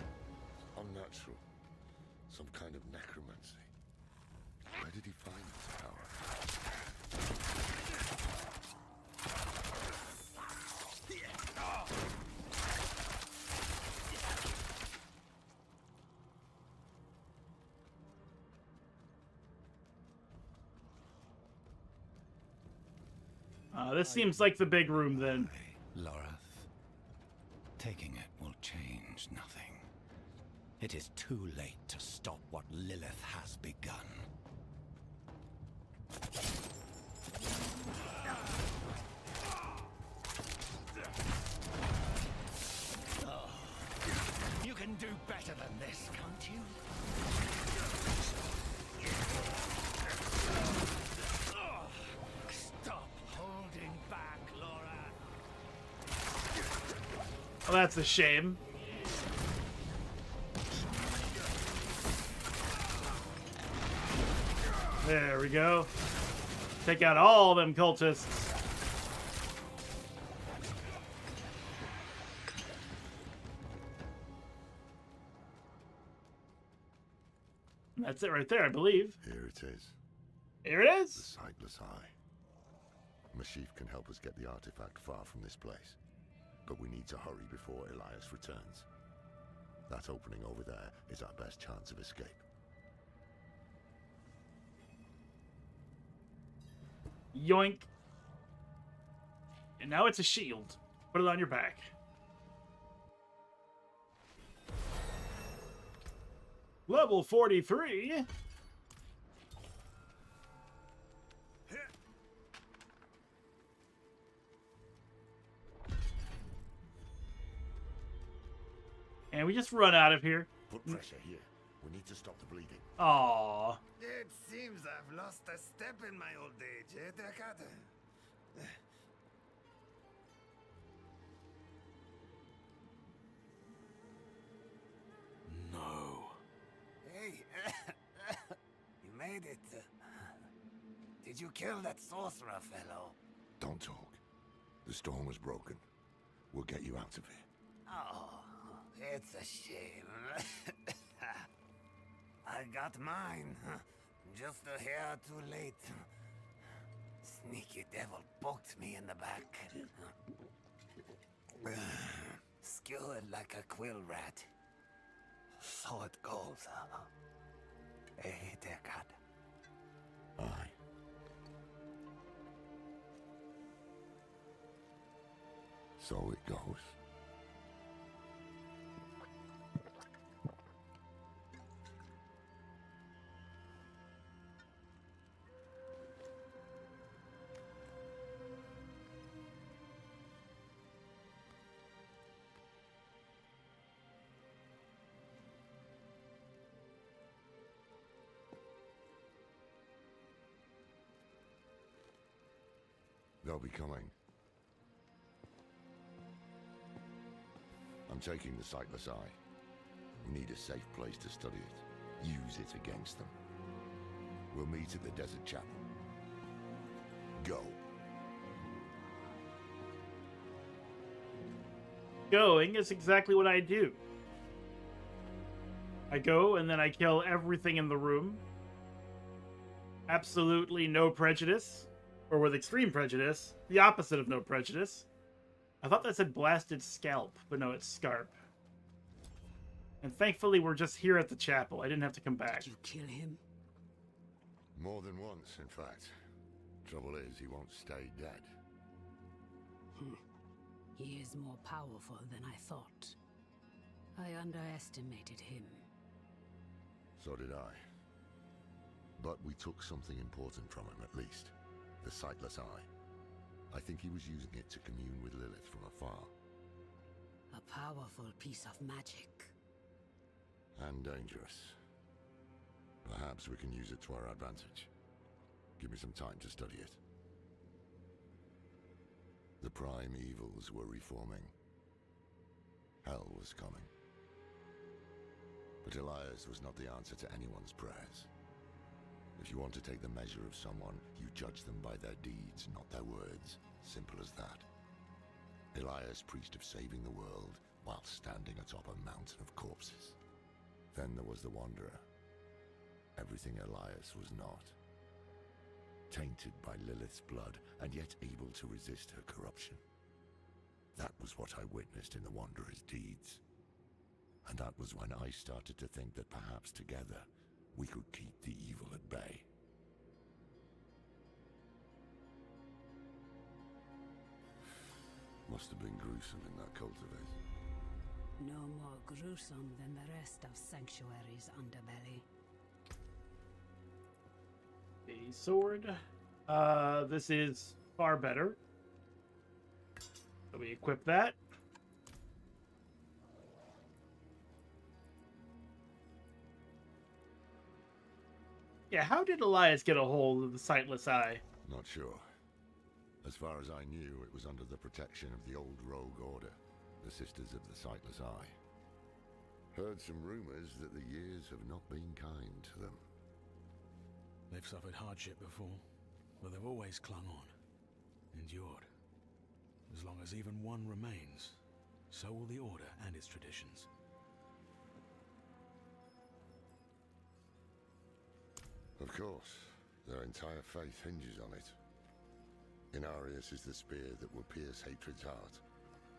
Unnatural. Some kind of necromancy. Where did he find this power? This seems like the big room then. Lorath, taking it will change nothing. It is too late to stop what Lilith has begun. Oh, you can do better than this, can't you? Well, that's a shame. There we go. Take out all them cultists. That's it right there, I believe. Here it is. Here it is. The Sightless Eye. Mashif can help us get the artifact far from this place. But we need to hurry before Elias returns. That opening over there is our best chance of escape. Yoink. And now it's a shield. Put it on your back. Level 43. And we just run out of here. Put pressure here. We need to stop the bleeding. Aww. It seems I've lost a step in my old age, eh, Deckard? No. Hey, you made it. Did you kill that sorcerer fellow? Don't talk. The storm was broken. We'll get you out of here. Oh, it's a shame. I got mine. Just a hair too late. Sneaky devil poked me in the back. Skewered like a quill rat. So it goes. Hey, Deckard. Aye. So it goes. They'll be coming. I'm taking the Sightless Eye. We need a safe place to study it. Use it against them. We'll meet at the Desert Chapel. Go. Going is exactly what I do. I go and then I kill everything in the room. Absolutely no prejudice. Or with extreme prejudice. The opposite of no prejudice. I thought that said blasted scalp, but no, it's scarp. And thankfully we're just here at the chapel. I didn't have to come back. Did you kill him? More than once, in fact. Trouble is, he won't stay dead. He is more powerful than I thought. I underestimated him. So did I. But we took something important from him, at least. The Sightless Eye. I think he was using it to commune with Lilith from afar. A powerful piece of magic. And dangerous. Perhaps we can use it to our advantage. Give me some time to study it. The prime evils were reforming. Hell was coming. But Elias was not the answer to anyone's prayers. If you want to take the measure of someone, you judge them by their deeds, not their words. Simple as that. Elias preached of saving the world while standing atop a mountain of corpses. Then there was the Wanderer. Everything Elias was not. Tainted by Lilith's blood, and yet able to resist her corruption. That was what I witnessed in the Wanderer's deeds. And that was when I started to think that perhaps together, we could keep the evil at bay. Must have been gruesome in that cultivate. No more gruesome than the rest of Sanctuary's underbelly. A sword. This is far better. So we equip that. Yeah, how did Elias get a hold of the Sightless Eye? Not sure. As far as I knew, it was under the protection of the old rogue order. the Sisters of the Sightless Eye. Heard some rumors that the years have not been kind to them. They've suffered hardship before, but they've always clung on, endured. As long as even one remains, so will the Order and its traditions. Of course, their entire faith hinges on it. Inarius is the spear that will pierce hatred's heart.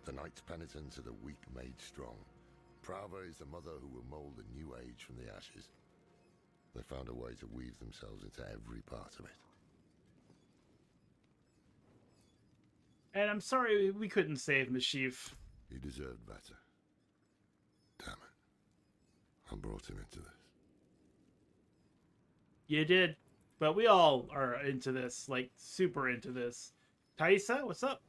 The Knight's penitence are the weak made strong. Prava is the mother who will mold a new age from the ashes. They found a way to weave themselves into every part of it. And I'm sorry we couldn't save Mashif. He deserved better. Damn it. I brought him into this. You did. But we all are into this, like, super into this. Thaisa, what's up?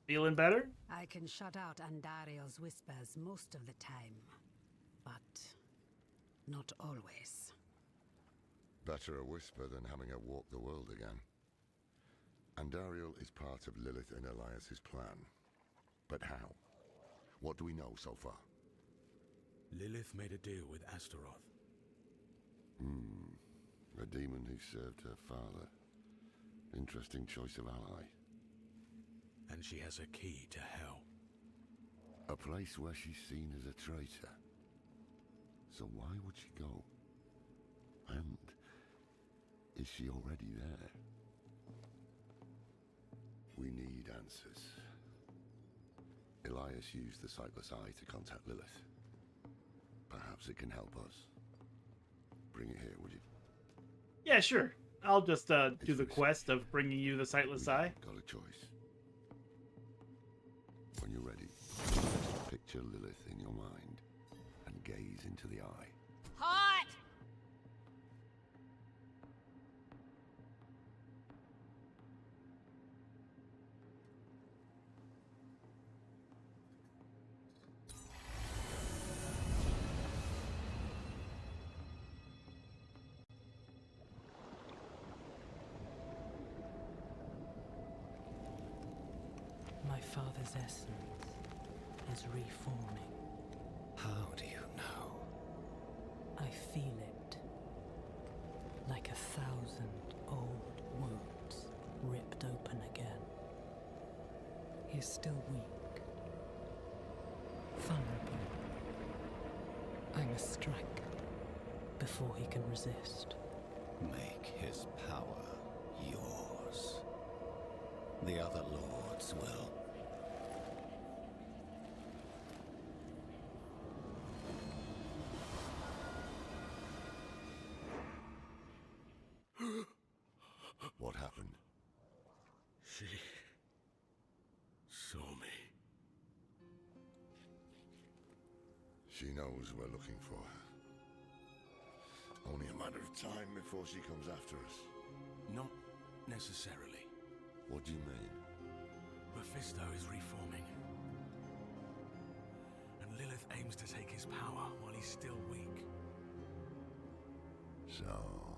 Feeling better? I can shut out Andario's whispers most of the time, but not always. Better a whisper than having her walk the world again. Andariel is part of Lilith and Elias's plan. But how? What do we know so far? Lilith made a deal with Astaroth. A demon who served her father. Interesting choice of ally. And she has a key to hell. A place where she's seen as a traitor. So why would she go? And is she already there? We need answers. Elias used the Sightless Eye to contact Lilith. Perhaps it can help us. Bring it here, would you? Yeah, sure. I'll just do the quest of bringing you the Sightless Eye. Got a choice. When you're ready, picture Lilith in your mind and gaze into the eye. Hot! My father's essence is reforming. How do you know? I feel it. Like 1,000 old wounds ripped open again. He's still weak. Vulnerable. I must strike before he can resist. Make his power yours. The other lords will. What happened? She saw me. She knows we're looking for her. Only a matter of time before she comes after us. Not necessarily. What do you mean? Mephisto is reforming. And Lilith aims to take his power while he's still weak. So,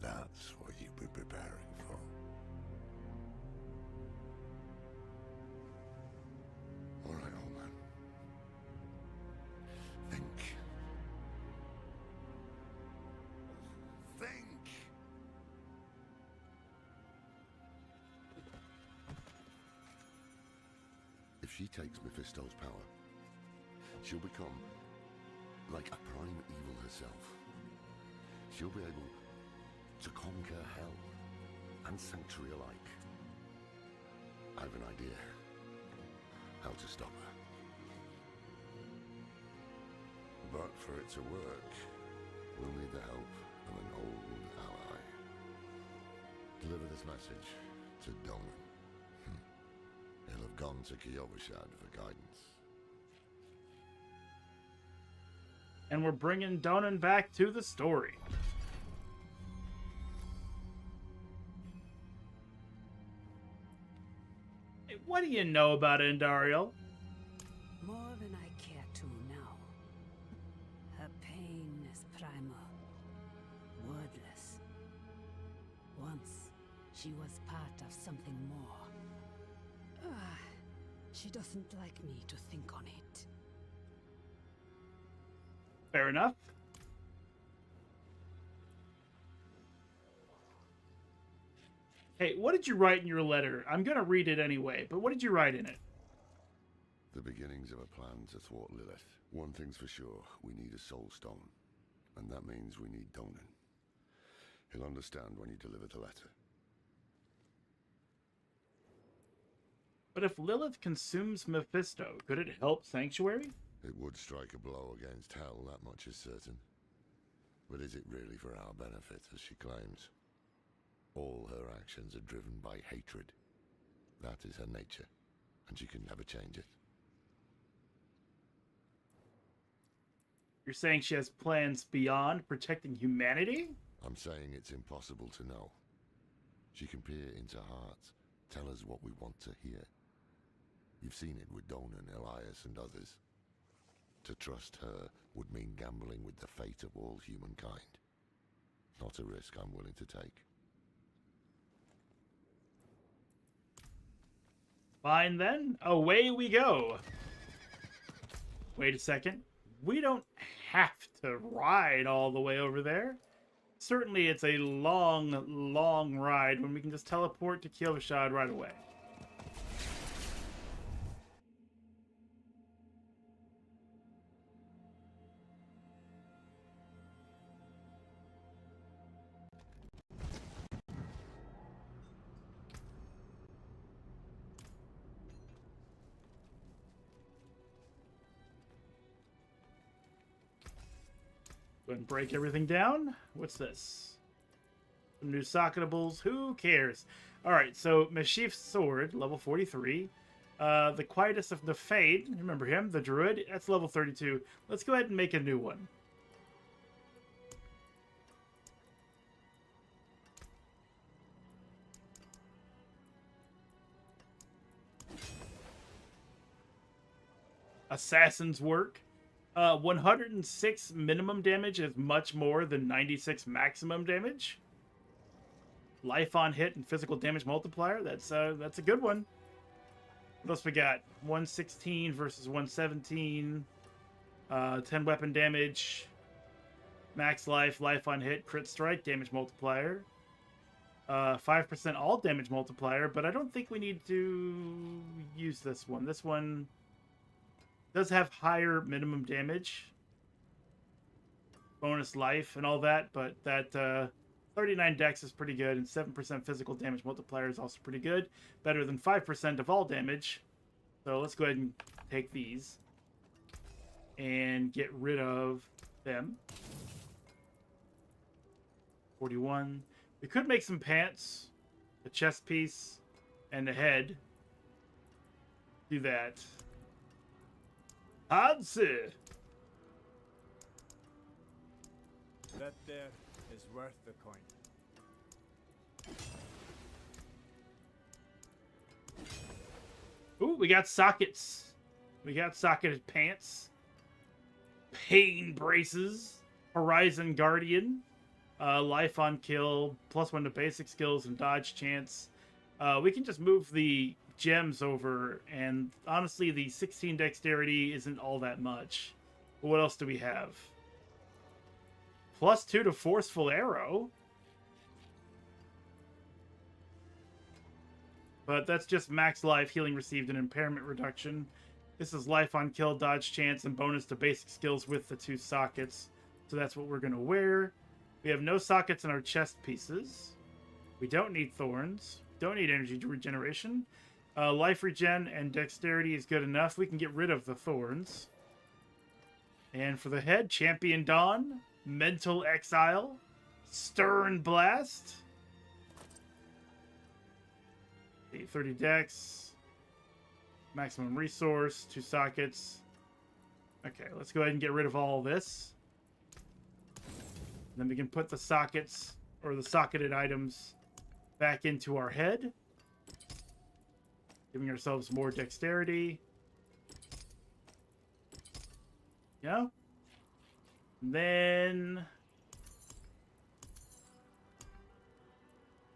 that's what you've been preparing for. All right, old man. Think. Think! If she takes Mephisto's power, she'll become like a prime evil herself. She'll be able to conquer hell and sanctuary alike. I have an idea how to stop her. But for it to work, we'll need the help of an old ally. Deliver this message to Donan. He'll have gone to Kyovashad for guidance. And we're bringing Donan back to the story. Hey, what do you know about Andariel? More than I care to now. Her pain is primal, wordless. Once, she was part of something more. She doesn't like me to think on it. Fair enough. Hey, what did you write in your letter? I'm going to read it anyway, but what did you write in it? The beginnings of a plan to thwart Lilith. One thing's for sure, we need a soul stone. And that means we need Donan. He'll understand when you deliver the letter. But if Lilith consumes Mephisto, could it help Sanctuary? It would strike a blow against Hell, that much is certain. But is it really for our benefit, as she claims? All her actions are driven by hatred. That is her nature, and she can never change it. You're saying she has plans beyond protecting humanity? I'm saying it's impossible to know. She can peer into hearts, tell us what we want to hear. You've seen it with Donan, Elias, and others. To trust her would mean gambling with the fate of all humankind. Not a risk I'm willing to take. Fine then, away we go. Wait a second. We don't have to ride all the way over there. Certainly it's a long, long ride when we can just teleport to Kyovashad right away. Go ahead and break everything down. What's this? Some new socketables. Who cares? Alright, so Meshif's Sword, level 43. The Quietus of the Fade, remember him, the Druid, that's level 32. Let's go ahead and make a new one. Assassin's Work. 106 minimum damage is much more than 96 maximum damage. Life on hit and physical damage multiplier. That's a good one. What else we got? 116 versus 117. 10 weapon damage. Max life, life on hit, crit strike, damage multiplier. 5% all damage multiplier, but I don't think we need to use this one. This one does have higher minimum damage, bonus life, and all that, but that 39 dex is pretty good, and 7% physical damage multiplier is also pretty good. Better than 5% of all damage. So let's go ahead and take these and get rid of them. 41. We could make some pants, a chest piece, and a head. Do that. Hansi! That there is worth the coin. Ooh, we got sockets. We got socketed pants. Pain braces. Horizon Guardian. Life on kill. +1 to basic skills and dodge chance. We can just move the gems over, and honestly the 16 dexterity isn't all that much. But what else do we have? +2 to forceful arrow, but that's just max life, healing received, and impairment reduction. This is life on kill, dodge chance, and bonus to basic skills with the 2 sockets, so that's what we're going to wear. We have no sockets in our chest pieces. We don't need thorns, don't need energy regeneration. Life regen and dexterity is good enough. We can get rid of the thorns. And for the head, Champion Dawn, Mental Exile, Stern Blast. 30 dex, maximum resource, 2 sockets. Okay, let's go ahead and get rid of all this. Then we can put the sockets, or the socketed items, back into our head. Giving ourselves more dexterity. Yeah. And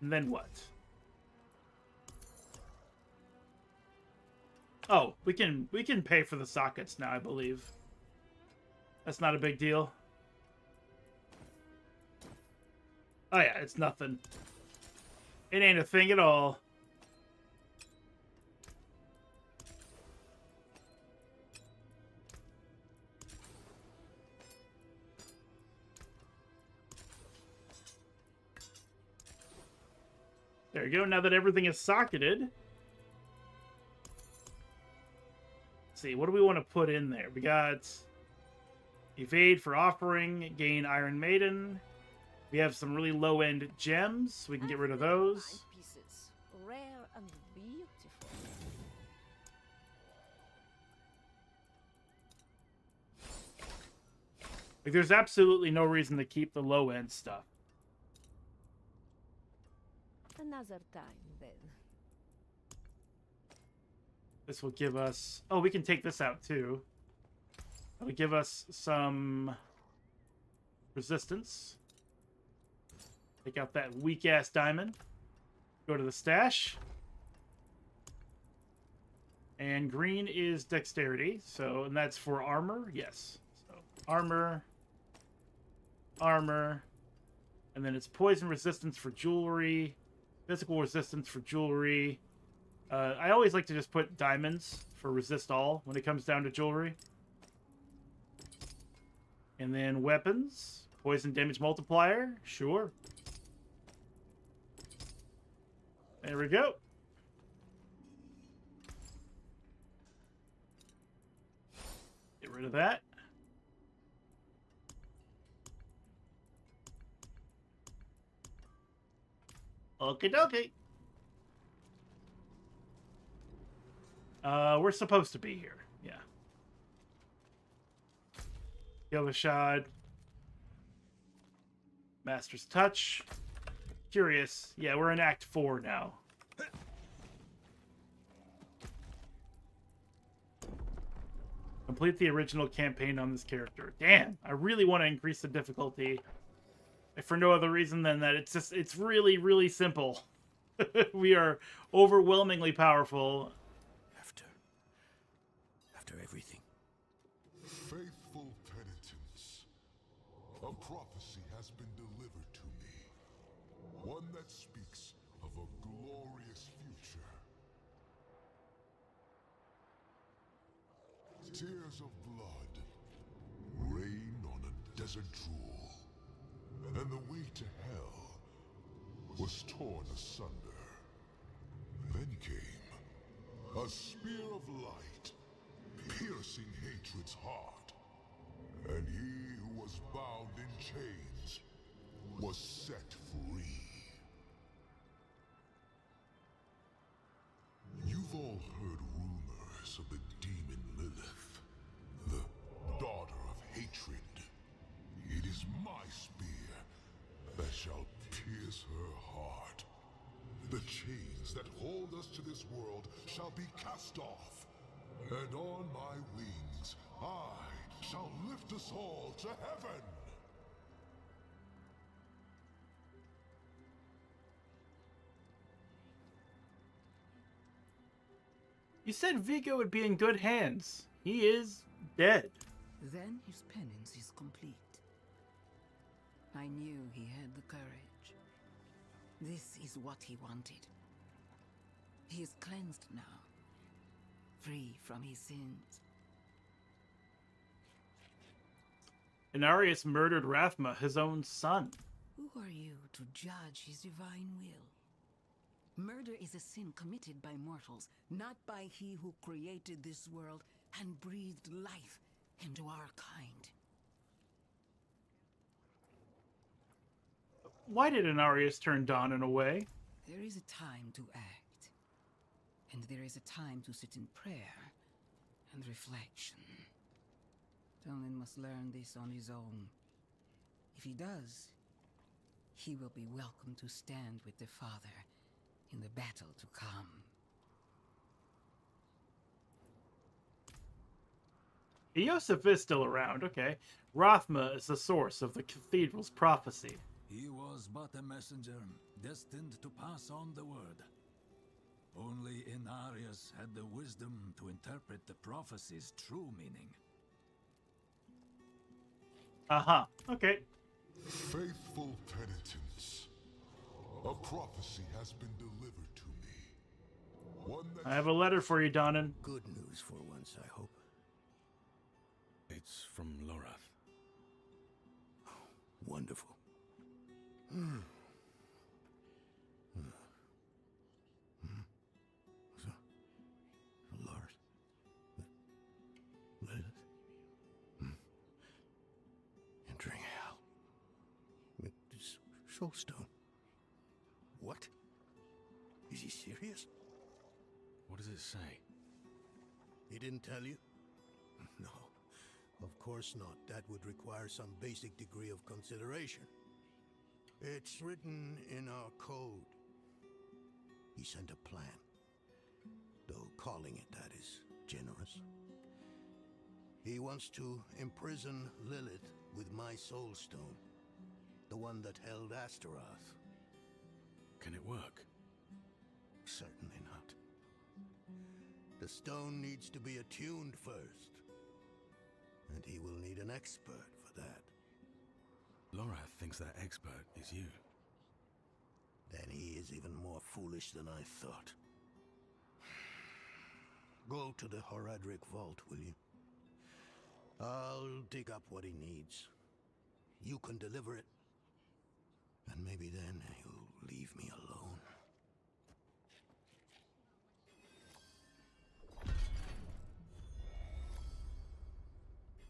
then what? Oh, we can pay for the sockets now, I believe. That's not a big deal. Oh yeah, it's nothing. It ain't a thing at all. There you go. Now that everything is socketed. Let's see, what do we want to put in there? We got evade for offering, gain Iron Maiden. We have some really low-end gems, so we can get rid of those. Pieces, rare and beautiful. Like, there's absolutely no reason to keep the low-end stuff. Another time, then. This will give us... Oh, we can take this out, too. It'll give us some resistance. Take out that weak-ass diamond. Go to the stash. And green is dexterity. So, and that's for armor? Yes. So, armor. Armor. And then it's poison resistance for jewelry. Physical resistance for jewelry. I always like to just put diamonds for resist all when it comes down to jewelry. And then weapons. Poison damage multiplier. Sure. There we go. Get rid of that. Okie dokie. We're supposed to be here. Yeah. Yellow Shard. Master's Touch. Curious. Yeah, we're in Act 4 now. Complete the original campaign on this character. Damn, I really want to increase the difficulty. If for no other reason than that it's really, really simple. We are overwhelmingly powerful. After everything. Faithful penitents, a prophecy has been delivered to me. One that speaks of a glorious future. Tears of blood rain on a desert drool, and the way to hell was torn asunder. Then came a spear of light, piercing hatred's heart, and he who was bound in chains was set free. You've all heard rumors of the demon Lilith, the daughter of hatred. It is my spear that shall pierce her heart. The chains that hold us to this world shall be cast off, and on my wings I shall lift us all to heaven. You said Vigo would be in good hands. He is dead. Then his penance is complete. I knew he had the courage. This is what he wanted. He is cleansed now, free from his sins. Inarius murdered Rathma, his own son. Who are you to judge his divine will? Murder is a sin committed by mortals, not by he who created this world and breathed life into our kind. Why did Inarius turn Donan away? There is a time to act, and there is a time to sit in prayer and reflection. Donan must learn this on his own. If he does, he will be welcome to stand with the Father in the battle to come. Eosif is still around, okay. Rathma is the source of the cathedral's prophecy. He was but a messenger, destined to pass on the word. Only Inarius had the wisdom to interpret the prophecy's true meaning. Uh-huh. Okay. Faithful penitents, a prophecy has been delivered to me. One that I have a letter for you, Donan. Good news for once, I hope. It's from Lorath. Wonderful. Lord. Lilith. Entering hell. With this soulstone. What? Is he serious? What does it say? He didn't tell you? No, of course not. That would require some basic degree of consideration. It's written in our code. He sent a plan. Though calling it that is generous. He wants to imprison Lilith with my soulstone. The one that held Astaroth. Can it work? Certainly not. The stone needs to be attuned first. And he will need an expert for that. Lorath thinks that expert is you. Then he is even more foolish than I thought. Go to the Horadric vault, will you? I'll dig up what he needs. You can deliver it. And maybe then he'll leave me alone.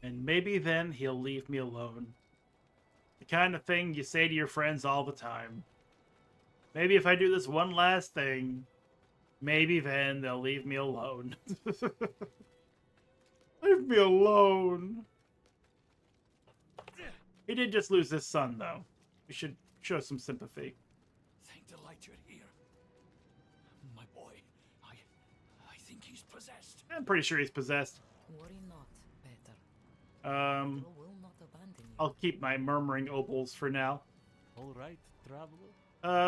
And maybe then he'll leave me alone. The kind of thing you say to your friends all the time. Maybe if I do this one last thing, maybe then they'll leave me alone. Leave me alone. He did just lose his son, though. We should show some sympathy. Thank the light you're here. My boy, I think he's possessed. I'm pretty sure he's possessed. Worry not, better. Will not abandon you. I'll keep my murmuring opals for now. All right, traveler.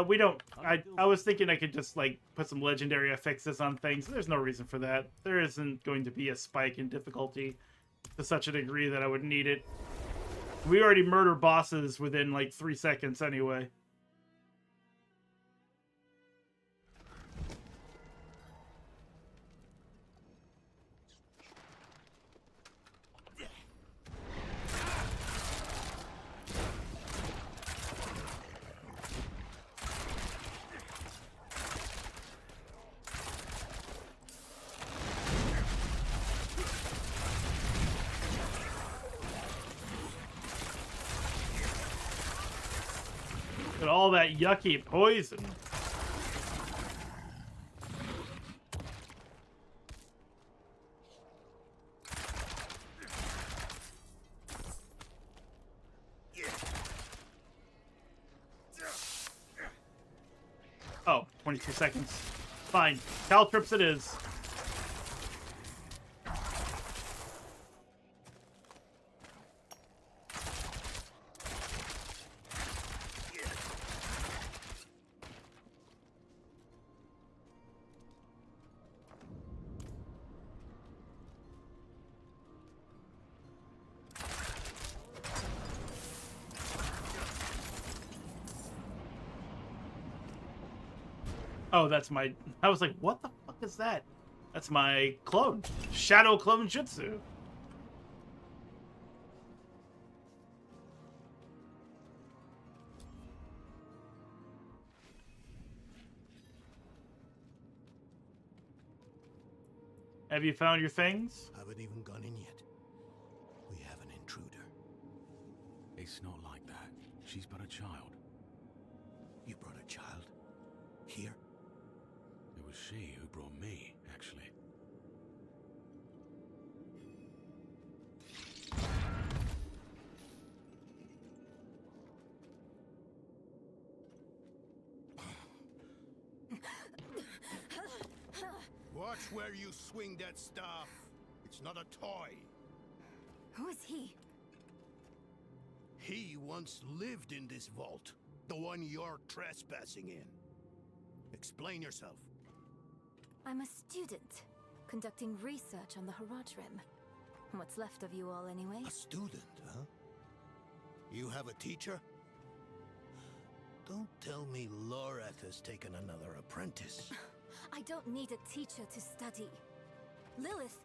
We don't. I was thinking I could just like put some legendary affixes on things. There's no reason for that. There isn't going to be a spike in difficulty to such a degree that I would need it. We already murder bosses within like 3 seconds anyway. But all that yucky poison. Oh, 22 seconds. Fine. Caltrips it is. Oh, that's my... I was like, what the fuck is that? That's my clone. Shadow Clone Jutsu. Have you found your things? Haven't even gone in yet. We have an intruder. It's not like that. She's but a child. You brought a child? Here? It was she who brought me, actually. Watch where you swing that staff. It's not a toy. Who is he? He once lived in this vault. The one you're trespassing in. Explain yourself. I'm a student, conducting research on the Haradrim. What's left of you all, anyway? A student, huh? You have a teacher? Don't tell me Lorath has taken another apprentice. I don't need a teacher to study. Lilith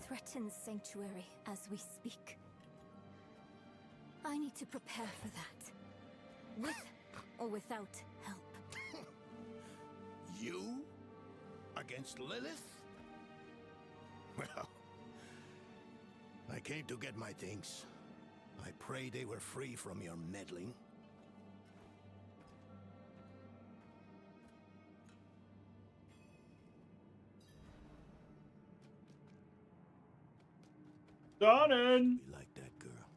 threatens Sanctuary as we speak. I need to prepare for that. With or without help. You? Against Lilith? Well, I came to get my things. I pray they were free from your meddling. Donan! Be like that girl.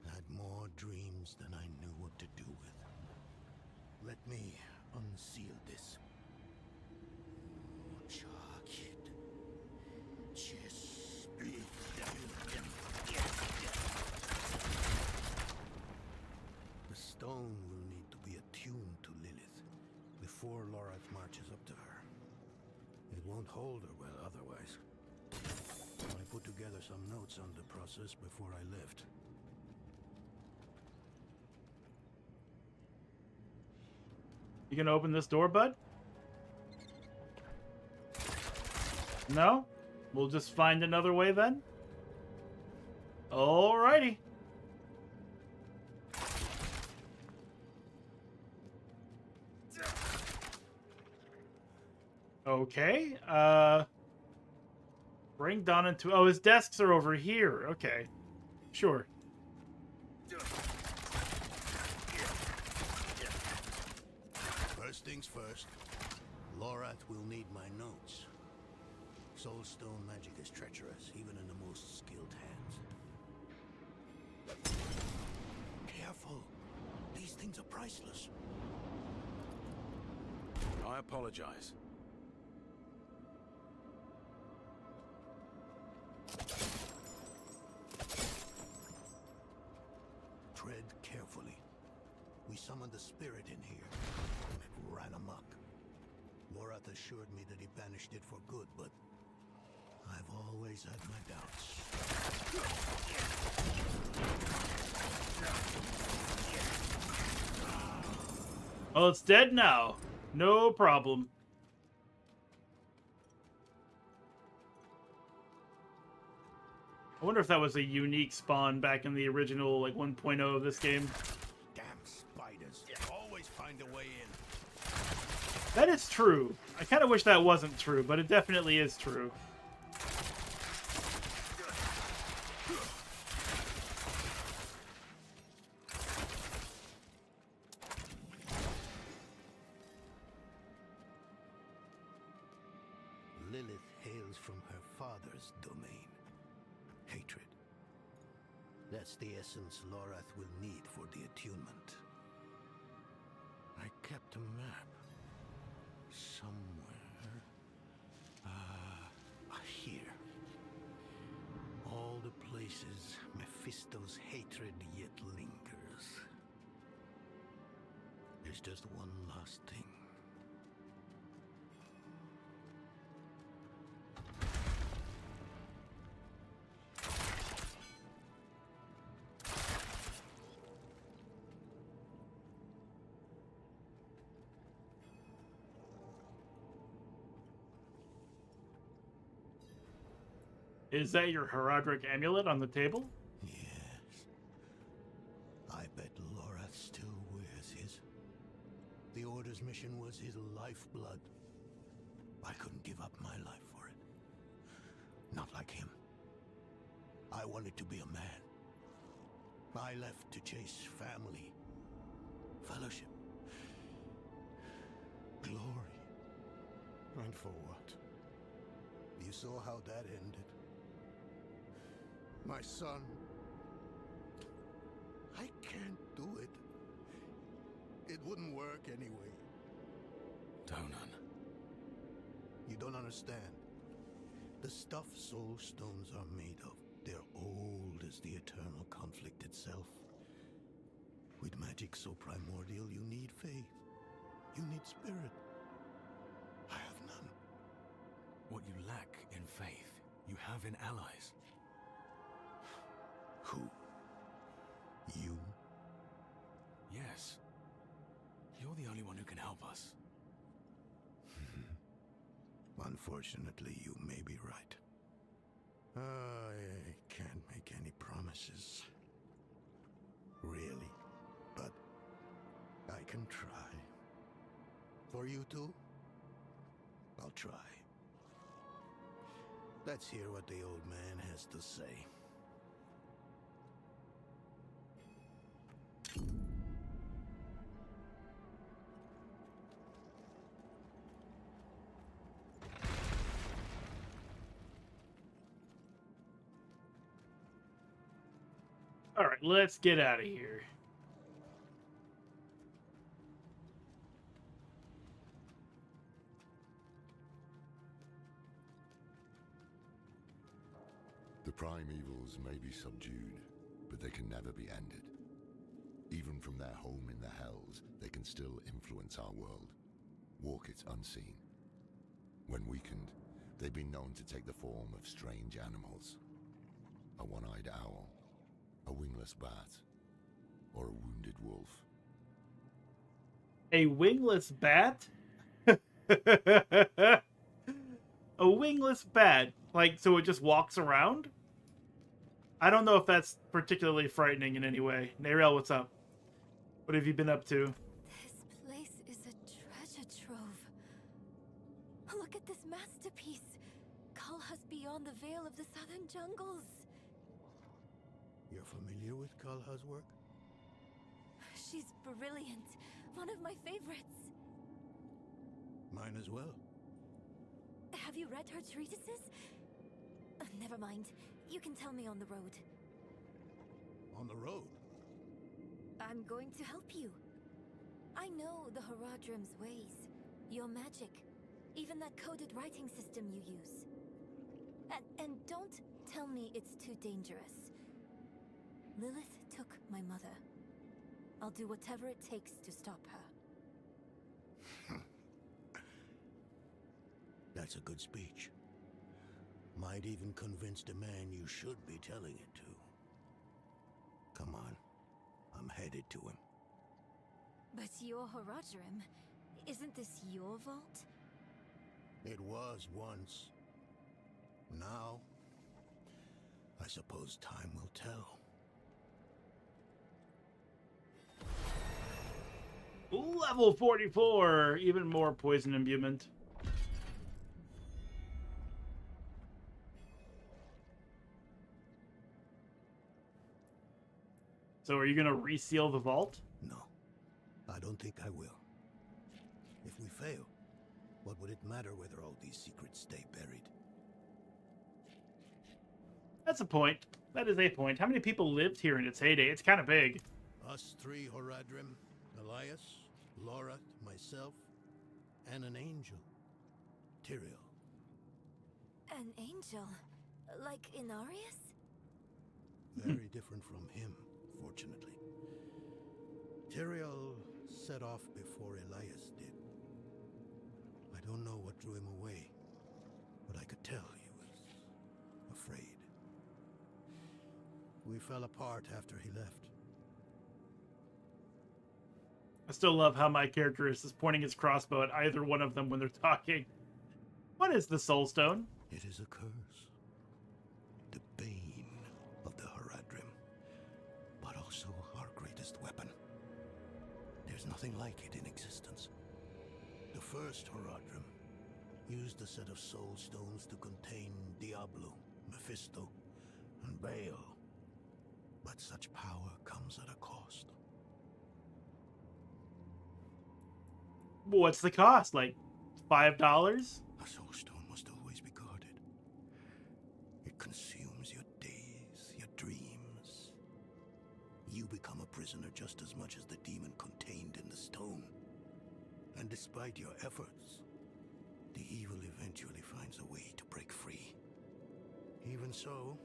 Had more dreams than I knew what to do with. Let me unseal this. The stone will need to be attuned to Lilith before Lorath marches up to her. It won't hold her well otherwise. I put together some notes on the process before I left. You gonna open this door, bud? No? We'll just find another way then? Alrighty. Okay, bring Don into... Oh, his desks are over here. Okay. Sure. First things first, Lorath will need my notes. Soulstone magic is treacherous, even in the most skilled hands. Careful. These things are priceless. I apologize. Tread carefully. We summoned the spirit in here. It ran amok. Lorath assured me that he banished it for good, but I've always had my doubts. Well, it's dead now. No problem. I wonder if that was a unique spawn back in the original, like, 1.0 of this game. Damn spiders. Always find a way in. That is true. I kind of wish that wasn't true, but it definitely is true. Lilith hails from her father's domain. Hatred. That's the essence Lorath will need for the attunement. I kept a map. Somewhere. Here. All the places Mephisto's hatred yet lingers. There's just one last thing. Is that your Haradric amulet on the table? Yes. I bet Lorath still wears his. The Order's mission was his lifeblood. I couldn't give up my life for it. Not like him. I wanted to be a man. I left to chase family, fellowship, glory. And for what? You saw how that ended. My son. I can't do it. It wouldn't work anyway. Donan. You don't understand. The stuff soul stones are made of, they're old as the eternal conflict itself. With magic so primordial, you need faith. You need spirit. I have none. What you lack in faith, you have in allies. Who? You? Yes. You're the only one who can help us. Unfortunately, you may be right. I can't make any promises. Really. But I can try. For you two, I'll try. Let's hear what the old man has to say. All right, let's get out of here. The prime evils may be subdued, but they can never be ended. Even from their home in the Hells, they can still influence our world, walk it unseen. When weakened, they've been known to take the form of strange animals. A one-eyed owl, a wingless bat, or a wounded wolf. A wingless bat? A wingless bat? Like, so it just walks around? I don't know if that's particularly frightening in any way. Narelle, what's up? What have you been up to? This place is a treasure trove. Look at this masterpiece. Kalha's beyond the veil of the southern jungles. You're familiar with Kalha's work? She's brilliant. One of my favorites. Mine as well. Have you read her treatises? Never mind. You can tell me on the road. On the road? I'm going to help you. I know the Horadrim's ways, your magic, even that coded writing system you use. And don't tell me it's too dangerous. Lilith took my mother. I'll do whatever it takes to stop her. That's a good speech. Might even convince the man you should be telling it to. Come on. I'm headed to him. But your Horadrim, isn't this your vault? It was once. Now, I suppose time will tell. Level 44! Even more poison imbuement. So are you going to reseal the vault? No, I don't think I will. If we fail, what would it matter whether all these secrets stay buried? That's a point. That is a point. How many people lived here in its heyday? It's kind of big. Us three Horadrim, Elias, Laura, myself, and an angel. Tyrael. An angel? Like Inarius? Very different from him, fortunately. Tyrael set off before Elias did. I don't know what drew him away, but I could tell he was afraid. We fell apart after he left. I still love how my character is just pointing his crossbow at either one of them when they're talking. What is the Soul Stone? It is a curse. The bane of the Horadrim. But also our greatest weapon. There's nothing like it in existence. The first Horadrim used a set of Soul Stones to contain Diablo, Mephisto, and Baal. But such power comes at a cost. What's the cost? Like $5? A Soul Stone must always be guarded. It consumes your days, your dreams. You become a prisoner just as much as the demon contained in the stone. And despite your efforts, the evil eventually finds a way to break free. Even so,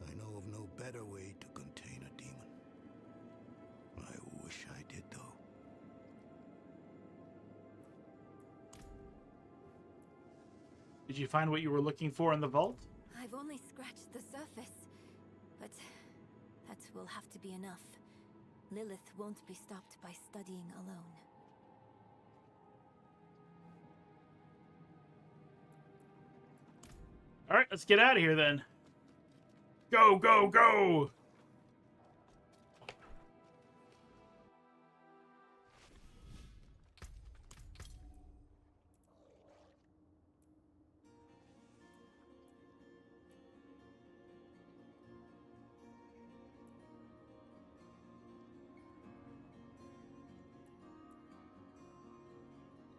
I know of no better way to contain a demon. I wish I did, though. Did you find what you were looking for in the vault? I've only scratched the surface, but that will have to be enough. Lilith won't be stopped by studying alone. All right, let's get out of here then. Go, go, go!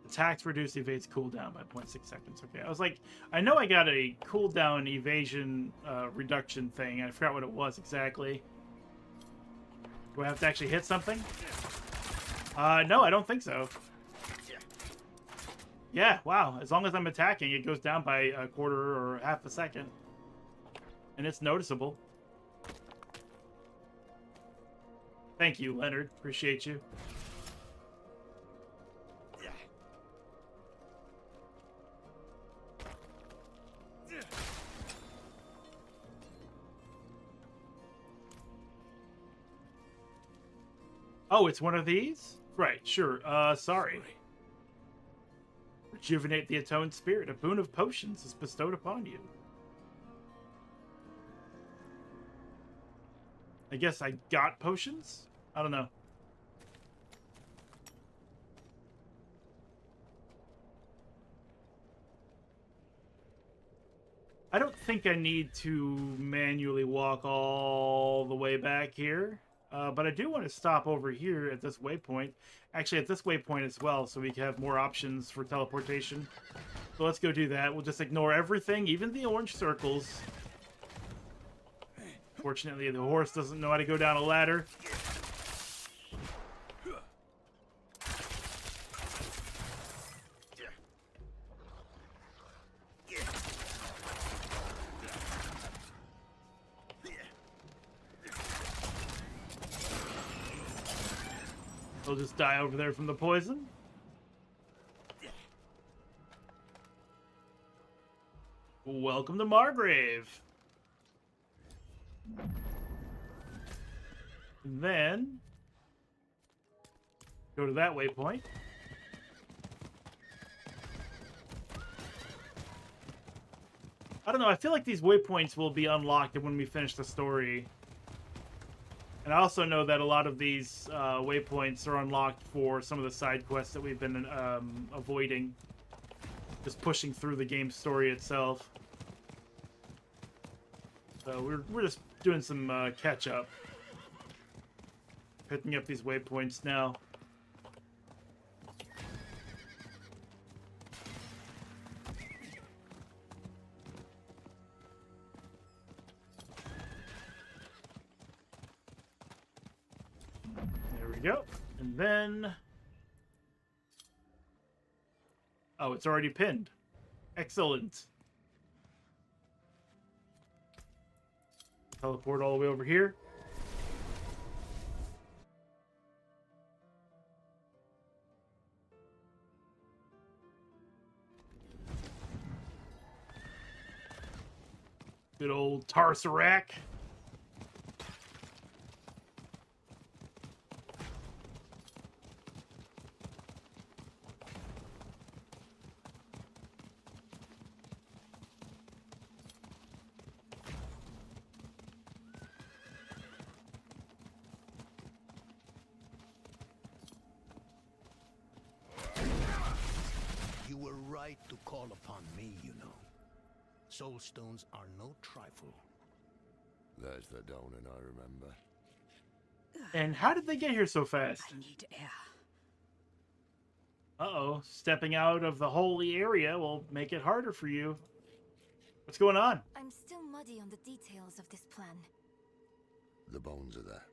Attacks reduce evades cooldown by 0.6 seconds. Okay, I was like, I know I got a cooldown evasion reduction thing. I forgot what it was exactly. Do I have to actually hit something? No, I don't think so. Yeah, wow. As long as I'm attacking, it goes down by a quarter or half a second. And it's noticeable. Thank you, Leonard. Appreciate you. Oh, it's one of these? Right, sure. Sorry. Rejuvenate the atoned spirit. A boon of potions is bestowed upon you. I guess I got potions? I don't know. I don't think I need to manually walk all the way back here. But I do want to stop over here at this waypoint. Actually, at this waypoint as well, so we can have more options for teleportation. So let's go do that. We'll just ignore everything, even the orange circles. Fortunately, the horse doesn't know how to go down a ladder. He'll just die over there from the poison. Welcome to Margrave. And then go to that waypoint. I don't know, I feel like these waypoints will be unlocked when we finish the story. And I also know that a lot of these waypoints are unlocked for some of the side quests that we've been avoiding. Just pushing through the game story itself. So we're just doing some catch-up. Picking up these waypoints now. There we go. And then... oh, it's already pinned. Excellent. Teleport all the way over here. Good old Tarsarak. You were right to call upon me, you know. Soul stones are no trifle. There's the Donan I remember. And how did they get here so fast? I need air. Uh-oh. Stepping out of the holy area will make it harder for you. What's going on? I'm still muddy on the details of this plan. The bones are there.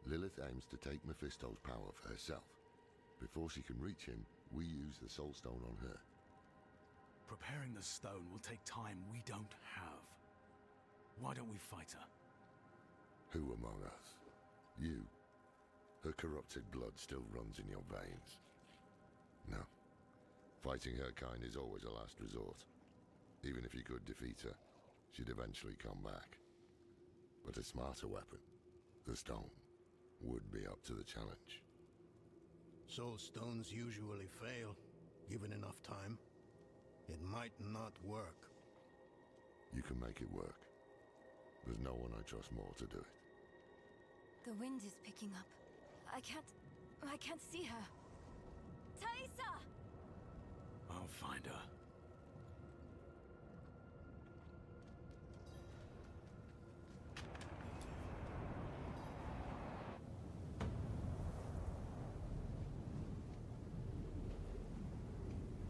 Lilith aims to take Mephisto's power for herself. Before she can reach him, we use the Soul Stone on her. Preparing the stone will take time we don't have. Why don't we fight her? Who among us? You. Her corrupted blood still runs in your veins. No. Fighting her kind is always a last resort. Even if you could defeat her, she'd eventually come back. But a smarter weapon, the stone, would be up to the challenge. Soul stones usually fail, given enough time. It might not work. You can make it work. There's no one I trust more to do it. The wind is picking up. I can't see her. Thaisa! I'll find her.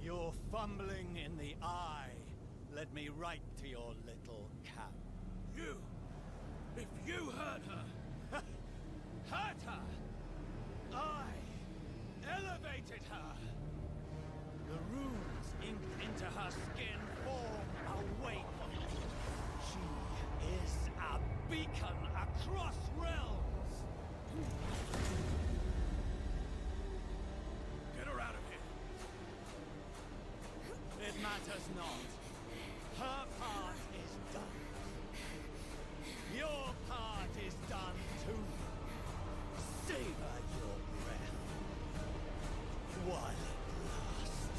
You're fumbling in the eye. Let me write to your little cap. You! If you hurt her! Hurt her! I elevated her! The runes inked into her skin form a waypoint. She is a beacon across realms! Get her out of here! It matters not. Her part is done. Your part is done too. Savor your breath while it lasts.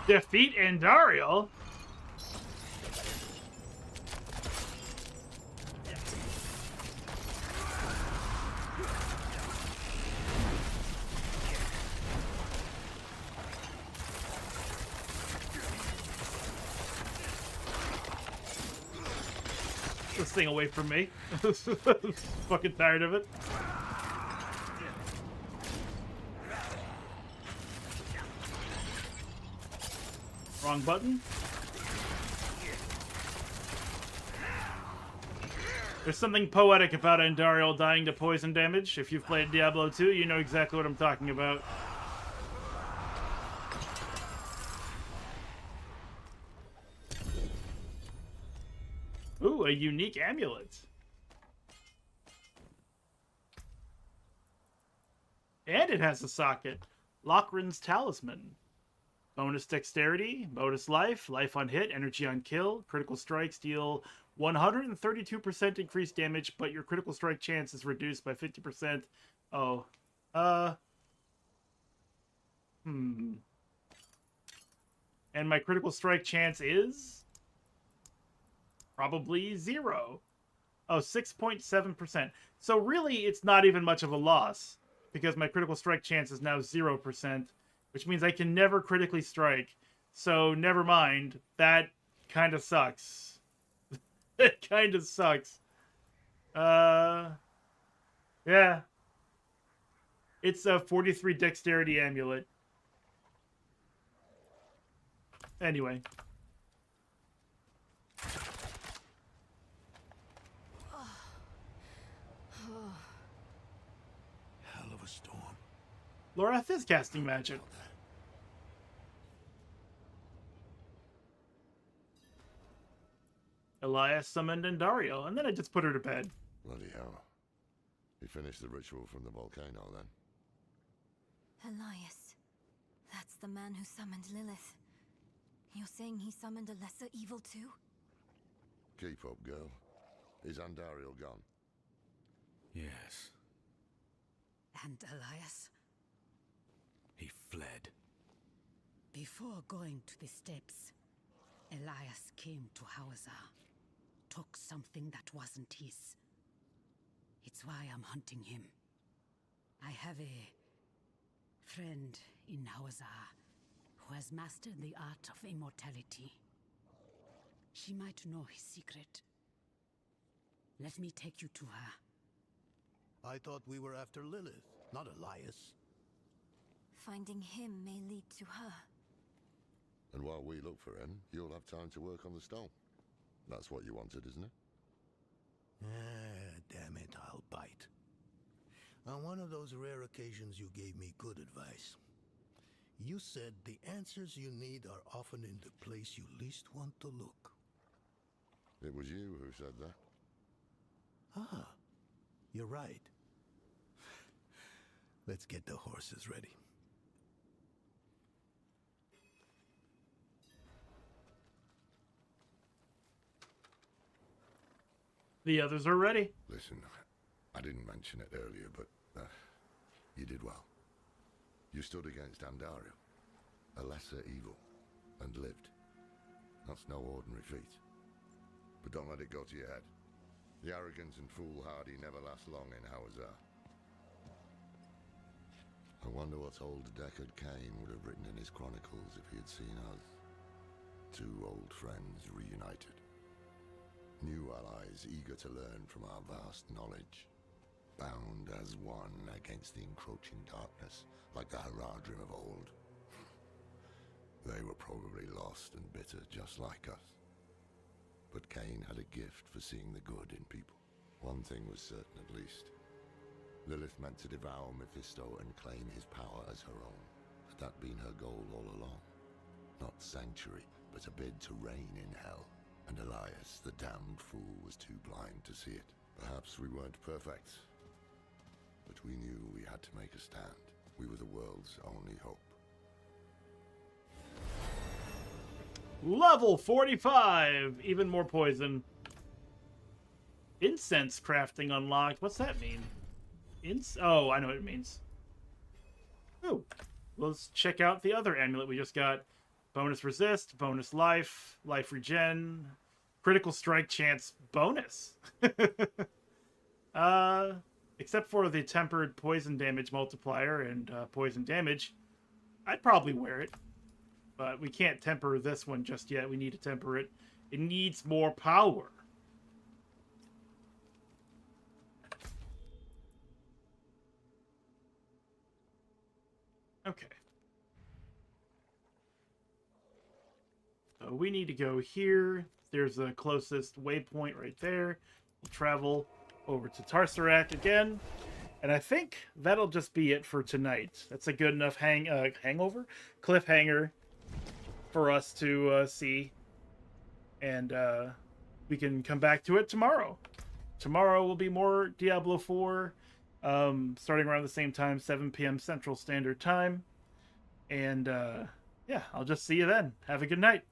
Defeat Andariel? This thing away from me. Fucking tired of it. Wrong button. There's something poetic about Andariel dying to poison damage. If you've played Diablo 2, you know exactly what I'm talking about. Ooh, a unique amulet. And it has a socket. Lochran's Talisman. Bonus dexterity, bonus life, life on hit, energy on kill, critical strikes deal 132% increased damage, but your critical strike chance is reduced by 50%. Oh. And my critical strike chance is? Probably 0. Oh, 6.7%. So really, it's not even much of a loss, because my critical strike chance is now 0%, which means I can never critically strike. So never mind. That kind of sucks. It kind of sucks. Yeah. It's a 43 dexterity amulet. Anyway. Hell of a storm. Lorath is casting magic. Elias summoned Andariel, and then I just put her to bed. Bloody hell. You finished the ritual from the volcano, then? Elias. That's the man who summoned Lilith. You're saying he summoned a lesser evil too? Keep up, girl. Is Andariel gone? Yes. And Elias? He fled. Before going to the steps, Elias came to Hawazar, took something that wasn't his. It's why I'm hunting him. I have a friend in Hawazar who has mastered the art of immortality. She might know his secret. Let me take you to her. I thought we were after Lilith, not Elias. Finding him may lead to her. And while we look for him, you'll have time to work on the stone. That's what you wanted, isn't it? Damn it, I'll bite. On one of those rare occasions you gave me good advice. You said the answers you need are often in the place you least want to look. It was you who said that. Ah, you're right. Let's get the horses ready. The others are ready. Listen, I didn't mention it earlier, but you did well. You stood against Andariel, a lesser evil, and lived. That's no ordinary feat. But don't let it go to your head. The arrogance and foolhardy never last long in Hawazar. I wonder what old Deckard Cain would have written in his chronicles if he had seen us. Two old friends reunited. New allies eager to learn from our vast knowledge. Bound as one against the encroaching darkness, like the Haradrim of old. They were probably lost and bitter, just like us. But Cain had a gift for seeing the good in people. One thing was certain, at least. Lilith meant to devour Mephisto and claim his power as her own. Had that been her goal all along? Not sanctuary, but a bid to reign in hell. And Elias, the damned fool, was too blind to see it. Perhaps we weren't perfect, but we knew we had to make a stand. We were the world's only hope. Level 45! Even more poison. Incense crafting unlocked. What's that mean? Oh, I know what it means. Oh, let's check out the other amulet we just got. Bonus resist, bonus life, life regen, critical strike chance bonus. Except for the tempered poison damage multiplier and poison damage, I'd probably wear it. But we can't temper this one just yet. We need to temper it. It needs more power. Okay. So we need to go here. There's the closest waypoint right there. We'll travel over to Tarsarak again. And I think that'll just be it for tonight. That's a good enough hangover? Cliffhanger for us to see. And we can come back to it tomorrow. Tomorrow will be more Diablo 4. Starting around the same time, 7 p.m. Central Standard Time. And yeah, I'll just see you then. Have a good night.